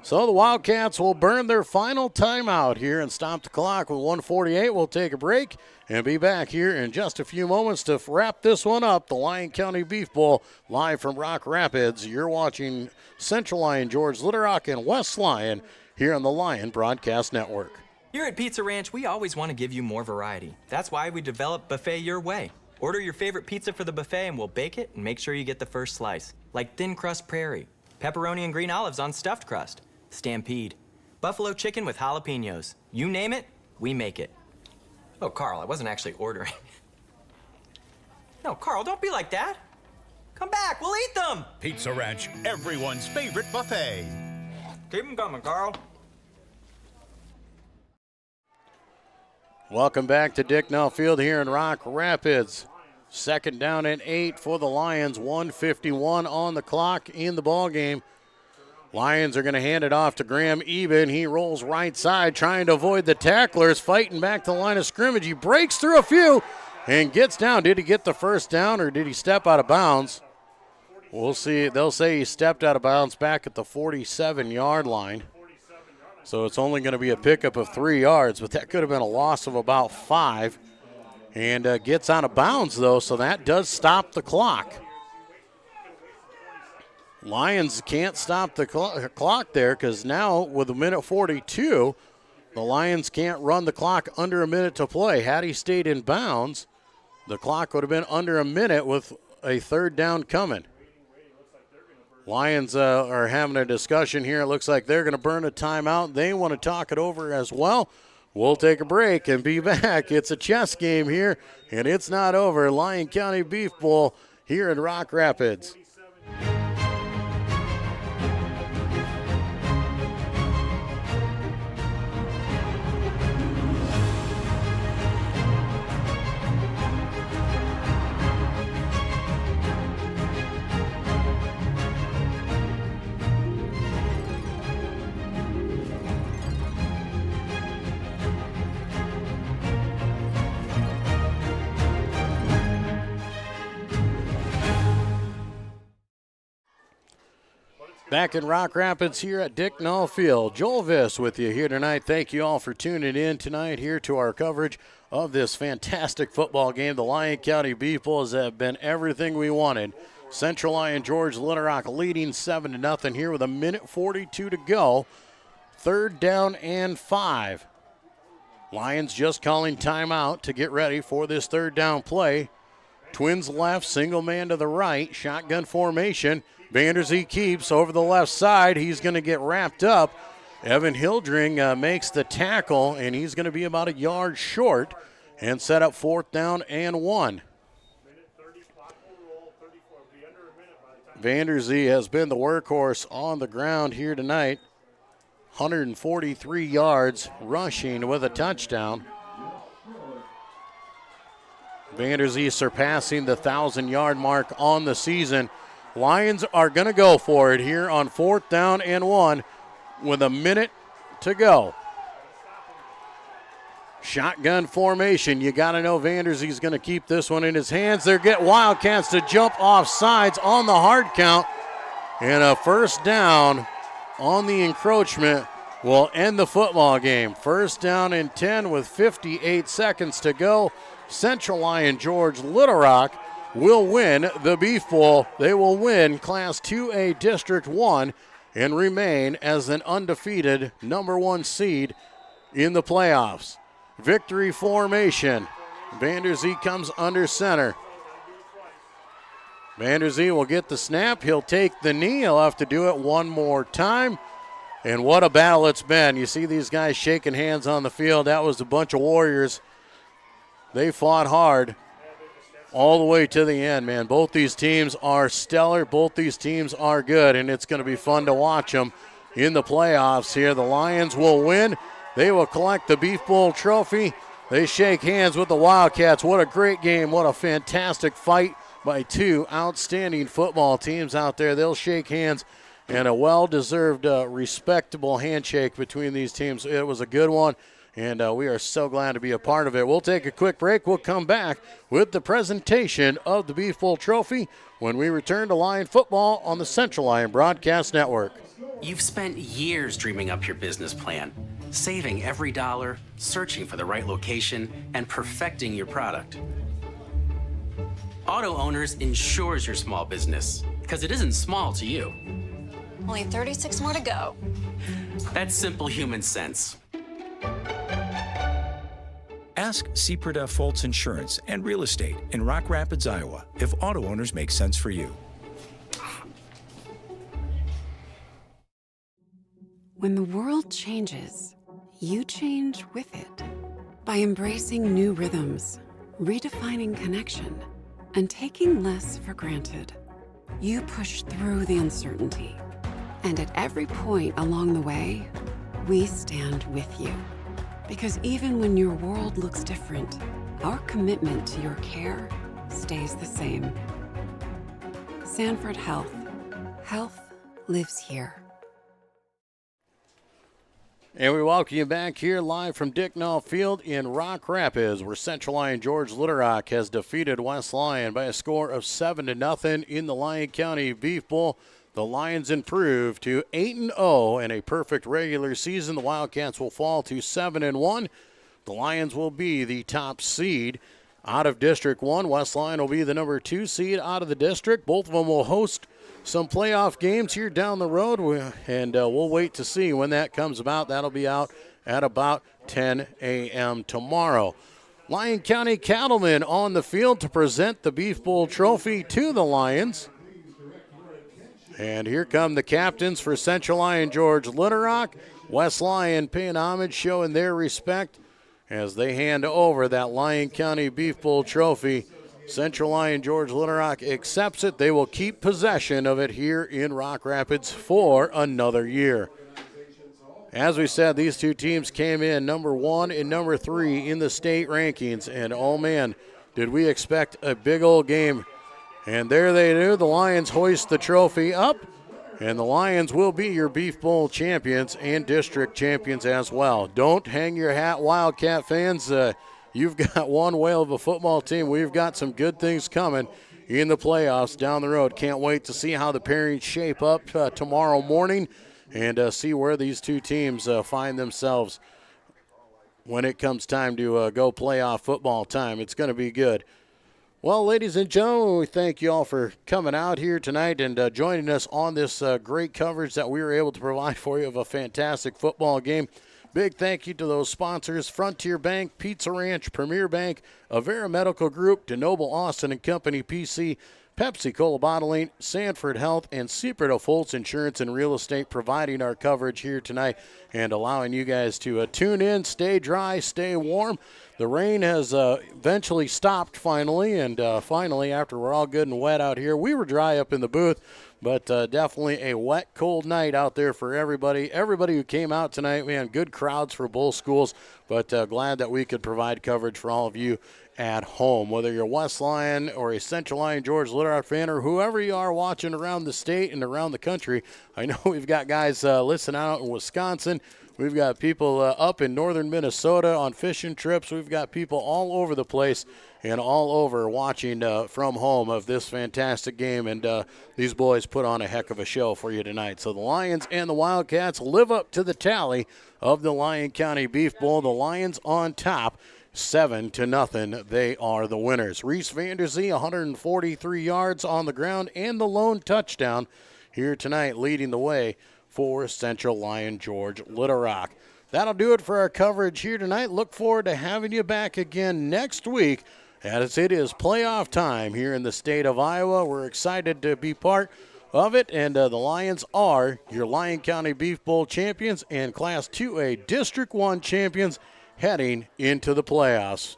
So the Wildcats will burn their final timeout here and stop the clock with 1:48. We'll take a break and be back here in just a few moments to wrap this one up. The Lyon County Beef Bowl live from Rock Rapids. You're watching Central Lyon, George Little Rock, and West Lyon here on the Lyon Broadcast Network. Here at Pizza Ranch, we always want to give you more variety. That's why we developed Buffet Your Way. Order your favorite pizza for the buffet and we'll bake it and make sure you get the first slice. Like thin crust prairie, pepperoni and green olives on stuffed crust, stampede, buffalo chicken with jalapenos. You name it, we make it. Oh, Carl, I wasn't actually ordering. No, Carl, don't be like that. Come back, we'll eat them. Pizza Ranch, everyone's favorite buffet. Keep them coming, Carl. Welcome back to Dicknell Field here in Rock Rapids. 2nd down and 8 for the Lions. 1:51 on the clock in the ball game. Lions are going to hand it off to Graham Eben. He rolls right side, trying to avoid the tacklers, fighting back to the line of scrimmage. He breaks through a few and gets down. Did he get the first down or did he step out of bounds? We'll see. They'll say he stepped out of bounds back at the 47-yard line. So it's only going to be a pickup of 3 yards, but that could have been a loss of about 5. and gets out of bounds, though, so that does stop the clock. Lions can't stop the clock there because now with a minute 42, the Lions can't run the clock under a minute to play. Had he stayed in bounds, the clock would have been under a minute with a third down coming. Lions are having a discussion here. It looks like they're going to burn a timeout. They want to talk it over as well. We'll take a break and be back. It's a chess game here, and it's not over. Lyon County Beef Bowl here in Rock Rapids. Back in Rock Rapids here at Dick Null Field. Joel Viss with you here tonight. Thank you all for tuning in tonight here to our coverage of this fantastic football game. The Lyon County Beef Bulls have been everything we wanted. Central Lyon George Little Rock leading 7-0 here with a minute 42 to go. Third down and 5. Lions just calling timeout to get ready for this third down play. Twins left, single man to the right, shotgun formation. Vanderzee keeps over the left side. He's going to get wrapped up. Evan Hildring makes the tackle, and he's going to be about a yard short and set up fourth down and 1. Vanderzee has been the workhorse on the ground here tonight. 143 yards rushing with a touchdown. Vanderzee surpassing the 1,000-yard mark on the season. Lions are going to go for it here on fourth down and 1 with a minute to go. Shotgun formation. You got to know Vanderzee's going to keep this one in his hands. They get Wildcats to jump off sides on the hard count. And a first down on the encroachment will end the football game. First down and 10 with 58 seconds to go. Central Lyon George Little Rock will win the Beef Bowl. They will win Class 2A District 1 and remain as an undefeated number 1 seed in the playoffs. Victory formation. Vanderzee comes under center. Vanderzee will get the snap. He'll take the knee. He'll have to do it one more time. And what a battle it's been. You see these guys shaking hands on the field. That was a bunch of warriors. They fought hard all the way to the end, man. Both these teams are stellar. Both these teams are good, and it's going to be fun to watch them in the playoffs here. The Lions will win. They will collect the Beef Bowl trophy. They shake hands with the Wildcats. What a great game. What a fantastic fight by two outstanding football teams out there. They'll shake hands, and a well-deserved, respectable handshake between these teams. It was a good one. And we are so glad to be a part of it. We'll take a quick break. We'll come back with the presentation of the Beef Bowl trophy when we return to Lyon football on the Central Lyon Broadcast Network. You've spent years dreaming up your business plan, saving every dollar, searching for the right location, and perfecting your product. Auto Owners insures your small business because it isn't small to you. Only 36 more to go. That's simple human sense. Ask Sepreda Foltz Insurance and Real Estate in Rock Rapids, Iowa, if auto owners make sense for you. When the world changes, you change with it. By embracing new rhythms, redefining connection, and taking less for granted, you push through the uncertainty. And at every point along the way, we stand with you. Because even when your world looks different, our commitment to your care stays the same. Sanford Health. Health lives here. And we welcome you back here live from Dick Null Field in Rock Rapids, where Central Lyon George Little Rock has defeated West Lyon by a score of 7-0 in the Lyon County Beef Bowl. The Lions improve to 8-0 and a perfect regular season. The Wildcats will fall to 7-1. The Lions will be the top seed out of District 1. West Lyon will be the number 2 seed out of the district. Both of them will host some playoff games here down the road, and we'll wait to see when that comes about. That'll be out at about 10 a.m. tomorrow. Lyon County Cattlemen on the field to present the Beef Bowl trophy to the Lions. And here come the captains for Central Lyon George Litterock. West Lyon paying homage, showing their respect as they hand over that Lyon County Beef Bowl trophy. Central Lyon George Litterock accepts it. They will keep possession of it here in Rock Rapids for another year. As we said, these two teams came in number 1 and number 3 in the state rankings. And, oh, man, did we expect a big old game. And there they do. The Lions hoist the trophy up. And the Lions will be your Beef Bowl champions and district champions as well. Don't hang your hat, Wildcat fans. You've got one whale of a football team. We've got some good things coming in the playoffs down the road. Can't wait to see how the pairings shape up tomorrow morning and see where these two teams find themselves when it comes time to go playoff football time. It's going to be good. Well, ladies and gentlemen, we thank you all for coming out here tonight and joining us on this great coverage that we were able to provide for you of a fantastic football game. Big thank you to those sponsors: Frontier Bank, Pizza Ranch, Premier Bank, Avera Medical Group, DeNoble Austin and Company PC, Pepsi Cola Bottling, Sanford Health, and Seaperto Foltz Insurance and Real Estate providing our coverage here tonight and allowing you guys to tune in, stay dry, stay warm. The rain has eventually stopped finally, and finally, after we're all good and wet out here, we were dry up in the booth, but definitely a wet, cold night out there for everybody. Everybody who came out tonight, man, good crowds for both schools, but glad that we could provide coverage for all of you at home. Whether you're West Lyon or a Central Lyon George Litterock fan or whoever you are watching around the state and around the country, I know we've got guys listening out in Wisconsin. We've got people up in northern Minnesota on fishing trips. We've got people all over the place and all over watching from home of this fantastic game. And these boys put on a heck of a show for you tonight. So the Lions and the Wildcats live up to the tally of the Lyon County Beef Bowl. The Lions on top, 7-0. They are the winners. Reese Vanderzee, 143 yards on the ground and the lone touchdown here tonight, leading the way for Central Lyon George Litterock. That'll do it for our coverage here tonight. Look forward to having you back again next week as it is playoff time here in the state of Iowa. We're excited to be part of it, and the Lions are your Lyon County Beef Bowl champions and Class 2A District 1 champions heading into the playoffs.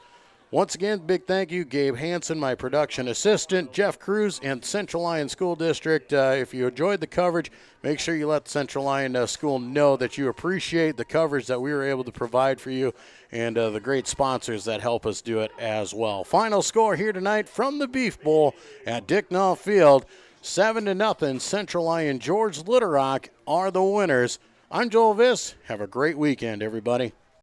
Once again, big thank you, Gabe Hansen, my production assistant, Jeff Cruz, and Central Lyon School District. If you enjoyed the coverage, make sure you let Central Lyon School know that you appreciate the coverage that we were able to provide for you and the great sponsors that help us do it as well. Final score here tonight from the Beef Bowl at Dicknall Field, 7-0. Central Lyon George Litterock are the winners. I'm Joel Viss. Have a great weekend, everybody.